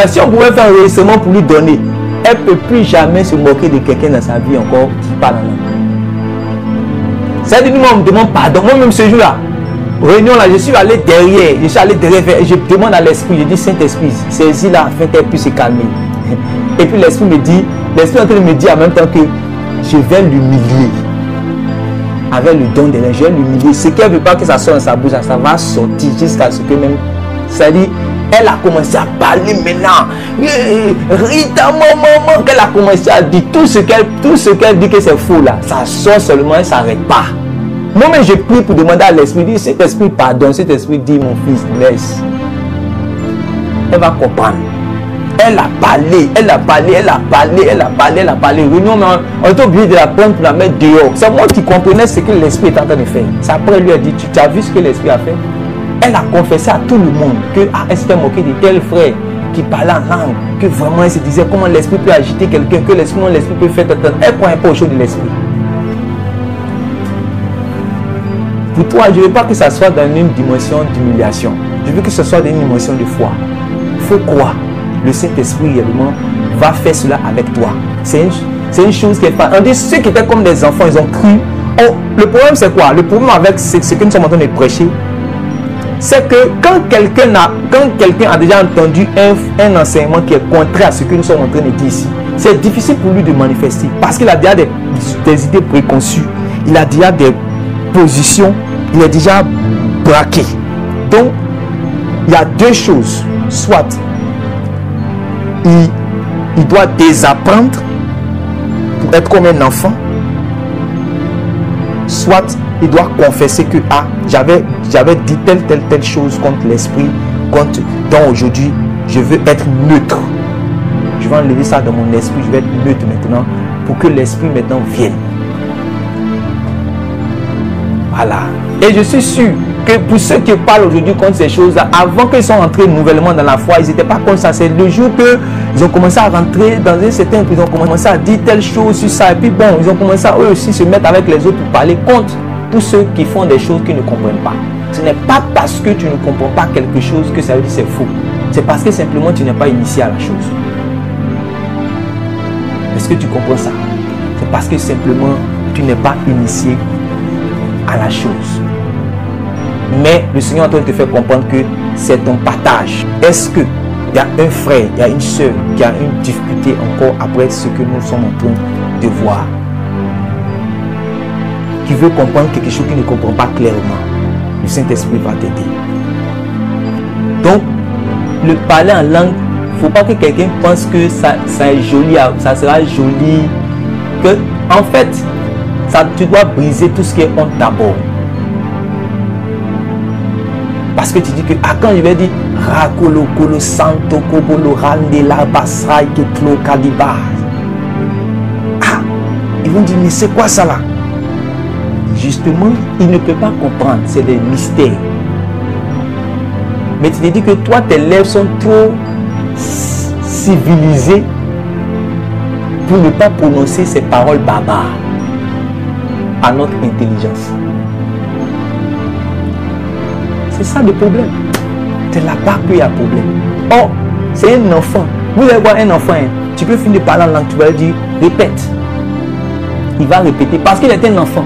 Si on pouvait faire un enregistrement pour lui donner, elle ne peut plus jamais se moquer de quelqu'un dans sa vie encore qui parle en langue. C'est-à-dire, moi, on me demande pardon. Moi-même, ce jour-là, réunion là, je suis allé derrière, je demande à l'esprit, je dis Saint-Esprit, saisis-la afin qu'elle puisse se calmer. Et puis l'esprit me dit, l'esprit est en train de me dire en même temps que je vais l'humilier. avec le don de l'ingénieur l'humilier. Ce qu'elle ne veut pas que ça sorte dans sa bouche, ça va sortir jusqu'à ce que même, c'est-à-dire, elle a commencé à parler maintenant. Rita, maman, qu'elle a commencé à dire tout ce qu'elle dit que c'est faux là, ça sort seulement, elle ne s'arrête pas. Moi-même, je prie pour demander à l'esprit, dit, cet esprit pardonne, cet esprit dit, mon fils, laisse. Elle va comprendre. Elle a parlé, elle a parlé, elle a parlé, elle a parlé, elle a parlé. Réunion, mais on est obligé de la prendre pour la mettre dehors. C'est moi qui comprenais ce que l'esprit est en train de faire. C'est après lui a dit, tu as vu ce que l'esprit a fait? Elle a confessé à tout le monde que elle s'était moquée de tel frère qui parlait en langue, que vraiment elle se disait comment l'esprit peut agiter quelqu'un, que l'esprit peut faire. Elle ne croyait pas au chaud de l'esprit. Pour toi, je ne veux pas que ça soit dans une dimension d'humiliation. Je veux que ce soit dans une dimension de foi. Il faut croire. Le Saint-Esprit réellement va faire cela avec toi. C'est une chose qui est pas. On dit ceux qui étaient comme des enfants, ils ont cru. Oh, le problème c'est quoi? Le problème avec ce que nous sommes en train de prêcher, c'est que quand quelqu'un a déjà entendu un enseignement qui est contraire à ce que nous sommes en train de dire ici, c'est difficile pour lui de manifester parce qu'il a déjà des idées préconçues, il a déjà des positions, il est déjà braqué. Donc, il y a deux choses. Soit il doit désapprendre pour être comme un enfant, soit il doit confesser que j'avais dit telle chose contre l'esprit, donc aujourd'hui je veux être neutre. Je vais enlever ça dans mon esprit, je vais être neutre maintenant pour que l'esprit maintenant vienne. Voilà. Et je suis sûr que pour ceux qui parlent aujourd'hui contre ces choses-là, avant qu'ils soient rentrés nouvellement dans la foi, ils n'étaient pas comme ça. C'est le jour qu'ils ont commencé à rentrer dans un certain, ils ont commencé à dire telle chose sur ça. Et puis bon, ils ont commencé à eux aussi se mettre avec les autres pour parler contre tous ceux qui font des choses qu'ils ne comprennent pas. Ce n'est pas parce que tu ne comprends pas quelque chose que ça veut dire c'est faux. C'est parce que simplement tu n'es pas initié à la chose. Est-ce que tu comprends ça? C'est parce que simplement tu n'es pas initié à la chose. Mais le Seigneur est en train de te faire comprendre que c'est ton partage. Est-ce qu'il y a un frère, il y a une soeur qui a une difficulté encore après ce que nous sommes en train de voir, qui veut comprendre quelque chose qu'il ne comprend pas clairement? Le Saint-Esprit va t'aider. Donc, le parler en langue, il ne faut pas que quelqu'un pense que ça est joli, ça sera joli. Que, en fait, tu dois briser tout ce qui est honte d'abord. Parce que tu dis que quand je vais dire Rakolo Kolo Santo Kobolo Randela Basrai Ketlo Kadiba, ils vont dire mais c'est quoi ça là? Justement, ils ne peuvent pas comprendre, c'est des mystères. Mais tu te dis que toi, tes lèvres sont trop civilisées pour ne pas prononcer ces paroles barbares à notre intelligence. C'est ça le problème. C'est là-bas qu'il y a problème. Oh, c'est un enfant. Vous allez voir un enfant, hein, tu peux finir de parler en langue, tu vas lui dire, répète. Il va répéter parce qu'il est un enfant.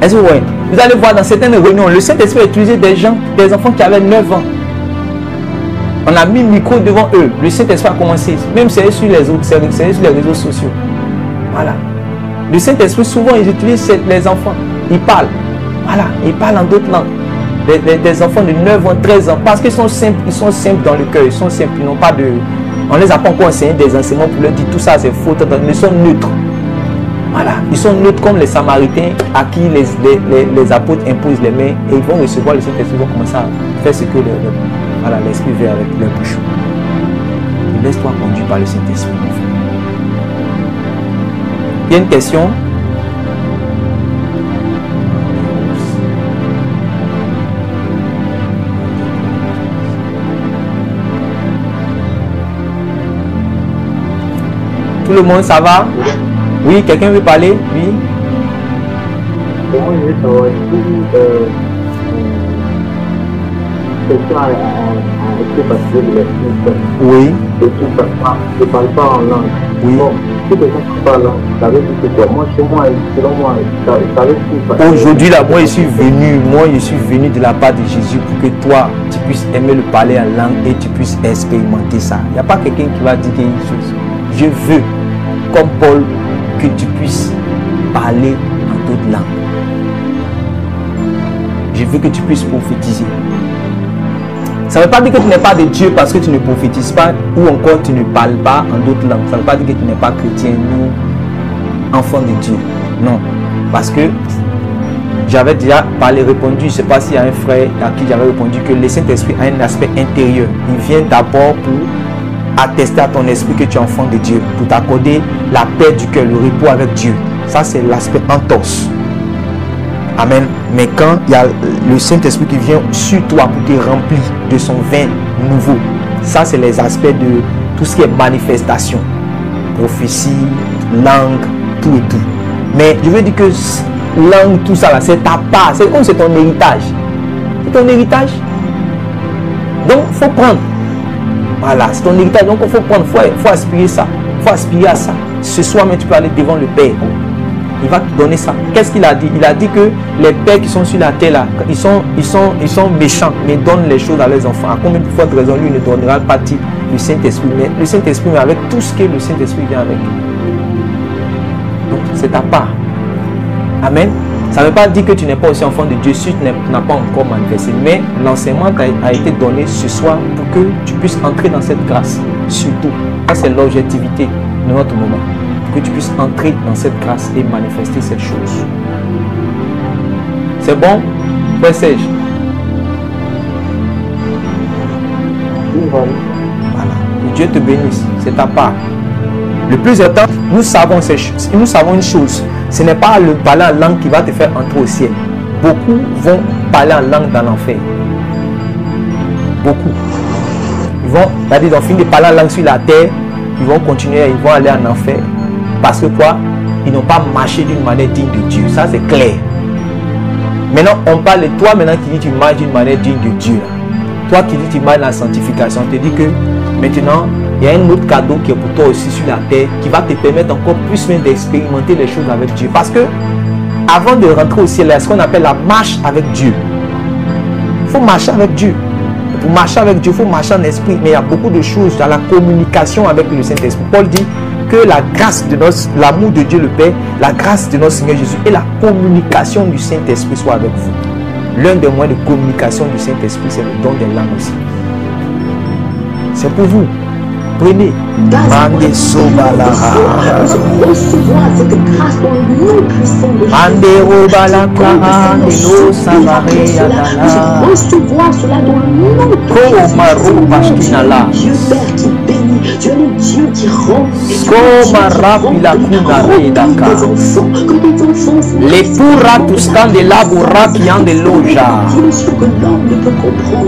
Est-ce que vous voyez? Vous allez voir dans certaines réunions, le Saint-Esprit a utilisé des enfants qui avaient 9 ans. On a mis le micro devant eux. Le Saint-Esprit a commencé. Même c'est sur les autres, c'est sur les réseaux sociaux. Voilà. Le Saint-Esprit, souvent, ils utilisent les enfants. Ils parlent. Voilà. Ils parlent en d'autres langues. Des enfants de 9 ans, 13 ans. Parce qu'ils sont simples. Ils sont simples dans le cœur. Ils sont simples. Ils n'ont pas de... On ne les a pas encore enseigné des enseignements pour leur dire tout ça, c'est faux. Ils sont neutres. Voilà. Ils sont neutres comme les Samaritains à qui les apôtres imposent les mains. Et ils vont recevoir le Saint-Esprit. Ils vont commencer à faire ce que l'Esprit veut avec leur bouche. Laisse-toi conduire par le Saint-Esprit. Il y a une question? Tout le monde, ça va? Oui, quelqu'un veut parler? Oui. Comment je vais savoir quelqu'un a été passé de l'esprit? Oui. Et tout ça, je ne parle pas en langue. Oui. Bon, si quelqu'un parle en langue, ça veut dire que quoi? Moi, chez moi, selon moi, ça veut dire. Aujourd'hui, là, moi, je suis venu de la part de Jésus pour que toi, tu puisses aimer le parler en langue et tu puisses expérimenter ça. Il n'y a pas quelqu'un qui va dire quelque chose. Je veux, comme Paul, que tu puisses parler en d'autres langues. Je veux que tu puisses prophétiser. Ça ne veut pas dire que tu n'es pas de Dieu parce que tu ne prophétises pas ou encore tu ne parles pas en d'autres langues. Ça ne veut pas dire que tu n'es pas chrétien ou enfant de Dieu. Non. Parce que j'avais déjà répondu, je ne sais pas s'il y a un frère à qui j'avais répondu que le Saint-Esprit a un aspect intérieur. Il vient d'abord pour attester à ton esprit que tu es enfant de Dieu, pour t'accorder la paix du cœur, le repos avec Dieu. Ça, c'est l'aspect entorse. Amen. Mais quand il y a le Saint-Esprit qui vient sur toi pour te remplir de son vin nouveau, ça, c'est les aspects de tout ce qui est manifestation, prophétie, langue, tout et tout. Mais je veux dire que langue, tout ça, c'est ta part, c'est comme c'est ton héritage. C'est ton héritage. Donc, il faut prendre. Voilà, c'est ton héritage. Donc, il faut prendre, il faut aspirer ça. Il faut aspirer à ça. Ce soir, mais tu peux aller devant le Père. Il va te donner ça. Qu'est-ce qu'il a dit? Il a dit que les pères qui sont sur la terre là, ils sont méchants, mais donnent les choses à leurs enfants. À combien de fois de raison lui ne donnera pas le Saint-Esprit? Mais le Saint-Esprit, mais avec tout ce que le Saint-Esprit vient avec. Donc c'est ta part. Amen. Ça ne veut pas dire que tu n'es pas aussi enfant de Dieu si tu n'as pas encore manifesté. Mais l'enseignement a été donné ce soir pour que tu puisses entrer dans cette grâce. Surtout, ça c'est l'objectivité de notre moment. Que tu puisses entrer dans cette grâce et manifester cette chose. C'est bon, Frère Serge? Voilà. Que Dieu te bénisse, c'est ta part. Le plus important, nous savons une chose. Ce n'est pas le parler en langue qui va te faire entrer au ciel. Beaucoup vont parler en langue dans l'enfer. Beaucoup. Ils ont fini de parler en langue sur la terre. Ils vont continuer, ils vont aller en enfer. Parce que quoi? Ils n'ont pas marché d'une manière digne de Dieu. Ça, c'est clair. Maintenant, on parle de toi maintenant qui dit tu marches d'une manière digne de Dieu. Toi qui dis tu marches dans la sanctification, on te dit que maintenant, il y a un autre cadeau qui est pour toi aussi sur la terre qui va te permettre encore plus même d'expérimenter les choses avec Dieu. Parce que avant de rentrer au ciel, il y a ce qu'on appelle la marche avec Dieu. Il faut marcher avec Dieu. Pour marcher avec Dieu, il faut marcher en esprit. Mais il y a beaucoup de choses dans la communication avec le Saint-Esprit. Paul dit que la grâce de l'amour de Dieu le Père, la grâce de notre Seigneur Jésus et la communication du Saint-Esprit soit avec vous. L'un des moyens de communication du Saint-Esprit, c'est le don des langues aussi. C'est pour vous. Prenez. Mande Sobalara. Recevoir cette grâce dans le nom puissant de Jésus. Mande Robalakara, Nelo Savare Adala. Recevoir cela dans le nom de Jésus. Dieu Père qui bénit. Dieu le Dieu qui rend. Les pourra tous quand de labura qui en de loja.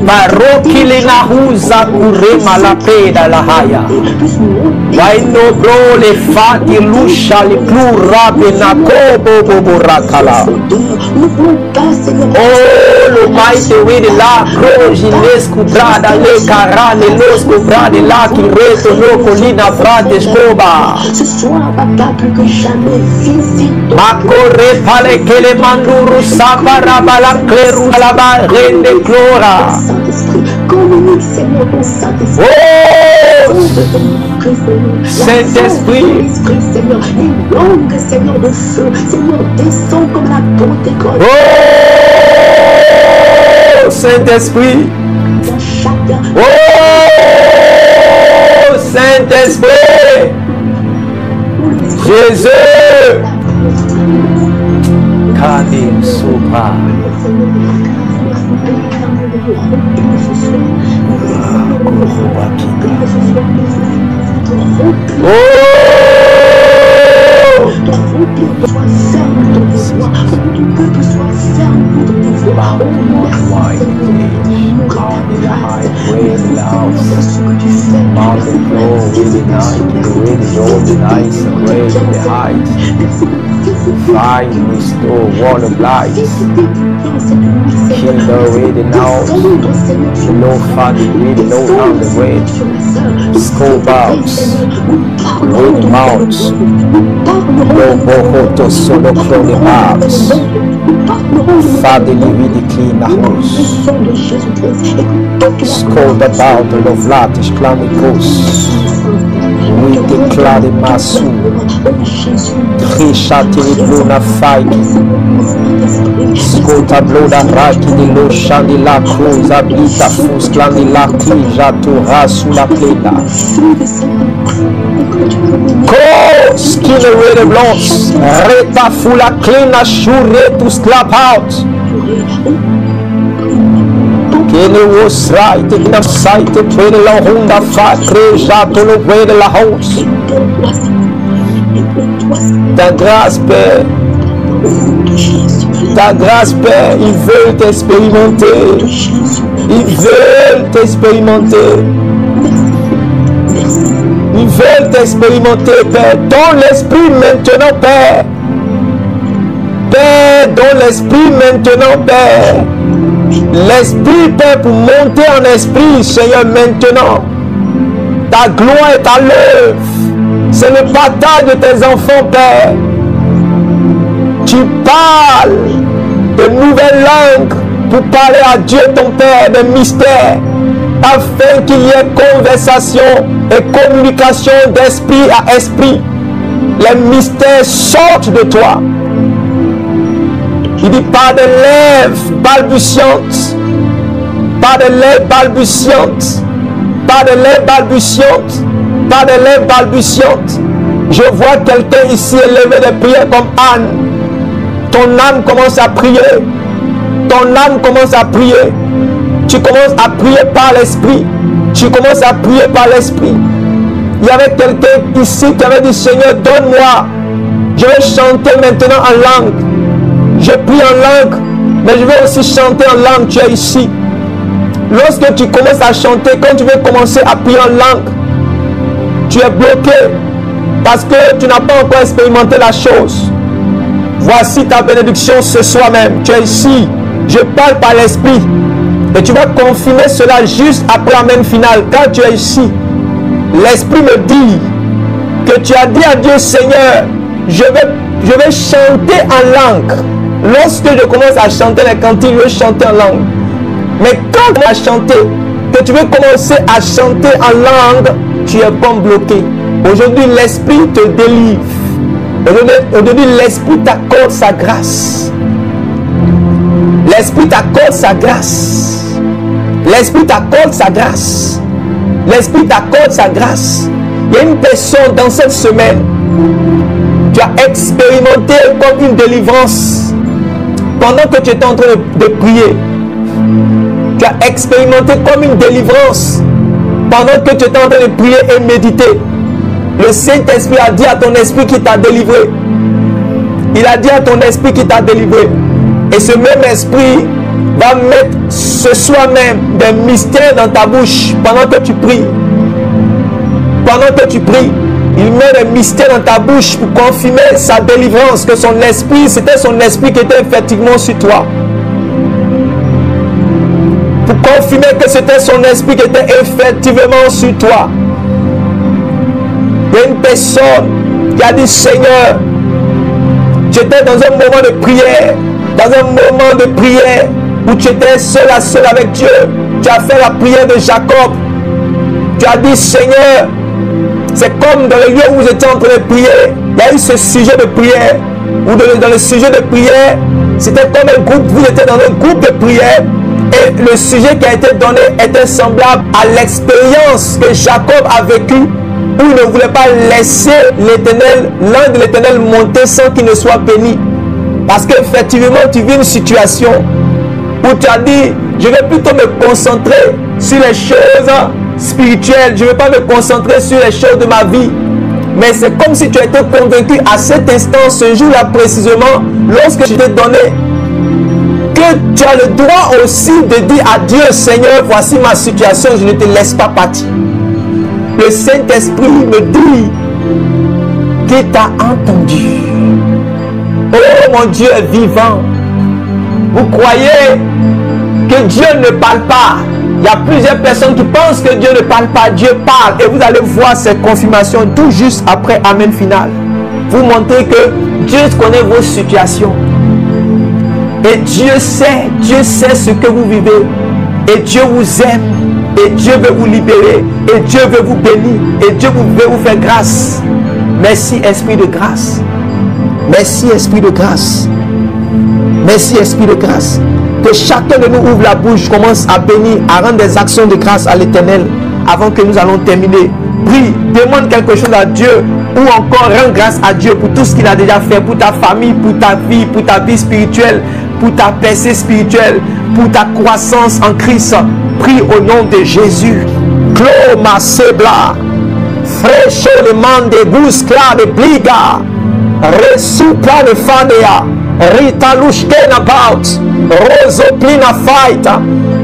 Baroki le nahuza kure malapeda la haya. Waino bro le fati lusha le plura benakobo boborakala. Oh, le maïs oui de la crojines cubrada le carane los cubrade la qui reto no colina frate escoba. Ce soir, papa, plus que jamais, visite. Makore pale kele manduru sapara bala kleru alaba rende clora. Saint-Esprit, communique, Seigneur, ton Saint-Esprit. Oh! Saint-Esprit, Seigneur, les langues, Seigneur, de feu, Seigneur, descend comme la Pentecôte. Oh! Saint-Esprit. Oh! Saint-Esprit. Jésus. Kadim Sobra. Find, restore, wall of light. Kill the way the now. No father, really no down the way. Skull bounce. Wind mounts. No bohoto solo from the arms. Father, live the clean house. Skull the battle of Latish clammy coast. Oui, déclare ma sou. Trichate blona faille. Scota bloda raki de lo chani la cruz habita fusclani la tija tora sous la plena. Ko skine wede blanche. Reta fula klina shure to slap out. Kene was right in the sight of la honda facre jato lo de la house. Ta grâce, Père. Ta grâce, Père, ils veulent t'expérimenter. Ils veulent t'expérimenter. Ils veulent t'expérimenter, Père. Dans l'esprit maintenant, Père. Père, dans l'esprit maintenant, Père. L'esprit, Père, pour monter en esprit, Seigneur, maintenant. Ta gloire est à l'œuvre. C'est le partage de tes enfants, Père. Tu parles de nouvelles langues pour parler à Dieu, ton Père, des mystères, afin qu'il y ait conversation et communication d'esprit à esprit. Les mystères sortent de toi. Il dit pas de lèvres balbutiantes, pas de lèvres balbutiantes, pas de lèvres balbutiantes, pas de lèvres balbutiantes. Je vois quelqu'un ici élever des prières comme Anne. Ton âme commence à prier. Ton âme commence à prier. Tu commences à prier par l'esprit. Tu commences à prier par l'esprit. Il y avait quelqu'un ici qui avait dit, Seigneur, donne-moi. Je vais chanter maintenant en langue. Je prie en langue, mais je vais aussi chanter en langue. Tu es ici. Lorsque tu commences à chanter, quand tu veux commencer à prier en langue, tu es bloqué parce que tu n'as pas encore expérimenté la chose. Voici ta bénédiction ce soir même. Tu es ici. Je parle par l'esprit. Et tu vas confirmer cela juste après l'amen final. Quand tu es ici, l'esprit me dit que tu as dit à Dieu, Seigneur, je vais chanter en langue. Lorsque je commence à chanter les cantiques, je vais chanter en langue. Mais quand tu vas chanter, que tu veux commencer à chanter en langue, tu es comme bloqué. Aujourd'hui, l'esprit te délivre. Aujourd'hui, l'esprit t'accorde sa grâce. L'esprit t'accorde sa grâce. L'esprit t'accorde sa grâce. L'esprit t'accorde sa grâce. Il y a une personne dans cette semaine, tu as expérimenté comme une délivrance pendant que tu étais en train de prier. Tu as expérimenté comme une délivrance pendant que tu étais en train de prier et méditer. Le Saint-Esprit a dit à ton esprit qui t'a délivré. Il a dit à ton esprit qui t'a délivré. Et ce même esprit va mettre ce soir même des mystères dans ta bouche pendant que tu pries. Pendant que tu pries, il met des mystères dans ta bouche pour confirmer sa délivrance, que son esprit, c'était son esprit qui était effectivement sur toi. Pour confirmer que c'était son esprit qui était effectivement sur toi. Il y a une personne qui a dit, Seigneur, j'étais dans un moment de prière, où tu étais seul à seul avec Dieu. Tu as fait la prière de Jacob. Tu as dit, Seigneur, c'est comme dans le lieu où vous étiez en train de prier, il y a eu ce sujet de prière, ou dans le sujet de prière, c'était comme un groupe, vous étiez dans un groupe de prière, et le sujet qui a été donné était semblable à l'expérience que Jacob a vécue, où il ne voulait pas laisser l'Éternel, l'ange de l'Éternel monter sans qu'il ne soit béni. Parce qu'effectivement, tu vis une situation où tu as dit, je vais plutôt me concentrer sur les choses spirituelles, je ne vais pas me concentrer sur les choses de ma vie. Mais c'est comme si tu étais convaincu à cet instant, ce jour-là précisément, lorsque je t'ai donné, que tu as le droit aussi de dire à Dieu, Seigneur, voici ma situation, je ne te laisse pas partir. Le Saint-Esprit me dit qu'il t'a entendu. Oh, mon Dieu est vivant. Vous croyez que Dieu ne parle pas? Il y a plusieurs personnes qui pensent que Dieu ne parle pas. Dieu parle. Et vous allez voir ces confirmations tout juste après Amen final. Vous montrez que Dieu connaît vos situations. Et Dieu sait ce que vous vivez. Et Dieu vous aime. Et Dieu veut vous libérer. Et Dieu veut vous bénir. Et Dieu veut vous faire grâce. Merci, Esprit de grâce. Merci, Esprit de grâce. Merci, Esprit de grâce. Que chacun de nous ouvre la bouche, commence à bénir, à rendre des actions de grâce à l'Éternel avant que nous allons terminer. Prie, demande quelque chose à Dieu ou encore rends grâce à Dieu pour tout ce qu'il a déjà fait, pour ta famille, pour ta vie spirituelle, pour ta percée spirituelle, pour ta croissance en Christ. Prie au nom de Jésus. Cloma sebla, fraîche le man de buscla de bliga, resupla de fadea. Rita lushken about Roso plina fight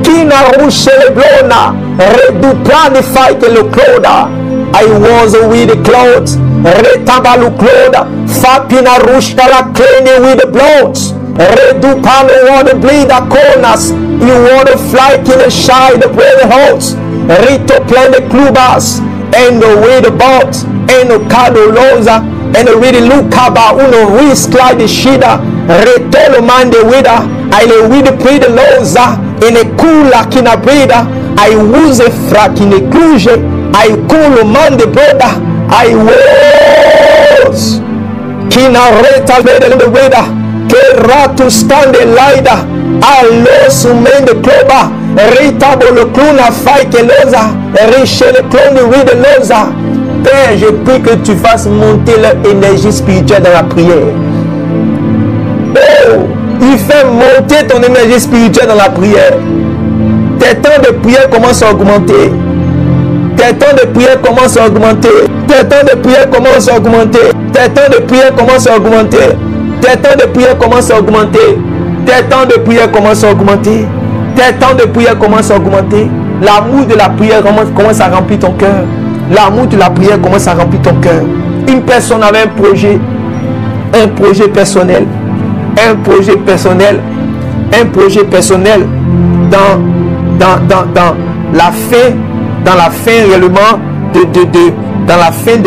Kina rushe le blona Redupla de fight le cloda I was with the clothes Retabalu cloda Fapina rushka la clean with the blood Redupano want to bleed the corners You want to fly in the shy the bread holes Rito plan the clubas And the way the boat And the cadolosa And the really look about uno risk like the shida Retolo man de wida I le with the the loza In a kula kina brida I use a frack in a cluje I cool man de brother I was Kina reta in the wida Ke ratu stand the lida I lost men the cloba Rita bolo kluna fight ke loza Riche le clone with the loza Père, je prie que tu fasses monter leur énergie spirituelle dans la prière. Oh, il fait monter ton énergie spirituelle dans la prière. Tes temps de prière commencent à augmenter. Tes temps de prière commencent à augmenter. Tes temps de prière commencent à augmenter. Tes temps de prière commencent à augmenter. Tes temps de prière commencent à augmenter. Tes temps de prière commencent à augmenter. Tes temps de prière commencent à augmenter. L'amour de la prière commence à remplir ton cœur. L'amour de la prière commence à remplir ton cœur. Une personne avait un projet personnel, dans la fin réellement dans la fin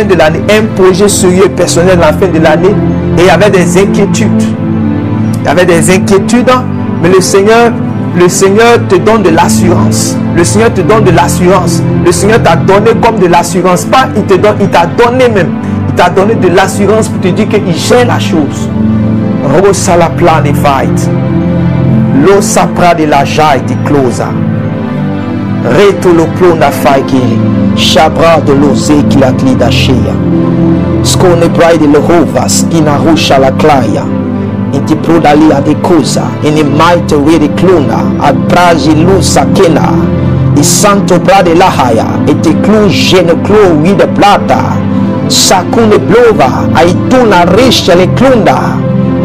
de l'année, un projet sérieux personnel dans la fin de l'année, et il y avait des inquiétudes, mais le Seigneur te donne de l'assurance. Le Seigneur te donne de l'assurance. Le Seigneur t'a donné comme de l'assurance. Pas il t'a donné même. Il t'a donné de l'assurance pour te dire qu'il gère la chose. Rosa la plane fight. Lo sapra de la jaille de closa. Reto lo plona faiki. Chabra de l'ose qui la clida cheia. Scone bride de l'hova. Skina rusha la claia. Inti prodalia de cosa. In the might way de clona. Abrazi lusa kena. I santo brade lahaya. Et te clou gene clou with the plata. Sakune blova. Aituna risha le clunda.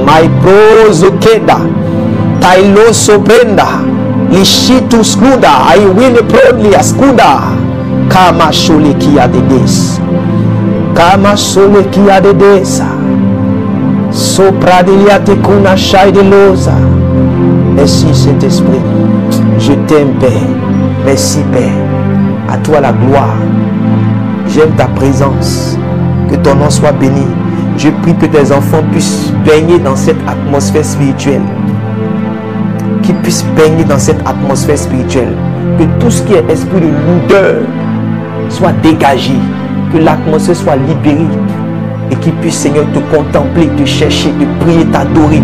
My brozo keda. Tailo soprenda. Lishitu skluda. I win prodli askuda. Kama shole kia de des. Kama shole kia de desa. Sopra delia te kuna shai de loza. Merci Saint-Esprit. Je t'aime Père. Merci Père. À toi la gloire. J'aime ta présence. Que ton nom soit béni. Je prie que tes enfants puissent baigner dans cette atmosphère spirituelle. Qu'ils puissent baigner dans cette atmosphère spirituelle. Que tout ce qui est esprit de lourdeur soit dégagé. Que l'atmosphère soit libérée. Et qu'ils puissent, Seigneur, te contempler, te chercher, te prier, t'adorer.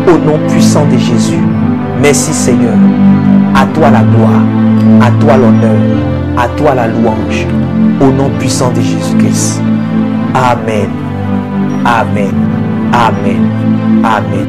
Au nom puissant de Jésus. Merci Seigneur. À toi la gloire. À toi l'honneur. À toi la louange. Au nom puissant de Jésus-Christ. Amen. Amen. Amen. Amen.